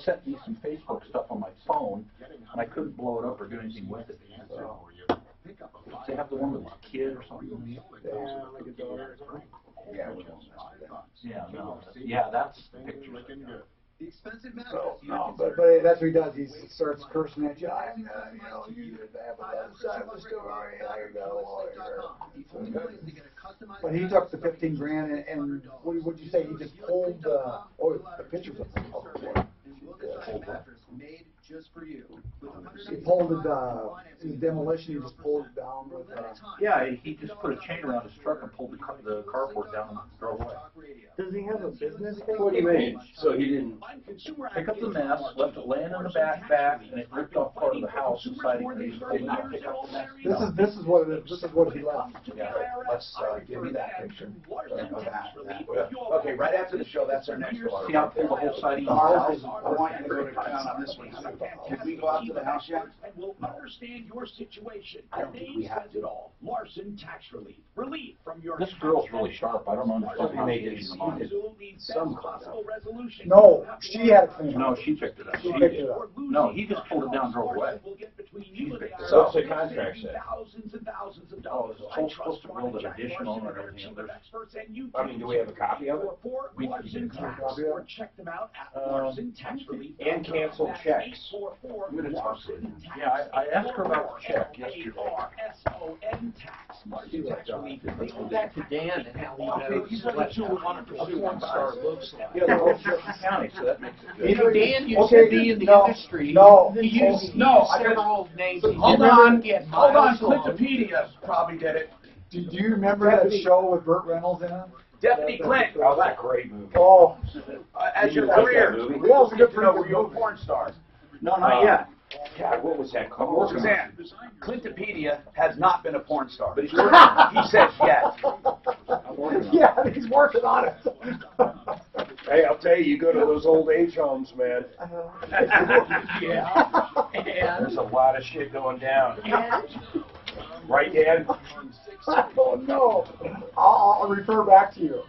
sent me some Facebook stuff on my phone, and I couldn't blow it up or do anything with it. So, they have the one with the kid or something. Yeah, like a daughter or something. Yeah, we don't mess with that. Yeah, no. Yeah, that's the picture. No, but that's what he does. He starts cursing at you. You have a side of the story. I got a lawyer. But he took the 15 grand and what would you say? He just pulled the pictures of him. He pulled the demolition. He just pulled it down with. Yeah, he just put a chain around his truck and pulled the carport down and drove away. Does he have a business? What do you mean? So he didn't pick up the mess, left it laying in the back, and it ripped off part of the house inside. This is what it is. This is what he left. Yeah, let's give me that picture. Okay, right after the show, that's our next one. See how I pulled the whole side of the house? I want you to go to town on this one too. Can we go out to the house yet? And we'll understand your situation. I don't think we have to. All. Larson Tax Relief. Relief from your. This girl's really sharp. I don't understand how she did some possible resolution. No, she had it cleaned. No, she picked it up. She picked it up. No, he just pulled it down and drove away. So what's the contract say? Thousands and thousands of dollars. It's supposed to build an additional and everything. I mean, do we have a copy of it? We can or check them out at Larson Tax Relief. And cancel checks. Yeah, I asked her about the check yesterday. RSON Tax. Tax relief. They go back to Dan and how he knows what you want to pursue one star looks like. Yeah, they're all Shelby County, so that makes it good. Dan used to be in the industry. He used several names. Hold on, Clintopedia probably did it. Do you remember that show with Burt Reynolds in it? Deputy Clint. Oh, that great movie. Oh. As your career, were you a porn star? No, not yet. God, what was that called? Suzanne, Clintopedia has not been a porn star. But he's working. He says yes. Yeah, he's working on it. Hey, I'll tell you, you go to those old age homes, man. Yeah. There's a lot of shit going down. Right, Dan? Oh, no. I'll refer back to you.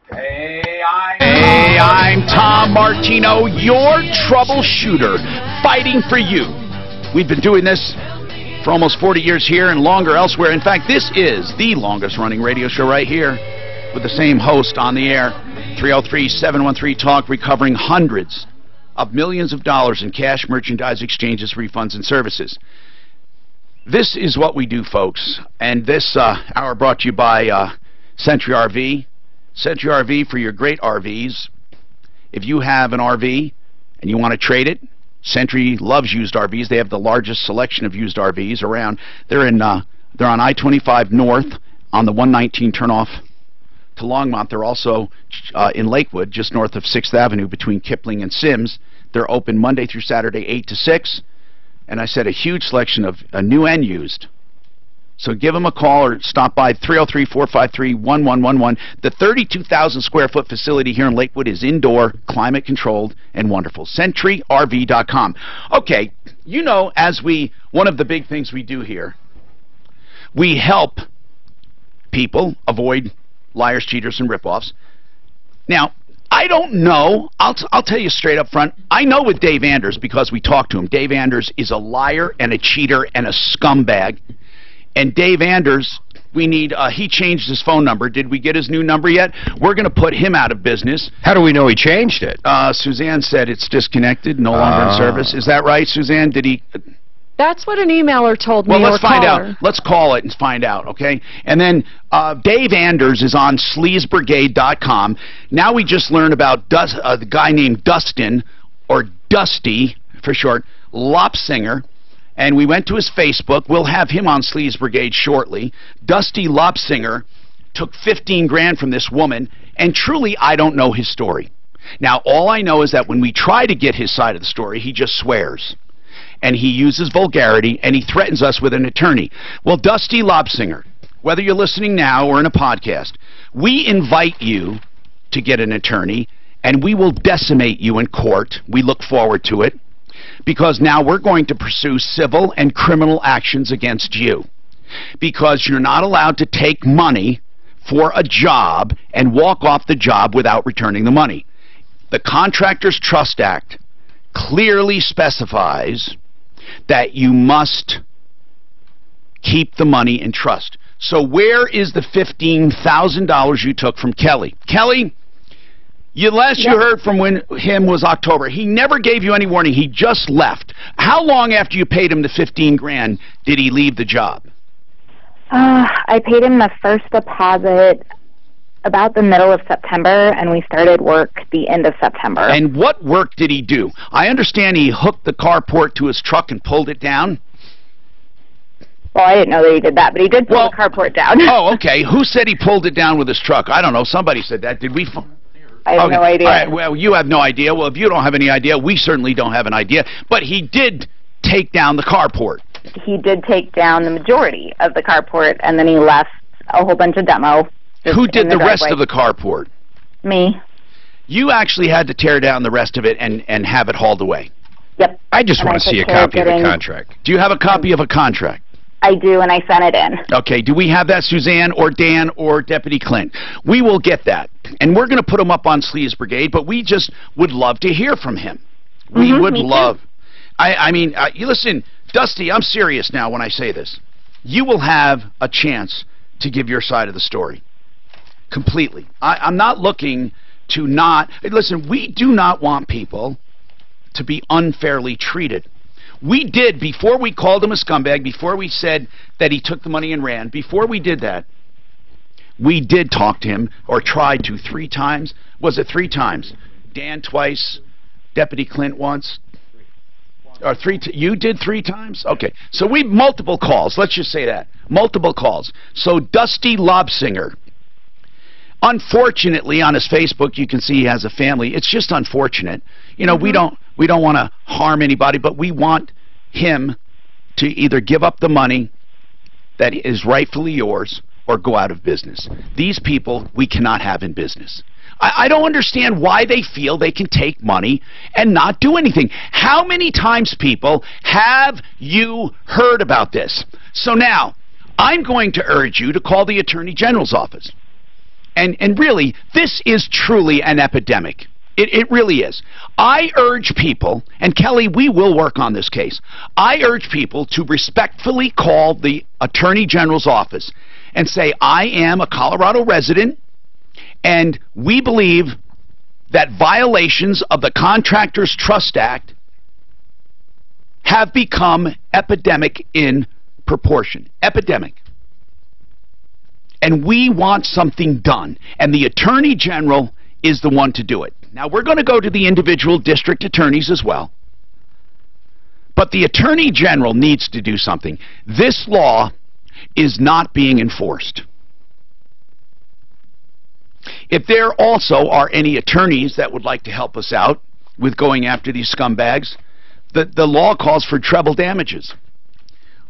Hey, I'm Tom Martino, your troubleshooter, fighting for you. We've been doing this for almost 40 years here and longer elsewhere. In fact, this is the longest running radio show right here with the same host on the air. 303-713-TALK, recovering hundreds of millions of dollars in cash, merchandise, exchanges, refunds, and services. This is what we do, folks. And this hour brought to you by Century RV. Century RV for your great RVs. If you have an RV and you want to trade it, Century loves used RVs. They have the largest selection of used RVs around. They're on I-25 North on the 119 turnoff to Longmont. They're also in Lakewood, just north of 6th Avenue between Kipling and Sims. They're open Monday through Saturday, 8 to 6. And I said a huge selection of new and used. So give them a call or stop by 303-453-1111. The 32,000 square foot facility here in Lakewood is indoor, climate controlled, and wonderful. CentryRV.com. Okay, you know, one of the big things we do here, we help people avoid liars, cheaters, and ripoffs. Now, I don't know. I'll tell you straight up front. I know with Dave Anders because we talked to him. Dave Anders is a liar and a cheater and a scumbag. And Dave Anders, he changed his phone number. Did we get his new number yet? We're going to put him out of business. How do we know he changed it? Suzanne said it's disconnected, no longer in service. Is that right, Suzanne? Did he... That's what an emailer told me. Well, let's find out. Let's call it and find out, okay? And then Dave Anders is on sleazebrigade.com. Now we just learned about the guy named Dustin, or Dusty for short, Lopsinger. And we went to his Facebook. We'll have him on Sleaze Brigade shortly. Dusty Lopsinger took 15 grand from this woman, and truly, I don't know his story. Now, all I know is that when we try to get his side of the story, he just swears. And he uses vulgarity, and he threatens us with an attorney. Well, Dusty Lopsinger, whether you're listening now or in a podcast, we invite you to get an attorney, and we will decimate you in court. We look forward to it. Because now we're going to pursue civil and criminal actions against you. Because you're not allowed to take money for a job and walk off the job without returning the money. The Contractors Trust Act clearly specifies that you must keep the money in trust. So where is the $15,000 you took from Kelly? Kelly, last you heard from him was October. He never gave you any warning. He just left. How long after you paid him the 15 grand did he leave the job? I paid him the first deposit about the middle of September, and we started work the end of September. And what work did he do? I understand he hooked the carport to his truck and pulled it down. Well, I didn't know that he did that, but he did pull the carport down. Oh, okay. Who said he pulled it down with his truck? I don't know. Somebody said that. Did we... I have no idea. All right, well, you have no idea. Well, if you don't have any idea, we certainly don't have an idea. But he did take down the carport. He did take down the majority of the carport, and then he left a whole bunch of demo. Who did the rest of the carport? Me. You actually had to tear down the rest of it and have it hauled away. Yep. I just want to see a copy of the contract. Do you have a copy of a contract? I do, and I sent it in. Okay, do we have that, Suzanne or Dan or Deputy Clint? We will get that. And we're going to put him up on Sleaze Brigade, but we just would love to hear from him. We would love. I mean, you listen, Dusty, I'm serious now when I say this. You will have a chance to give your side of the story. Completely. I'm not looking to not... Listen, we do not want people to be unfairly treated. We did, before we called him a scumbag, before we said that he took the money and ran, before we did that, we did talk to him, or tried to 3 times. Was it 3 times? Dan twice, Deputy Clint once, or you did 3 times? Okay, so we multiple calls, let's just say that. Multiple calls. So Dusty Lobsinger, unfortunately, on his Facebook, you can see he has a family. It's just unfortunate. You know, we don't want to harm anybody, but we want him to either give up the money that is rightfully yours or go out of business. These people we cannot have in business. I don't understand why they feel they can take money and not do anything. How many times, people, have you heard about this? So now, I'm going to urge you to call the Attorney General's office. And really, this is truly an epidemic. It really is. I urge people, and Kelly, we will work on this case. I urge people to respectfully call the Attorney General's office and say, I am a Colorado resident, and we believe that violations of the Contractors Trust Act have become epidemic in proportion. Epidemic. And we want something done. And the Attorney General is the one to do it. Now, we're going to go to the individual district attorneys as well. But the Attorney General needs to do something. This law is not being enforced. If there also are any attorneys that would like to help us out with going after these scumbags, the law calls for treble damages.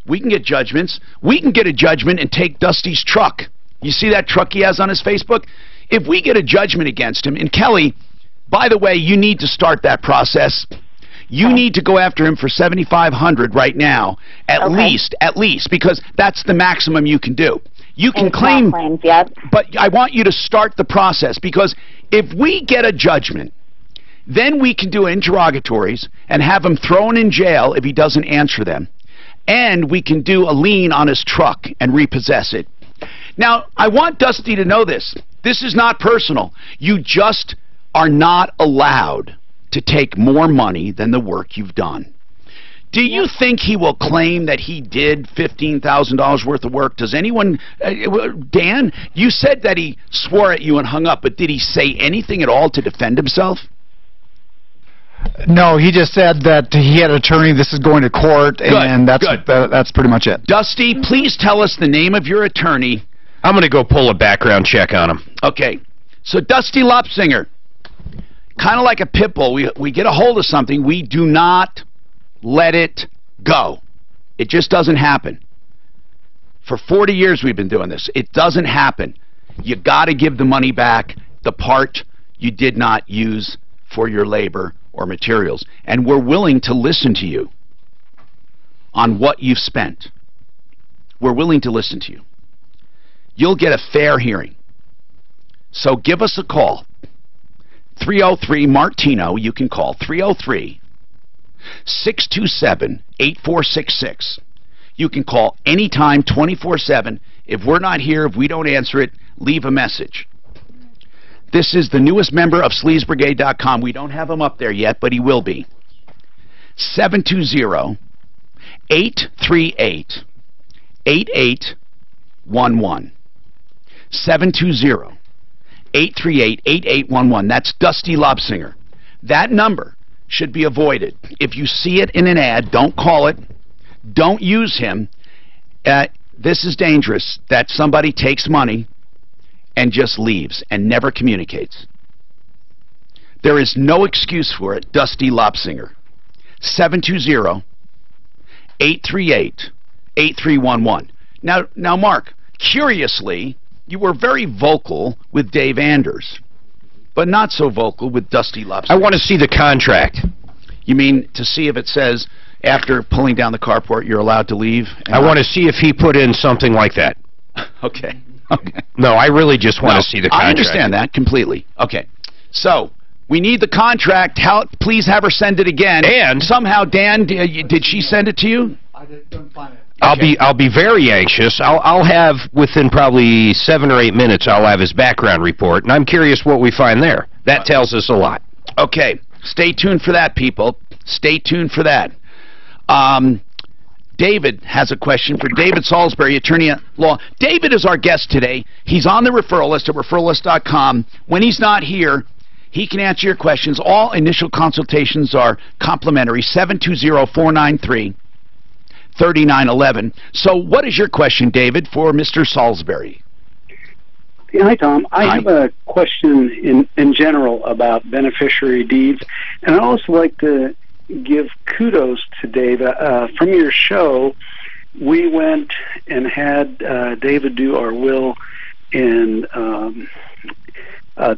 We can get judgments. We can get a judgment and take Dusty's truck. You see that truck he has on his Facebook? If we get a judgment against him, and Kelly, by the way, you need to start that process. You need to go after him for $7,500 right now, at least, because that's the maximum you can do. You can claim, but I want you to start the process, because if we get a judgment, then we can do interrogatories and have him thrown in jail if he doesn't answer them. And we can do a lien on his truck and repossess it. Now, I want Dusty to know this. This is not personal. You just are not allowed to take more money than the work you've done. Do you think he will claim that he did $15,000 worth of work? Does anyone... Dan, you said that he swore at you and hung up, but did he say anything at all to defend himself? No, he just said that he had an attorney, this is going to court, and that's pretty much it. Dusty, please tell us the name of your attorney. I'm going to go pull a background check on him. Okay. So Dusty Lopsinger, kind of like a pit bull, we get a hold of something, we do not let it go. It just doesn't happen. For 40 years we've been doing this. It doesn't happen. You got to give the money back, the part you did not use for your labor or materials. And we're willing to listen to you on what you've spent. We're willing to listen to you. You'll get a fair hearing. So give us a call. 303-MARTINO. You can call 303-627-8466. You can call anytime, 24/7. If we're not here, if we don't answer it, leave a message. This is the newest member of SleazeBrigade.com. We don't have him up there yet, but he will be. 720-838-8811. 720-838-8811. That's Dusty Lobsinger. That number should be avoided. If you see it in an ad, don't call it. Don't use him. This is dangerous, that somebody takes money and just leaves and never communicates. There is no excuse for it. Dusty Lopsinger. 720-838-8311. Now, Mark, curiously, you were very vocal with Dave Anders, but not so vocal with Dusty Lopsinger. I want to see the contract. You mean to see if it says after pulling down the carport you're allowed to leave? I want to see if he put in something like that. Okay. No, I really just want to see the contract. I understand that completely. Okay. So, we need the contract. Please have her send it again. And somehow, Dan, did she send it to you? I didn't find it. Okay. I'll be very anxious. I'll have, within probably 7 or 8 minutes, I'll have his background report, and I'm curious what we find there. That tells us a lot. Okay. Stay tuned for that, people. Stay tuned for that. David has a question for David Salisbury, attorney at law. David is our guest today. He's on the referral list at referrallist.com. When he's not here, he can answer your questions. All initial consultations are complimentary. 720-493-3911. So what is your question, David, for Mr. Salisbury? Yeah, hi, Tom. I have a question in general about beneficiary deeds, and I'd also like to give kudos to David. From your show, we went and had David do our will and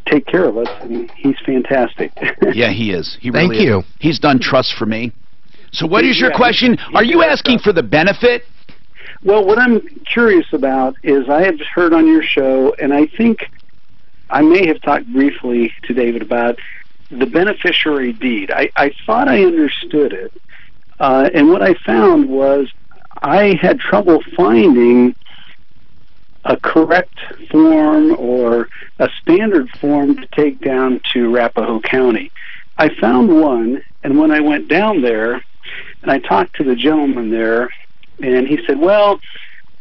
take care of us, and he's fantastic. Yeah, he is. He Thank really you. Is. He's done trusts for me. So what is your question? Are you asking for the benefit? Well, what I'm curious about is I have heard on your show, and I think I may have talked briefly to David about the beneficiary deed. I thought I understood it, and what I found was I had trouble finding a correct form or a standard form to take down to Arapahoe County. I found one, and when I went down there, and I talked to the gentleman there, and he said, well,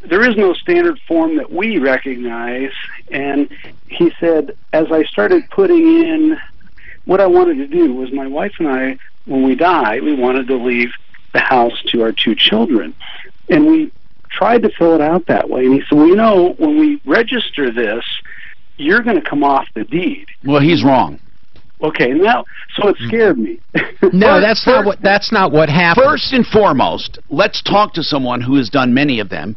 there is no standard form that we recognize. And he said, as I started putting in, what I wanted to do was my wife and I, when we die, we wanted to leave the house to our 2 children. And we tried to fill it out that way. And he said, well, you know, when we register this, you're going to come off the deed. Well, he's wrong. Okay, now, so it scared me. No, that's not what happened. First and foremost, let's talk to someone who has done many of them.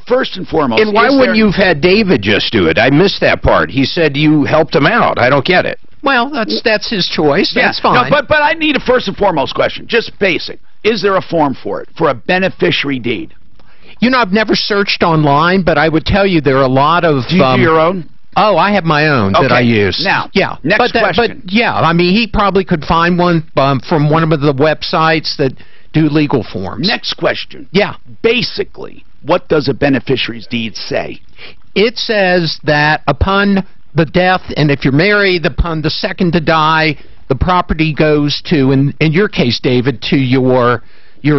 First and foremost, and why wouldn't you have had David just do it? I missed that part. He said you helped him out. I don't get it. Well, that's his choice. Yeah, that's fine. No, but I need a first and foremost question, just basic. Is there a form for it, for a beneficiary deed? You know, I've never searched online, but I would tell you there are a lot of... Do you do your own? Oh, I have my own that I use. Now, yeah. Next question. But yeah, I mean, he probably could find one from one of the websites that do legal forms. Next question. Yeah. Basically, what does a beneficiary's deed say? It says that upon the death, and if you're married, upon the second to die, the property goes to, in your case, David, to your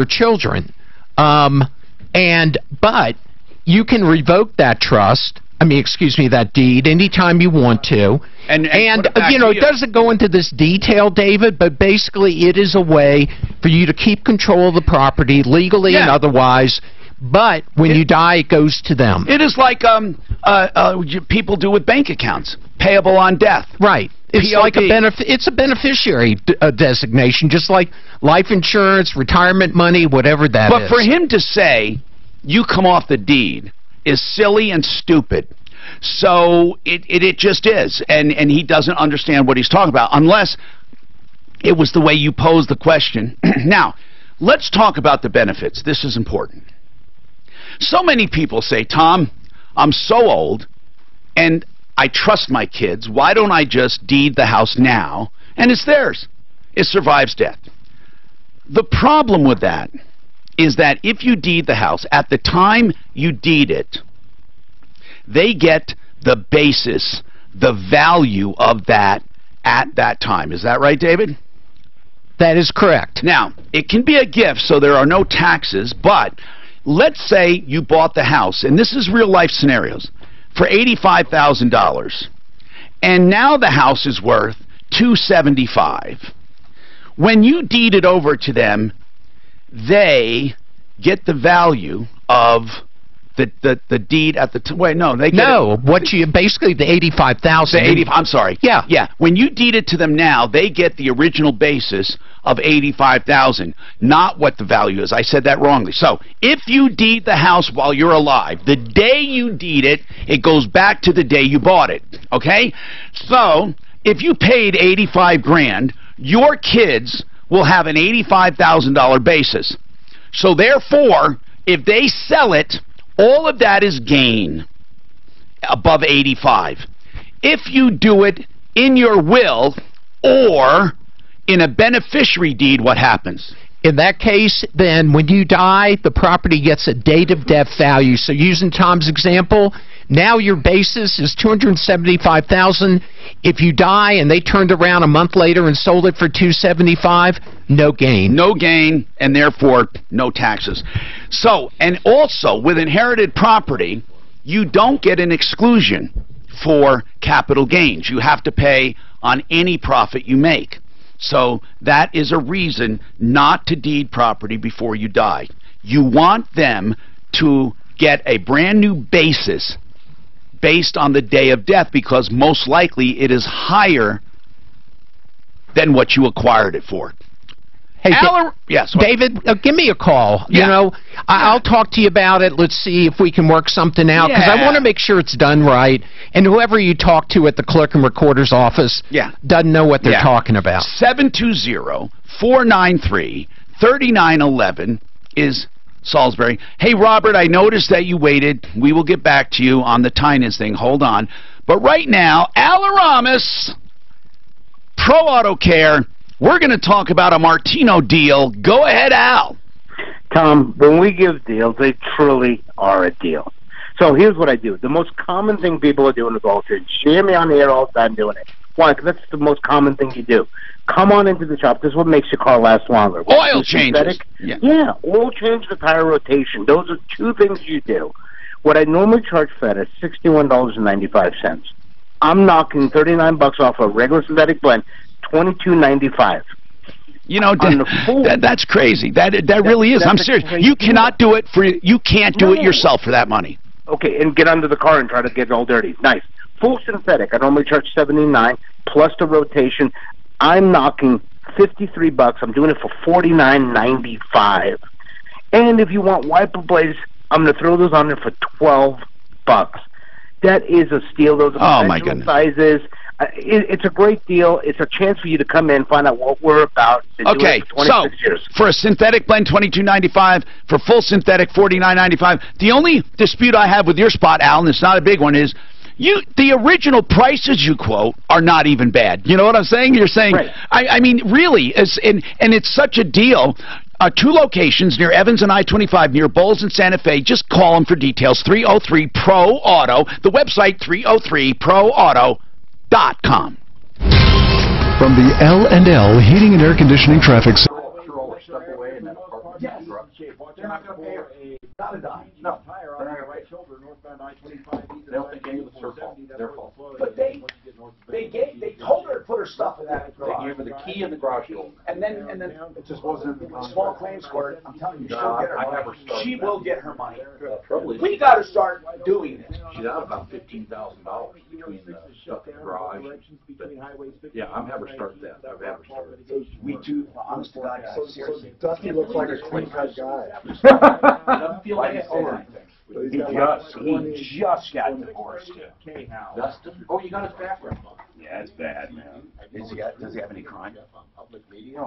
children. But you can revoke that trust. That deed anytime you want to. And you know, it doesn't go into this detail, David, but basically it is a way for you to keep control of the property legally and otherwise. But when you die, it goes to them. It is like people do with bank accounts, payable on death. Right. It's like it's a beneficiary designation, just like life insurance, retirement money, whatever that is. But for him to say, you come off the deed, is silly and stupid. So it just is. And he doesn't understand what he's talking about, unless it was the way you posed the question. Now, let's talk about the benefits. This is important. So many people say, Tom, I'm so old, and I trust my kids. Why don't I just deed the house now? And it's theirs. It survives death. The problem with that is that if you deed the house, at the time you deed it, they get the basis, the value of that at that time. Is that right, David? That is correct. Now, it can be a gift, so there are no taxes, but let's say you bought the house, and this is real life scenarios, for $85,000, and now the house is worth $275,000. When you deed it over to them, they get the value of the deed at the wait, no, they get what you basically the $85,000. I'm sorry. Yeah. When you deed it to them now, they get the original basis of $85,000, not what the value is. I said that wrongly. So if you deed the house while you're alive, the day you deed it, it goes back to the day you bought it. Okay. So if you paid $85,000, your kids will have an $85,000 basis. So therefore, if they sell it, all of that is gain above 85. If you do it in your will or in a beneficiary deed, what happens? In that case, then, when you die, the property gets a date of death value. So using Tom's example, Now your basis is $275,000. If you die and they turned around a month later and sold it for $275,000, no gain. No gain, and therefore no taxes. So, and also with inherited property, you don't get an exclusion for capital gains. You have to pay on any profit you make. So that is a reason not to deed property before you die. You want them to get a brand new basis based on the day of death, because most likely it is higher than what you acquired it for. Hey, yes, David, give me a call. Yeah. You know, I'll talk to you about it. Let's see if we can work something out, because I want to make sure it's done right. And whoever you talk to at the clerk and recorder's office doesn't know what they're talking about. 720-493-3911 is Salisbury. Hey, Robert, I noticed that you waited. We will get back to you on the Tynan thing. Hold on. But right now, Al Aramis, Pro Auto Care. We're going to talk about a Martino deal. Go ahead, Al. Tom, when we give deals, they truly are a deal. So here's what I do. The most common thing people are doing is alter. You hear me on the air all the time doing it. Why? Because that's the most common thing you do. Come on into the shop. This is what makes your car last longer. Oil changes. Yeah, oil change, the tire rotation. Those are two things you do. What I normally charge Fed is $61.95. I'm knocking $39 off a regular synthetic blend, $22.95. You know, that's crazy. That really is. I'm serious. You cannot do it for. You can't do it yourself for that money. Okay, and get under the car and try to get it all dirty. Nice. Full synthetic. I normally charge $79 plus the rotation. I'm knocking $53. I'm doing it for $49.95. And if you want wiper blades, I'm going to throw those on there for $12. That is a steal. Those are my goodness. Sizes. It's a great deal. It's a chance for you to come in, find out what we're about. Okay, so for a synthetic blend, $22.95. For full synthetic, $49.95. The only dispute I have with your spot, Al, and it's not a big one, is the original prices you quote are not even bad. You know what I'm saying? You're saying, right. I mean, really, and it's such a deal. 2 locations near Evans and I-25, near Bowles and Santa Fe. Just call them for details. 303-PRO-AUTO. The website, 303-PRO-AUTO.com. From the L&L Heating and Air Conditioning Traffic Center. They're not going to pay her not a dime. No. They're not going to right shoulder northbound I-25. They don't think any of it's her fault. Their fault. But they told her to put her stuff in that garage. They gave her the key in the garage door. And then it just wasn't in the small claims court. I'm telling you, she'll get her money. She will get her money. We got to start doing this. She's out about $15,000 between the stuff in the garage. Yeah, I'm have her start that. I've had her start it. We do, honest to God, seriously. Dusty looks like a clean-cut guy. Doesn't feel like it's He just got divorced. Dustin? Oh, you got his background. Yeah, it's bad, man. Does he have any crime? Oh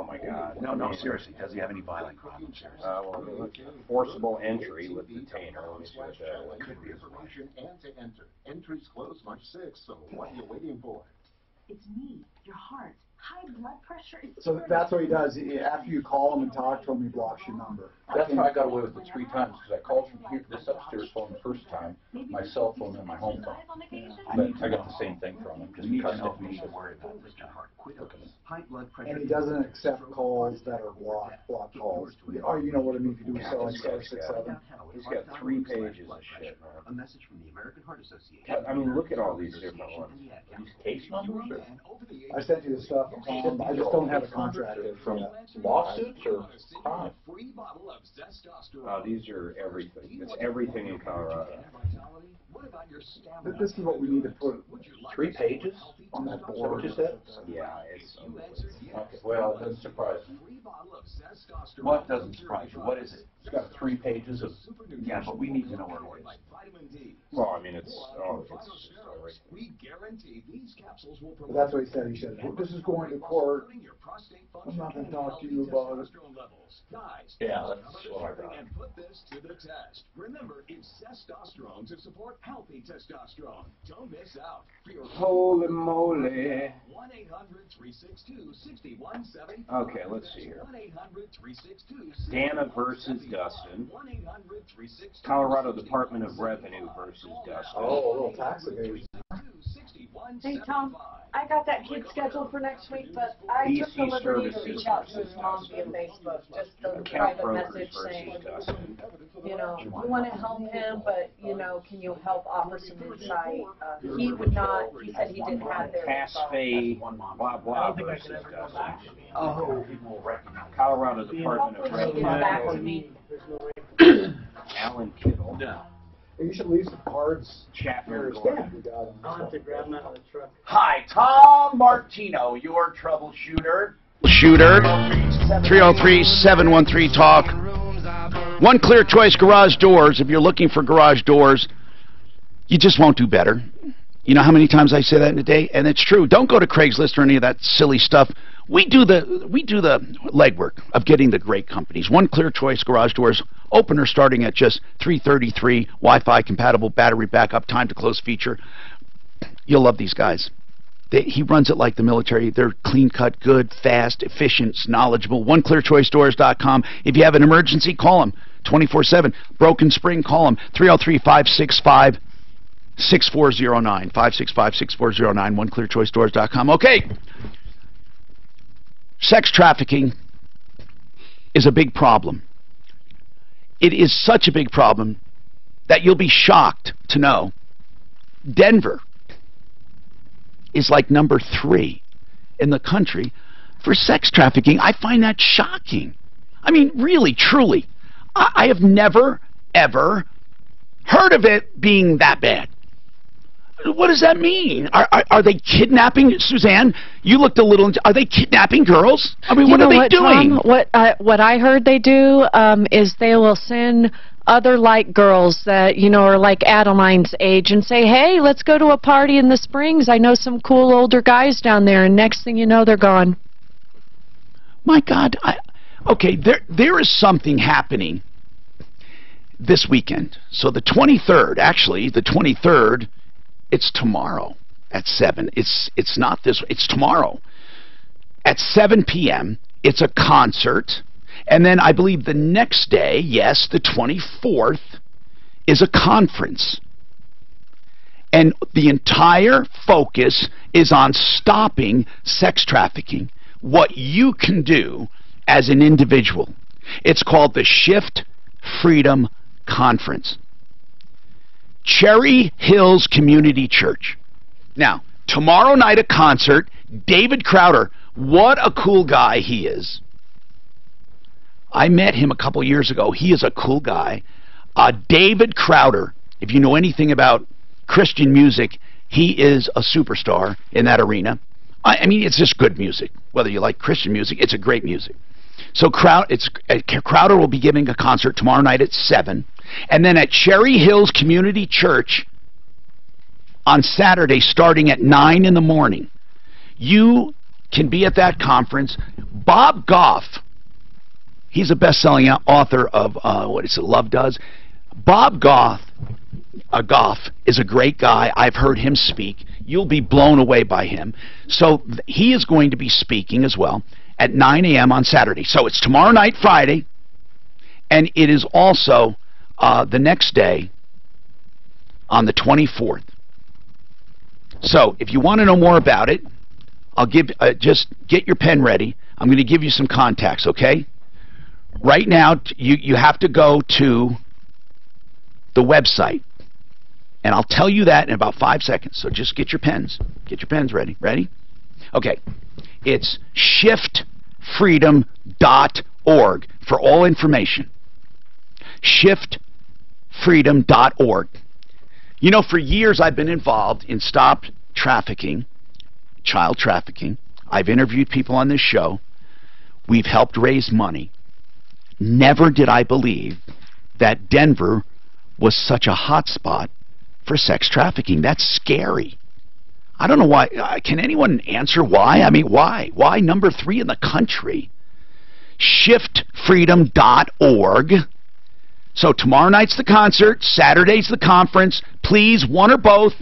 my God. No, seriously. Does he have any violent crime? Well, forcible entry with detainer. Let me see what that could be. And to enter. Entries close March 6th, so what are you waiting for? It's me, your heart. High blood pressure. So that's what he does. After you call him and talk to him, he blocks your number. That's how I got away with it 3 times, because I called from here, this upstairs phone the first time, my cell phone and my home phone. But I got the same thing from him. You need to know me to worry about this. High blood pressure. And he doesn't accept calls that are blocked calls. Oh, you know what I mean? If you do so, like *67. He's got 3 pages of shit, man. A message from the American Heart Association. I mean, look at all these different ones. These case numbers? I sent you the stuff. I just don't have a contract from lawsuits or crime. These are everything. It's everything in Colorado. This is what we need to put. 3 pages on that board. Is that what you said? Yeah, it's. Okay, well, it doesn't surprise me. What doesn't surprise you? What is it? It's got 3 pages of. Yeah, but we need to know what it is. Well, I mean, it's. We guarantee these capsules will provide. That's what he said. He said, "This is going to court. I'm not going to talk to you about it." Yeah, that's what I got. And put this to the test. Remember, it's testosterone to support healthy testosterone. Don't miss out. Holy moly. 1-800-362-6175. Okay, let's see here. 1-800-362-6175. Dana versus Dustin. 1-800-362-6175. Colorado Department of Revenue. revenue versus Dustin. Oh, a little tax evasion. Hey, Tom, I got that kid scheduled for next week, but I took the liberty to reach out to his mom via Facebook, just a private message saying, you know, we want to help him, but, you know, can you help offer some insight? He would not, he said he didn't have their Pass-pay, blah, blah, versus Dustin. Oh. Colorado Department of Hopefully get back to me. Alan Kittle. Hey, you should leave some cards. Chapman. I'll have to grab them out of the truck. Hi, Tom Martino, your troubleshooter. Shooter, 303-713-TALK. One Clear Choice Garage Doors. If you're looking for garage doors, you just won't do better. You know how many times I say that in a day? And it's true. Don't go to Craigslist or any of that silly stuff. We do the legwork of getting the great companies. One Clear Choice Garage Doors. Opener starting at just $333. Wi-Fi compatible, battery backup, time to close feature. You'll love these guys. He runs it like the military. They're clean-cut, good, fast, efficient, knowledgeable. OneClearChoiceDoors.com. If you have an emergency, call them 24/7. Broken spring, call them 303-565-6409. 565-6409. OneClearChoiceDoors.com. Okay. Sex trafficking is a big problem. It is such a big problem that you'll be shocked to know Denver is like number 3 in the country for sex trafficking. I find that shocking. I mean, really, truly. I have never, ever heard of it being that bad. What does that mean? Are they kidnapping? Suzanne, you looked a little... Are they kidnapping girls? I mean, what are they doing? Tom, what I heard they do is they will send other like girls that, you know, are like Adeline's age and say, hey, let's go to a party in the Springs. I know some cool older guys down there. And next thing you know, they're gone. My God. Okay, there is something happening this weekend. So the 23rd, actually, the 23rd... It's tomorrow at 7. It's not this. It's tomorrow at 7 p.m. It's a concert. And then I believe the next day, yes, the 24th, is a conference. And the entire focus is on stopping sex trafficking, what you can do as an individual. It's called the Shift Freedom Conference. Cherry Hills Community Church. Now, tomorrow night a concert, David Crowder. What a cool guy he is. I met him a couple years ago. He is a cool guy. David Crowder, if you know anything about Christian music, he is a superstar in that arena. I mean, it's just good music. Whether you like Christian music, it's a great music. So Crowder will be giving a concert tomorrow night at 7. And then at Cherry Hills Community Church on Saturday starting at 9 in the morning. You can be at that conference. Bob Goff, he's a best-selling author of, Love Does. Bob Goff is a great guy. I've heard him speak. You'll be blown away by him. So he is going to be speaking as well at 9 a.m. on Saturday. So it's tomorrow night, Friday, and it is also the next day on the 24th. So if you want to know more about it, I'll give just get your pen ready. I'm going to give you some contacts, okay? Right now, you have to go to the website, and I'll tell you that in about 5 seconds. So just get your pens. Get your pens ready. Ready? Okay. It's shiftfreedom.org for all information. Shiftfreedom.org. You know, for years I've been involved in stop trafficking, child trafficking. I've interviewed people on this show. We've helped raise money. Never did I believe that Denver was such a hot spot for sex trafficking. That's scary. I don't know why. Can anyone answer why? I mean, why? Why number 3 in the country? Shiftfreedom.org. So tomorrow night's the concert, Saturday's the conference. Please, one or both.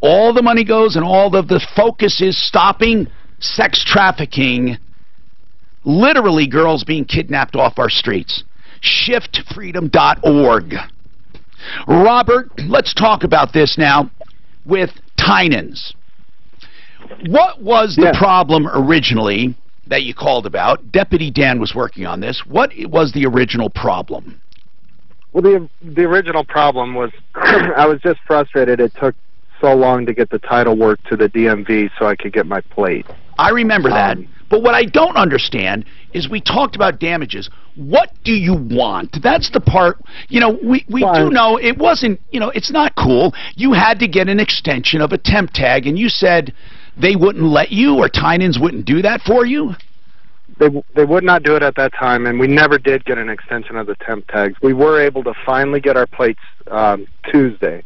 All the money goes and all of the focus is stopping sex trafficking. Literally girls being kidnapped off our streets. Shiftfreedom.org. Robert, let's talk about this now with Tynans. What was the problem originally that you called about? Deputy Dan was working on this. What was the original problem? Well, the original problem was I was just frustrated. It took so long to get the title work to the DMV so I could get my plate. I remember that. But what I don't understand is we talked about damages. What do you want? That's the part, you know, we do know it wasn't, you know, it's not cool. You had to get an extension of a temp tag, and you said they wouldn't let you, or Tynans wouldn't do that for you? They would not do it at that time, and we never did get an extension of the temp tags. We were able to finally get our plates Tuesday.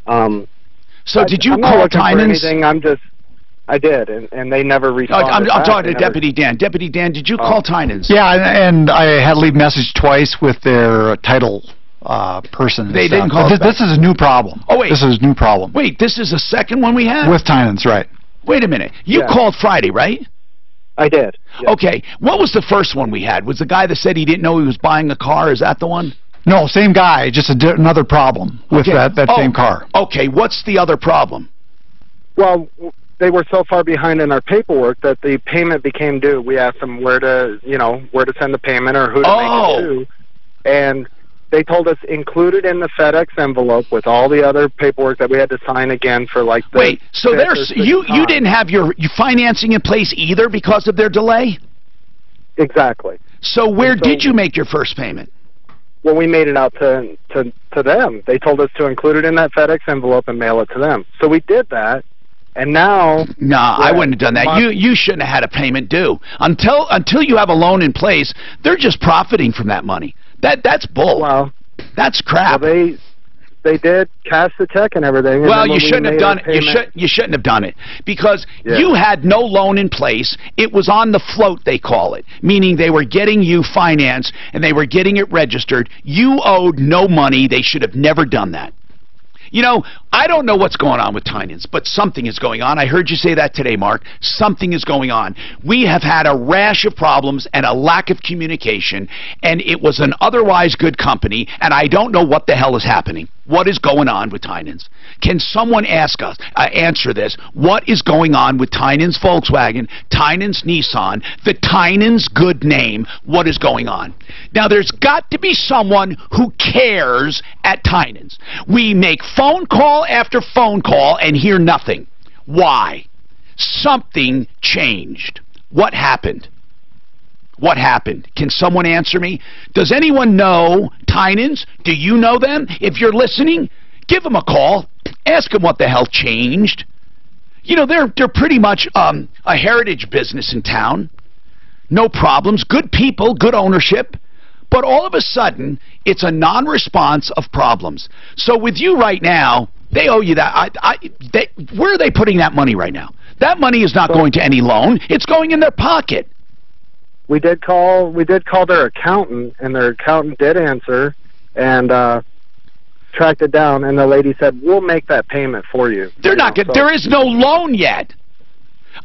So did you call Tynans? I did, and they never responded. I'm talking to Deputy Dan. Deputy Dan, did you call Tynans? Yeah, and I had to leave a message twice with their title person. They didn't call. This is a new problem. Oh wait, this is a new problem. Wait, this is the second one we had with Tynans, right? Wait a minute. You called Friday, right? I did. Yes. Okay. What was the first one we had? Was the guy that said he didn't know he was buying a car? Is that the one? No, same guy, just another problem with that same car. Okay. What's the other problem? Well, they were so far behind in our paperwork that the payment became due. We asked them where to send the payment or who to make it to, and they told us included in the FedEx envelope with all the other paperwork that we had to sign again for like the... Wait, so you didn't have your financing in place either because of their delay? Exactly. So where did you make your first payment? Well, we made it out to them. They told us to include it in that FedEx envelope and mail it to them. So we did that, and now... Nah, I wouldn't have done that. You shouldn't have had a payment due. Until you have a loan in place, they're just profiting from that money. That's bull. Well, that's crap. Well, they did cash the check and everything. And well, you shouldn't have done it. You shouldn't have done it because you had no loan in place. It was on the float, they call it, meaning they were getting you financed and they were getting it registered. You owed no money. They should have never done that. You know, I don't know what's going on with Tynans, but something is going on. I heard you say that today, Mark. Something is going on. We have had a rash of problems and a lack of communication, and it was an otherwise good company, and I don't know what the hell is happening. What is going on with Tynans? Can someone answer this? What is going on with Tynans Volkswagen, Tynans Nissan, the Tynans good name? What is going on? Now, there's got to be someone who cares at Tynans. We make phone call after phone call and hear nothing. Why? Something changed. What happened? What happened? Can someone answer me? Does anyone know Tynans? Do you know them? If you're listening, give them a call. Ask them what the hell changed. You know, they're pretty much a heritage business in town. No problems. Good people, good ownership. But all of a sudden, it's a non-response of problems. So with you right now, they owe you that. Where are they putting that money right now? That money is not going to any loan. It's going in their pocket. We did call their accountant, and their accountant did answer and tracked it down, and the lady said, we'll make that payment for you. They're not good. There is no loan yet.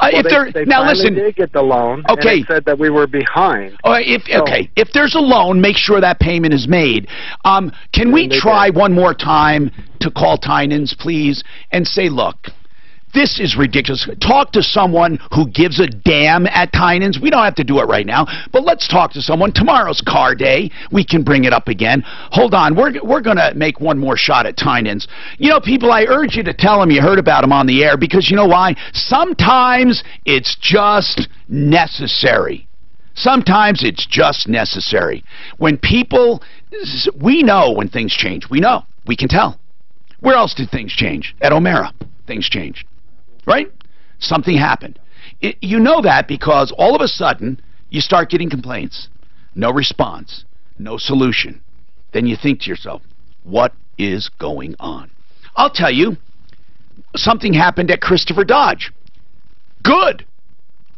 Well, they now listen. Did get the loan. Okay. And it said that we were behind. If there's a loan, make sure that payment is made. Can we try one more time to call Tynans, please, and say, look, this is ridiculous. Talk to someone who gives a damn at Tynans. We don't have to do it right now, but let's talk to someone. Tomorrow's car day. We can bring it up again. Hold on. We're going to make one more shot at Tynans. You know, people, I urge you to tell them you heard about them on the air because you know why? Sometimes it's just necessary. Sometimes it's just necessary. When people, we know when things change. We know. We can tell. Where else did things change? At O'Mara, things changed. Right? Something happened. You know that because all of a sudden you start getting complaints. No response. No solution. Then you think to yourself, what is going on? I'll tell you, something happened at Christopher Dodge. Good.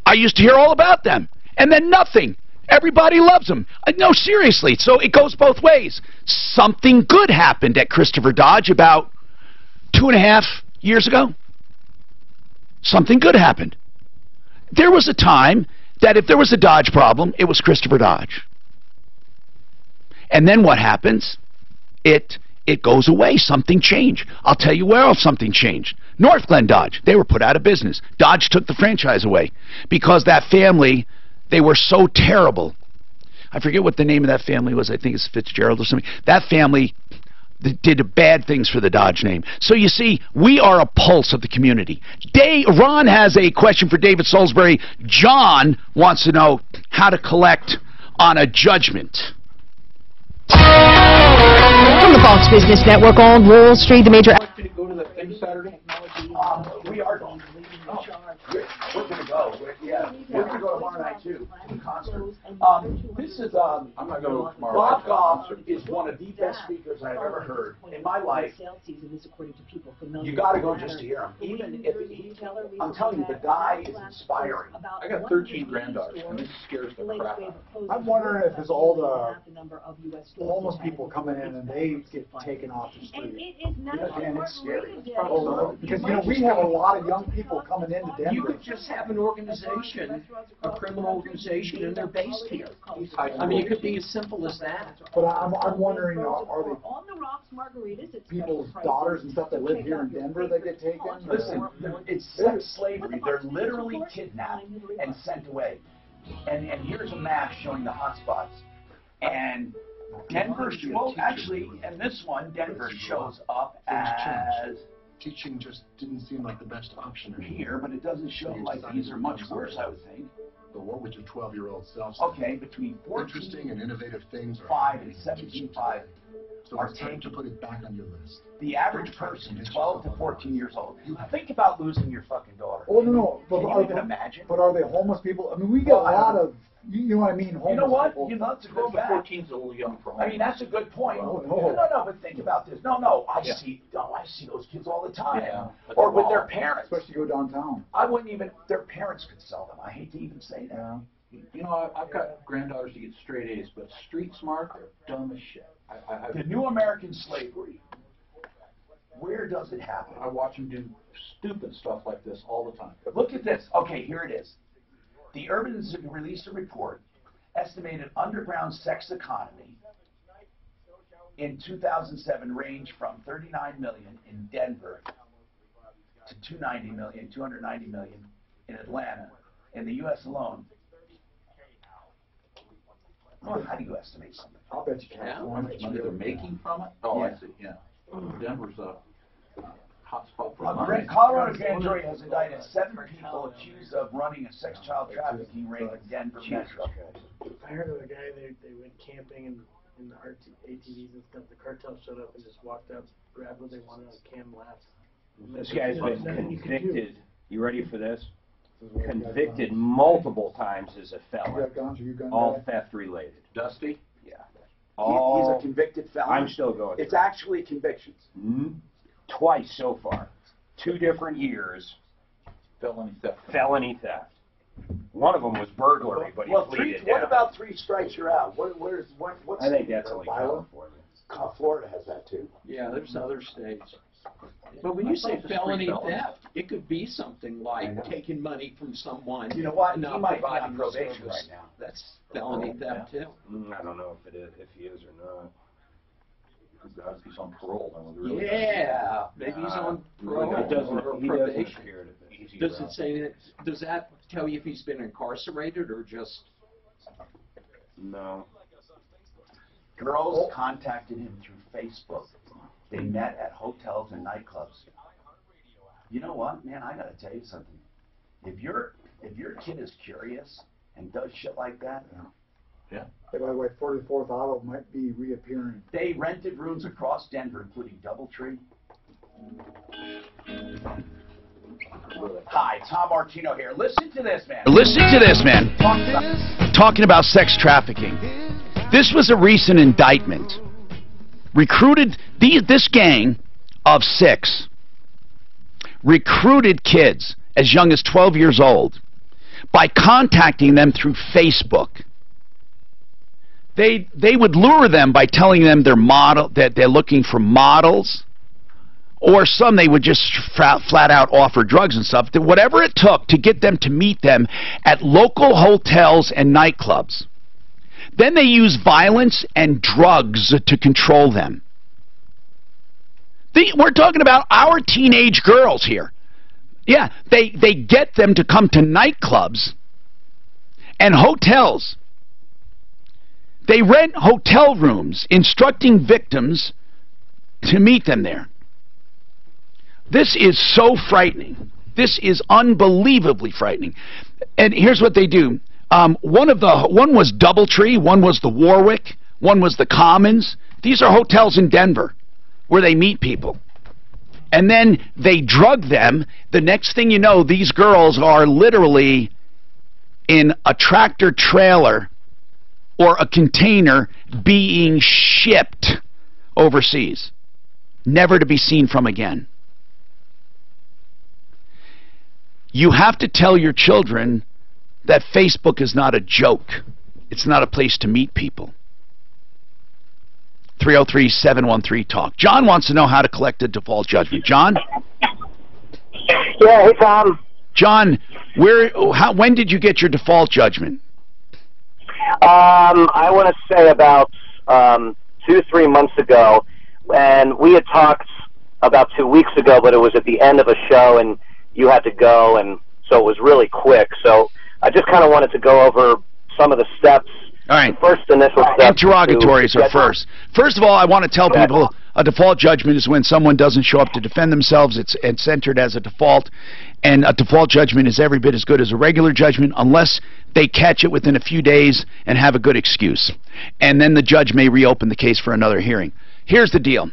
I used to hear all about them. And then nothing. Everybody loves them. No, seriously. So it goes both ways. Something good happened at Christopher Dodge about 2.5 years ago. Something good happened. There was a time that if there was a Dodge problem, it was Christopher Dodge. And then what happens? It it goes away. Something changed. I'll tell you where else something changed. North Glen Dodge. They were put out of business. Dodge took the franchise away because that family, they were so terrible. I forget what the name of that family was. I think it's Fitzgerald or something. That family did bad things for the Dodge name. So you see, we are a pulse of the community. Ron has a question for David Salisbury. John wants to know how to collect on a judgment. From the Fox Business Network on Wall Street, the major... Did you go to the thing Saturday? We are going. We're going to go. We're going to go tomorrow night too. To the concert. This is I'm not going to tomorrow. Bob Goff is one of the best speakers I've ever heard in my life. You got to go just to hear him. Even if I'm telling you, the guy is inspiring. I got 13 granddaughters, and it scares the crap out of me. I'm wondering if it's all the homeless people coming in and they get taken off the street. And it's scary. Because, you know, we have a lot of young people coming into Denver. You could just have an organization, a criminal organization, and they're based here. I mean, it could be as simple as that. But I'm wondering, are they people's daughters and stuff that live here in Denver that get taken? Listen, it's sex slavery. They're literally kidnapped and sent away. And here's a map showing the hot spots. And Denver, well, actually, in this one, Denver shows up as... Teaching just didn't seem like the best option here, but it doesn't show like these are much worse, I would think. But what would your 12-year-old self say? Okay, between 14, interesting and innovative things are 5 and 17.5 so are it's time to taken. put it back on your list. The average person, 12 to 14 years old, think about losing your fucking daughter. Oh, no. But Can you even imagine? But are they homeless people? I mean, we get a lot of, you know what I mean, homeless You know what? people. You know, that's a good back. 14's a little young for I mean, that's a good point. No. But think about this. I see those kids all the time. Yeah, or with their parents. Especially go downtown. I wouldn't even, their parents could sell them. I hate to even say that. Yeah. You know, I've got granddaughters to get straight A's, but street smart, they're dumb as shit. The new American slavery, where does it happen? I watch them do stupid stuff like this all the time. Look at this. Okay, here it is. The Urban Institute released a report, estimated underground sex economy in 2007 ranged from 39 million in Denver to 290 million in Atlanta. In the U.S. alone. Well, how do you estimate something? I'll bet you can't. Yeah, how much money they're making from it? Oh, I see, yeah. Denver's a hot spot for money. Colorado grand jury has indicted 7 people accused of running a sex child trafficking ring in Denver Metro. I heard of a guy, they went camping in the ATVs and stuff. The cartel showed up and just walked up, grabbed what they wanted on cam last. This guy's been convicted. You ready for this? Convicted multiple times as a felon. All theft related. Dusty? Yeah. He's a convicted felon. I'm still going. It's actually convictions. Twice so far. 2 different years. Felony theft. Felony theft. One of them was burglary, but he pleaded down. What about 3 strikes you're out? What's I think that's only California. Florida has that too. Yeah, there's other states. But when you say felony theft, it could be something like taking money from someone. You know what? And He not might be providing on probation service. right now. That's felony theft too. I don't know if he is or not. He's on parole. Yeah, maybe he's on parole It doesn't. or He probation. doesn't appear to be. Does it say that? Does that tell you if he's been incarcerated or just? No. Girls contacted him through Facebook. They met at hotels and nightclubs. You know what, man? I got to tell you something. If your kid is curious and does shit like that, yeah. Hey, by the way, 44th Auto might be reappearing. They rented rooms across Denver, including DoubleTree. Hi, Tom Martino here. Listen to this, man. Listen to this, man. Talking about sex trafficking. This was a recent indictment. Recruited, this gang of 6 recruited kids as young as 12 years old by contacting them through Facebook. They would lure them by telling them that they're looking for models, or some they would just flat out offer drugs and stuff. Whatever it took to get them to meet them at local hotels and nightclubs. Then they use violence and drugs to control them. We're talking about our teenage girls here. Yeah, they get them to come to nightclubs and hotels. They rent hotel rooms, instructing victims to meet them there. This is so frightening. This is unbelievably frightening. And here's what they do. One was Doubletree, one was the Warwick, one was the Commons. These are hotels in Denver where they meet people. And then they drug them. The next thing you know, these girls are literally in a tractor trailer or a container being shipped overseas, never to be seen from again. You have to tell your children that Facebook is not a joke. It's not a place to meet people. 303-713-TALK. John wants to know how to collect a default judgment. John? Yeah, hey, Tom. John, when did you get your default judgment? I want to say about 2-3 months ago, and we had talked about 2 weeks ago, but it was at the end of a show, and you had to go, and so it was really quick. So I just kind of wanted to go over some of the steps. All right. First initial steps. Interrogatories are first. First of all, I want to tell people a default judgment is when someone doesn't show up to defend themselves. It's entered as a default, and a default judgment is every bit as good as a regular judgment unless they catch it within a few days and have a good excuse. And then the judge may reopen the case for another hearing. Here's the deal.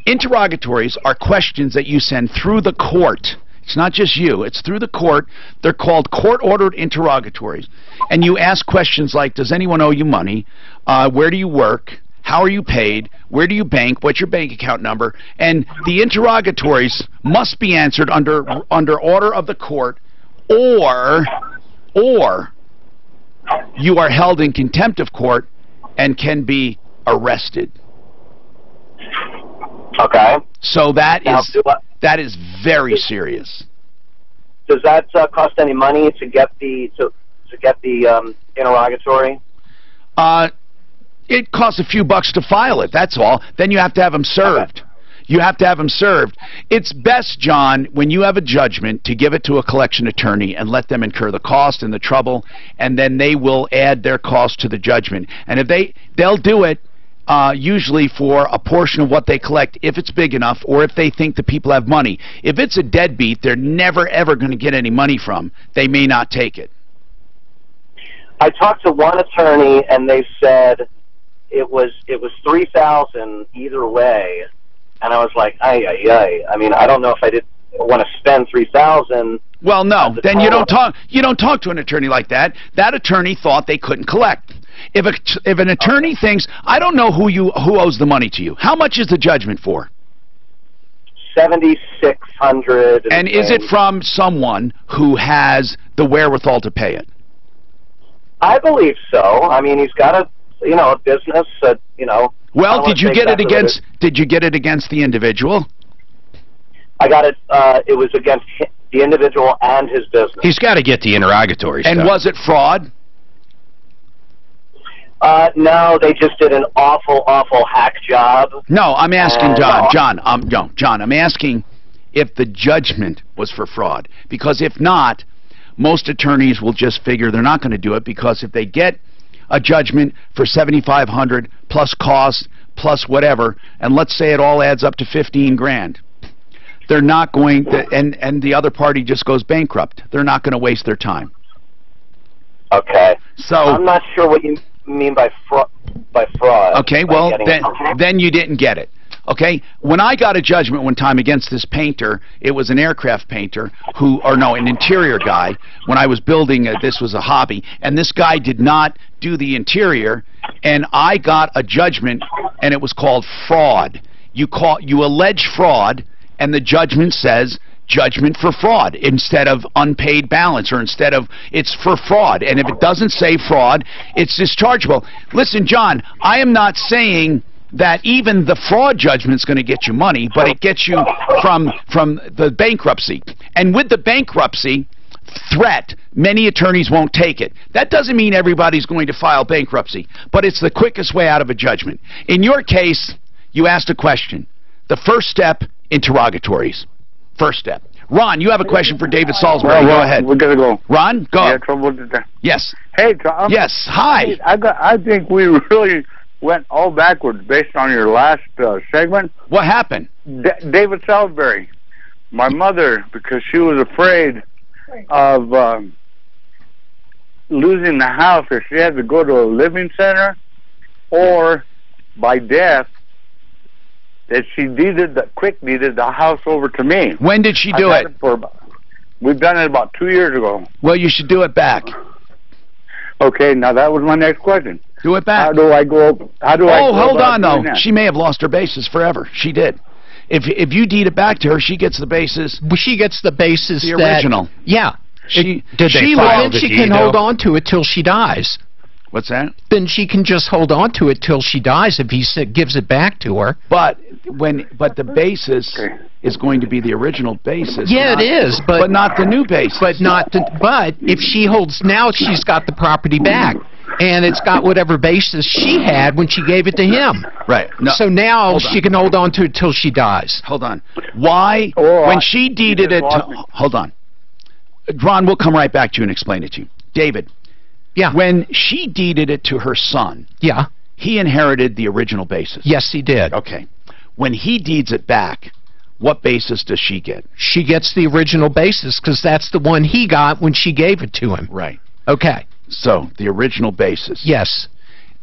Interrogatories are questions that you send through the court. It's not just you. It's through the court. They're called court-ordered interrogatories. And you ask questions like, does anyone owe you money? Where do you work? How are you paid? Where do you bank? What's your bank account number? And the interrogatories must be answered under order of the court, or you are held in contempt of court and can be arrested. Okay. So that is very serious. Does that cost any money to get the interrogatory? It costs a few bucks to file it, that's all. Then you have to have them served. Okay. You have to have them served. It's best, John, when you have a judgment, to give it to a collection attorney and let them incur the cost and the trouble, and then they will add their cost to the judgment. And if they'll do it usually for a portion of what they collect, if it's big enough, or if they think the people have money. If it's a deadbeat they're never ever going to get any money from, they may not take it. I talked to one attorney and they said it was $3,000 either way, and I was like, ay. I mean, I don't know if I did want to spend $3,000. Well, no, then you don't talk to an attorney like that. That attorney thought they couldn't collect. If an attorney thinks, I don't know who owes the money to you. How much is the judgment for? $7,600. And is it from someone who has the wherewithal to pay it? I believe so. I mean, he's got a business. Well, did you get it against the individual? I got it. It was against the individual and his business. He's got to get the interrogatory stuff. And was it fraud? No, they just did an awful hack job. No, I'm asking John, I'm asking if the judgment was for fraud. Because if not, most attorneys will just figure they're not going to do it, because if they get a judgment for $7,500 plus costs plus whatever, and let's say it all adds up to $15,000, they're not going to, and the other party just goes bankrupt. They're not going to waste their time. Okay. So I'm not sure what you mean by fraud. Okay, well, then you didn't get it. Okay, when I got a judgment one time against this painter, it was an aircraft painter an interior guy. When I was building, this was a hobby, and this guy did not do the interior, and I got a judgment, and it was called fraud. You allege fraud, and the judgment says judgment for fraud instead of unpaid balance, or instead of it's for fraud. And if it doesn't say fraud, it's dischargeable. Listen, John, I am not saying that even the fraud judgment is going to get you money, but it gets you from the bankruptcy. And with the bankruptcy threat, many attorneys won't take it. That doesn't mean everybody's going to file bankruptcy, but it's the quickest way out of a judgment. In your case, you asked a question. The first step, interrogatories. First step. Ron, you have a question for David Salisbury. Go ahead. We're gonna go. Ron, go. Yeah, trouble with that. Yes. Hey, Tom. Yes. Hi. I think we really went all backwards based on your last segment. What happened? David Salisbury, my mother, because she was afraid of losing the house, if she had to go to a living center, or by death, that she deeded the house over to me. When did she do it? We've done it about 2 years ago. Well, you should do it back. Okay, now that was my next question. Do it back. How do I go? Oh, hold on, though. She may have lost her basis forever. She did. If you deed it back to her, she gets the basis. Well, she gets the basis. The original. Yeah. She can hold on to it till she dies. What's that? Then she can just hold on to it till she dies if he gives it back to her. But the basis is going to be the original basis. Yeah, it is, but not the new basis. But if she holds now, she's got the property back, and it's got whatever basis she had when she gave it to him. Right. No, so now she can hold on to it till she dies. Hold on. Why? When she deeded it to... Hold on. Ron, we'll come right back to you and explain it to you. David. Yeah. When she deeded it to her son, yeah, he inherited the original basis. Yes, he did. Okay. When he deeds it back, what basis does she get? She gets the original basis because that's the one he got when she gave it to him. Right. Okay. So, the original basis. Yes.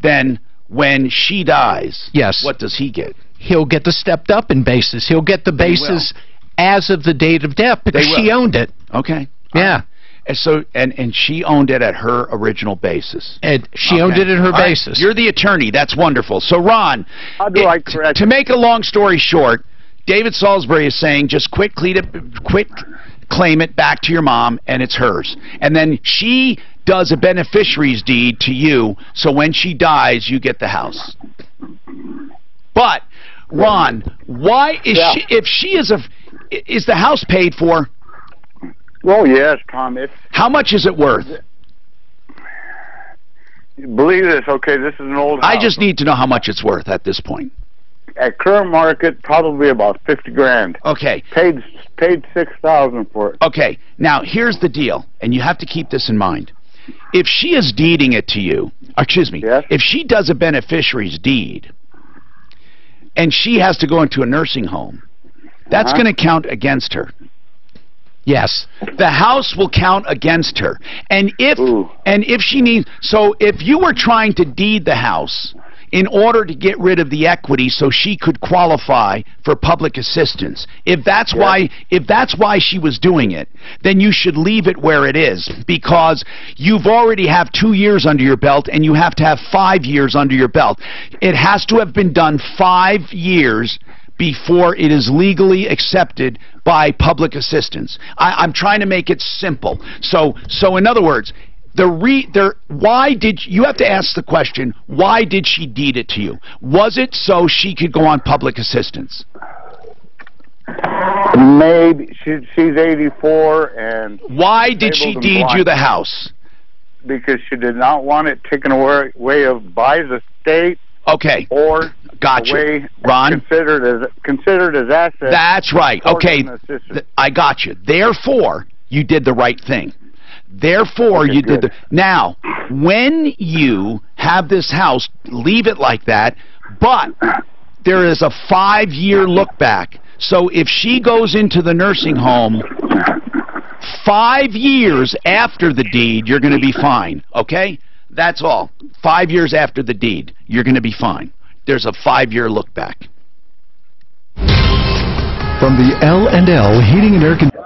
Then, when she dies, yes, what does he get? He'll get the stepped up in basis. He'll get the basis as of the date of death because she owned it. Okay. Yeah. And so, and she owned it at her original basis. And she owned it at her basis. You're the attorney. That's wonderful. So, Ron, how do I correct? To make a long story short, David Salisbury is saying just quick claim it back to your mom, and it's hers. And then she does a beneficiary's deed to you, so when she dies, you get the house. But, Ron, why is she? If she is is the house paid for? Oh, yes, Tom. How much is it worth? Believe this, okay, this is an old house. I just need to know how much it's worth at this point. At current market, probably about 50 grand. Okay. Paid $6,000 for it. Okay. Now, here's the deal, and you have to keep this in mind. If she is deeding it to you, if she does a beneficiary's deed, and she has to go into a nursing home, that's going to count against her. Yes. The house will count against her. And if she needs, so if you were trying to deed the house in order to get rid of the equity so she could qualify for public assistance, if that's why she was doing it, then you should leave it where it is, because you've already have 2 years under your belt and you have to have 5 years under your belt. It has to have been done 5 years before it is legally accepted by public assistance. I'm trying to make it simple. So in other words, why did you have to ask the question? Why did she deed it to you? Was it so she could go on public assistance? Maybe she's 84, and why did she deed you the house? Because she did not want it taken away by the state. Okay. Or gotcha. Ron? Considered as assets. That's right. Okay. I got you. Therefore, you did the right thing. Therefore, you did Now, when you have this house, leave it like that, but there is a 5-year look back. So if she goes into the nursing home 5 years after the deed, you're going to be fine. Okay? That's all. 5 years after the deed, you're going to be fine. There's a 5-year look back. From the L&L Heating and Air Conditioning.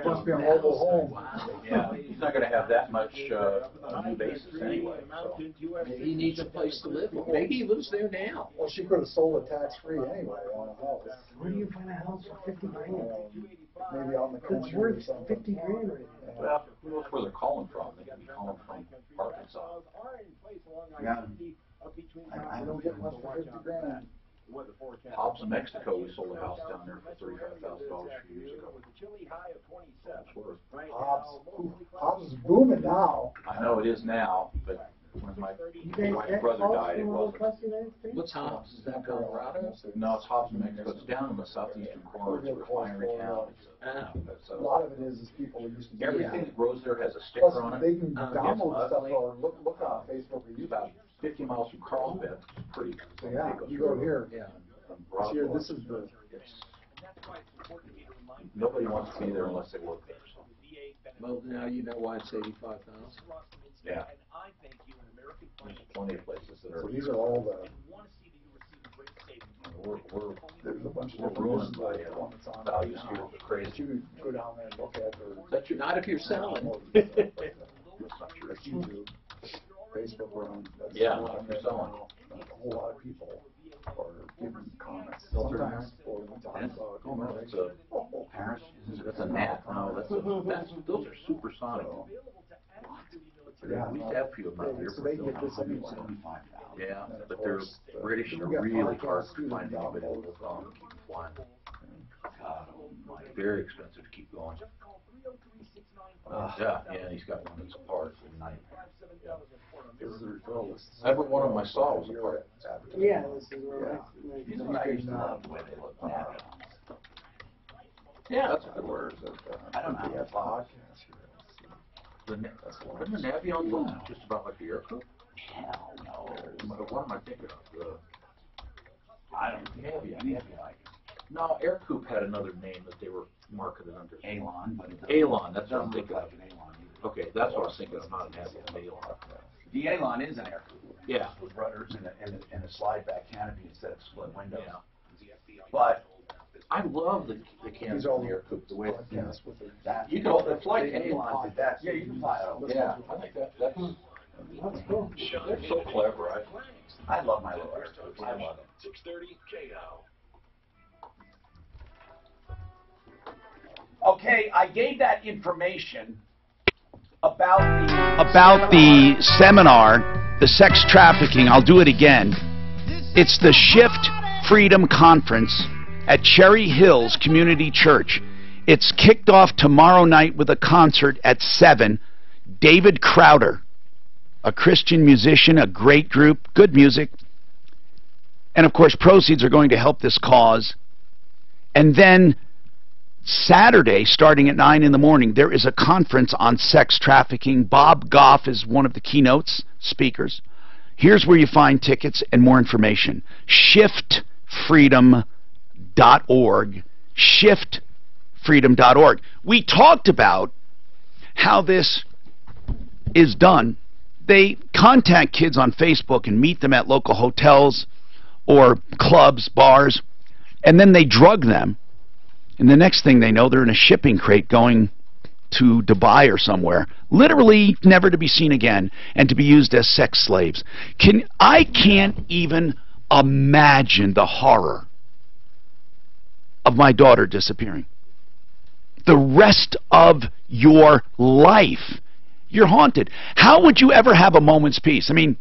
Must be a mobile home. Yeah, he's not going to have that much new basis anyway. So. He needs a place to live. Maybe he lives there now. Well, she could have sold it tax-free anyway on a house. Where do you find a house for 50 grand? Maybe on the country. It's worth 50 grand right now. Well, who knows where they're calling from? They could be calling from Arkansas. Yeah. I don't get much for 50 grand. Hobbs in Mexico, we sold a house down there for $35,000 a few years ago. Hobbs is booming now. I know it is now, but when my brother died, it wasn't. What's Hobbs? Is that Colorado? No, it's Hobbs, New Mexico. It's down in the southeastern corner. It's a refinery town. A lot of it is people who used to do Everything that. that grows there has a Plus, sticker on it. they can download stuff or look on Facebook or YouTube. About 50 miles from Carlsbad. It's pretty. So yeah, you go here. Yeah. Here, this is the. Nobody wants to be there unless they work there. So. Well, now you know why it's 85,000. Yeah. There's plenty of places that are. So these are all the. There's a bunch of ruined by values here are crazy. You go down there and look at But you're not if you're selling. That's not true. That's YouTube, Facebook around. Yeah, if you're selling. A whole lot of people are giving comments. Sometimes people will talk about. Oh no, that's a Paris. That's a gnat. No, those are supersonic. Yeah, we used to have a few of them out here. So they get this anyway. Yeah, but they're British and are really hard to find anybody that will keep flying. God, very expensive to keep going. Yeah, he's got one that's apart for the night. Every one of them I saw was apart. Yeah, this is where You know, I used to love the way they look now. Yeah, that's a good word. I don't know. Doesn't the Navion look just about like the air coupe? Hell no. What am I thinking of? I don't know. No, air coupe had another name that they were marketed under. Alon. Alon, that's what I'm thinking of. Okay, that's what I was thinking of, not Navion, Alon. The Alon is an air coupe. Yeah. With rudders and a slide back canopy instead of split windows. Yeah. But I love the cans of the air coupe, the way it's you can fly Alon did that. Yeah, you can fly it. Yeah, I think that's cool. They're so clever. I love my little air coupes. I love them. 630 KO. Okay, I gave that information about the seminar, the sex trafficking. I'll do it again. It's the Shift Freedom Conference at Cherry Hills Community Church. It's kicked off tomorrow night with a concert at 7. David Crowder, a Christian musician, a great group, good music. And of course, proceeds are going to help this cause. And then Saturday, starting at 9 in the morning, there is a conference on sex trafficking. Bob Goff is one of the keynote speakers. Here's where you find tickets and more information. ShiftFreedom.org. ShiftFreedom.org. We talked about how this is done. They contact kids on Facebook and meet them at local hotels or clubs, bars, and then they drug them. And the next thing they know, they're in a shipping crate going to Dubai or somewhere, literally never to be seen again, and to be used as sex slaves. I can't even imagine the horror of my daughter disappearing. The rest of your life, you're haunted. How would you ever have a moment's peace? I mean,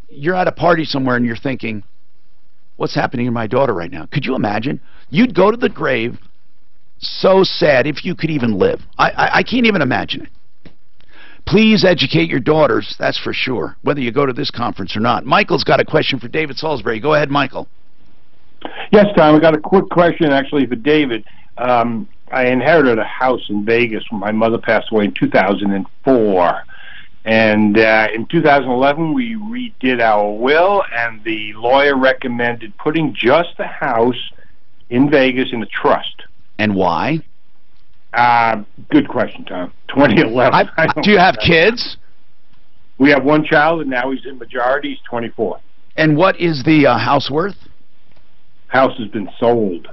you're at a party somewhere and you're thinking, what's happening to my daughter right now? Could you imagine? You'd go to the grave so sad if you could even live. I can't even imagine it. Please educate your daughters, that's for sure, whether you go to this conference or not. Michael's got a question for David Salisbury. Go ahead, Michael. Yes, Tom, I got a quick question actually for David. I inherited a house in Vegas when my mother passed away in 2004. And in 2011, we redid our will, and the lawyer recommended putting just the house in Vegas in a trust. And why? Good question, Tom. 2011. Do you have kids? We have one child, and now he's in majority. He's 24. And what is the house worth? House has been sold.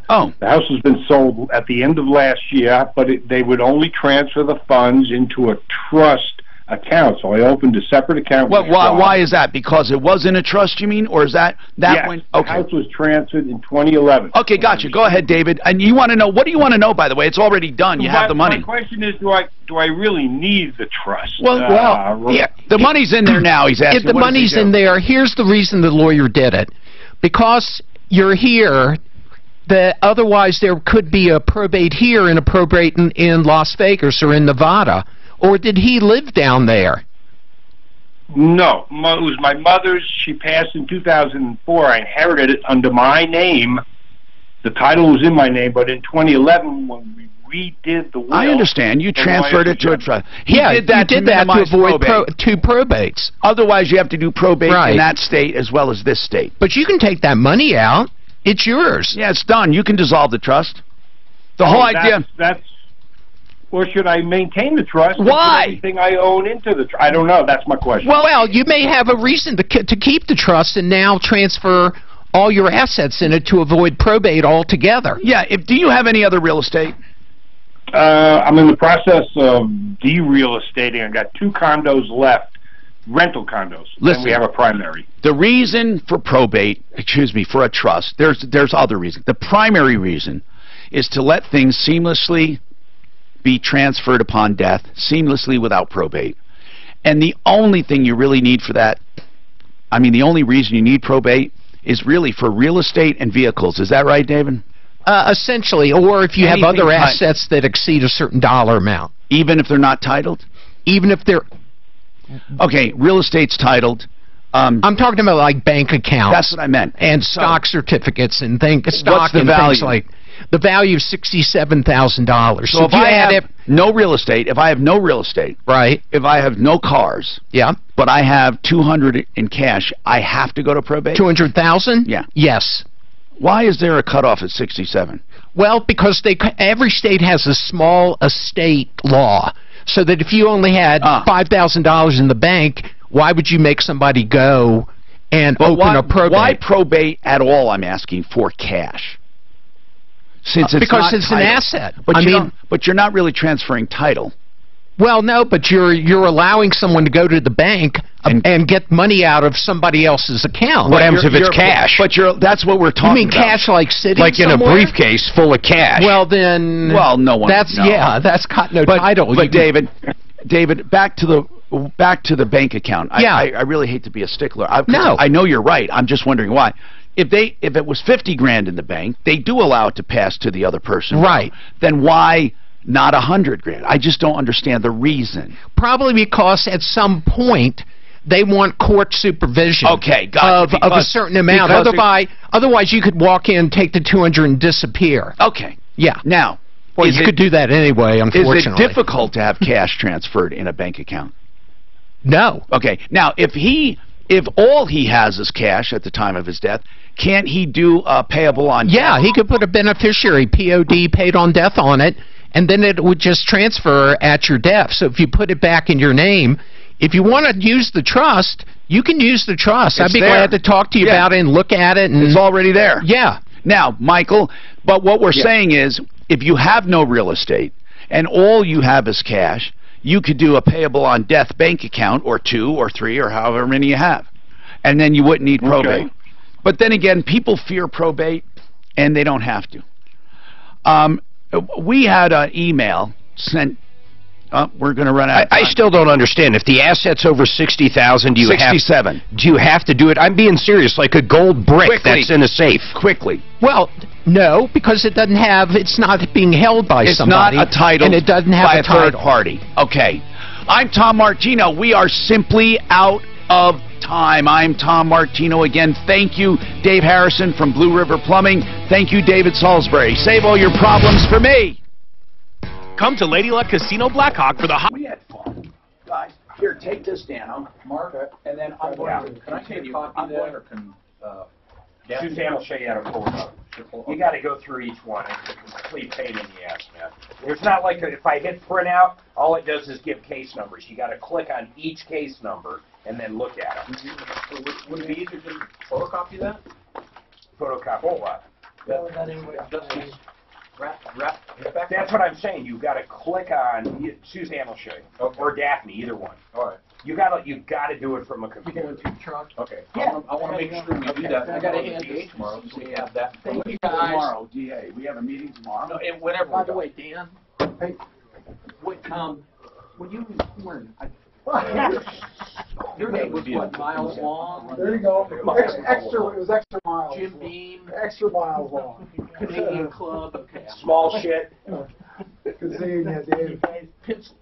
Oh. The house has been sold at the end of last year, but they would only transfer the funds into a trust account. So I opened a separate account. Why is that? Because it was in a trust, you mean? Or is that yes, when... Okay. The house was transferred in 2011. Okay, gotcha. Go ahead, David. And you want to know, what do you want to know, by the way? It's already done. You have the money. My question is, do I really need the trust? Yeah, the money's in there now, he's asking. If the money's in there, here's the reason the lawyer did it. Because you're here, otherwise there could be a probate here and a probate in Las Vegas or in Nevada. Or did he live down there? No, it was my mother's. She passed in 2004. I inherited it under my name. The title was in my name, but in 2011, when we redid the will... I understand. You transferred it to a trust. He did that to avoid probate. two probates. Otherwise, you have to do probate in that state as well as this state. But you can take that money out. It's yours. Yeah, it's done. You can dissolve the trust. The whole idea... Or should I maintain the trust? Why? Everything I own into the trust. I don't know. That's my question. Well, you may have a reason to keep the trust and now transfer all your assets in it to avoid probate altogether. Yeah. Do you have any other real estate? I'm in the process of de-real estating. I got 2 condos left, rental condos. Listen, and we have a primary. The reason for probate, for a trust, there's other reasons. The primary reason is to let things seamlessly be transferred upon death, seamlessly without probate. And the only thing you really need for that, the only reason you need probate is really for real estate and vehicles. Is that right, David? Essentially, or if you have other assets that exceed a certain dollar amount. Even if they're not titled? Even if they're... Okay, real estate's titled. I'm talking about like bank accounts. That's what I meant. And stock certificates and things like... The value of $67,000. So if I have no real estate, right? If I have no cars, yeah, but I have $200 in cash, I have to go to probate. $200,000? Yeah. Yes. Why is there a cutoff at 67? Well, because every state has a small estate law, so that if you only had $5,000 in the bank, why would you make somebody go and open a probate? Why probate at all? I'm asking for cash. Since it's because it's an asset. But you're not really transferring title. Well, no, but you're allowing someone to go to the bank and get money out of somebody else's account. What happens if it's cash? But that's what we're talking about. You mean cash like sitting like in somewhere? a briefcase full of cash? Well, then... Well, no one that's would know. Yeah, that's got no title. But David, back to the bank account. Yeah. I really hate to be a stickler. No. I know you're right. I'm just wondering why. If it was $50,000 in the bank, they do allow it to pass to the other person. Right. Then why not $100,000? I just don't understand the reason. Probably because at some point they want court supervision. Okay, got of a certain amount. Otherwise, you could walk in, take the $200, and disappear. Okay. Yeah. Now, well, you could do that anyway. Unfortunately, is it difficult to have cash transferred in a bank account? No. Okay. Now, if all he has is cash at the time of his death, can't he do payable on death? Yeah, he could put a beneficiary, POD, paid on death on it, and then it would just transfer at your death. So if you put it back in your name, if you want to use the trust, you can use the trust. I'd be glad to talk to you about it and look at it. And it's already there. Yeah. Now, Michael, but what we're saying is, if you have no real estate and all you have is cash, you could do a payable on death bank account, or 2 or 3 or however many you have, and then you wouldn't need probate. Okay. But then again, people fear probate, and they don't have to. We had an email sent. We're going to run out of time. I still don't understand. If the asset's over $60,000, do you have to do it? I'm being serious, like a gold brick that's in a safe. Quickly. Well, no, because it's not being held by somebody. It's not a title, and it doesn't have by a title. Third party. Okay. I'm Tom Martino. We are simply out of time. I'm Tom Martino again. Thank you, Dave Harrison from Blue River Plumbing. Thank you, David Salisbury. Save all your problems for me. Come to Lady Luck Casino Blackhawk for the We had fun. Guys, here, take this down, mark it, and then I'm going to... Can I take a copy there, or can... Suzanne will show you how to pull it up. You got to go through each one. It's a complete pain in the ass, man. There's not like if I hit print out, all it does is give case numbers. You got to click on each case number and then look at them. Would it be easier to photocopy that? Photocopy what? That's what I'm saying. You got to click on. Suzanne will show you, or Daphne, either one. All right. You got to do it from a computer. Okay. Yeah. I want to make sure we do that. I got to hand DA tomorrow, so we have that. Thank you guys. Tomorrow, DA. We have a meeting tomorrow. No, whatever. By the way, Dan. Hey, when you were your name was what, miles long? There you go. It was extra miles. Jim Beam. Extra miles long. Canadian Club. Small shit. Good seeing you, Dave. Pencil.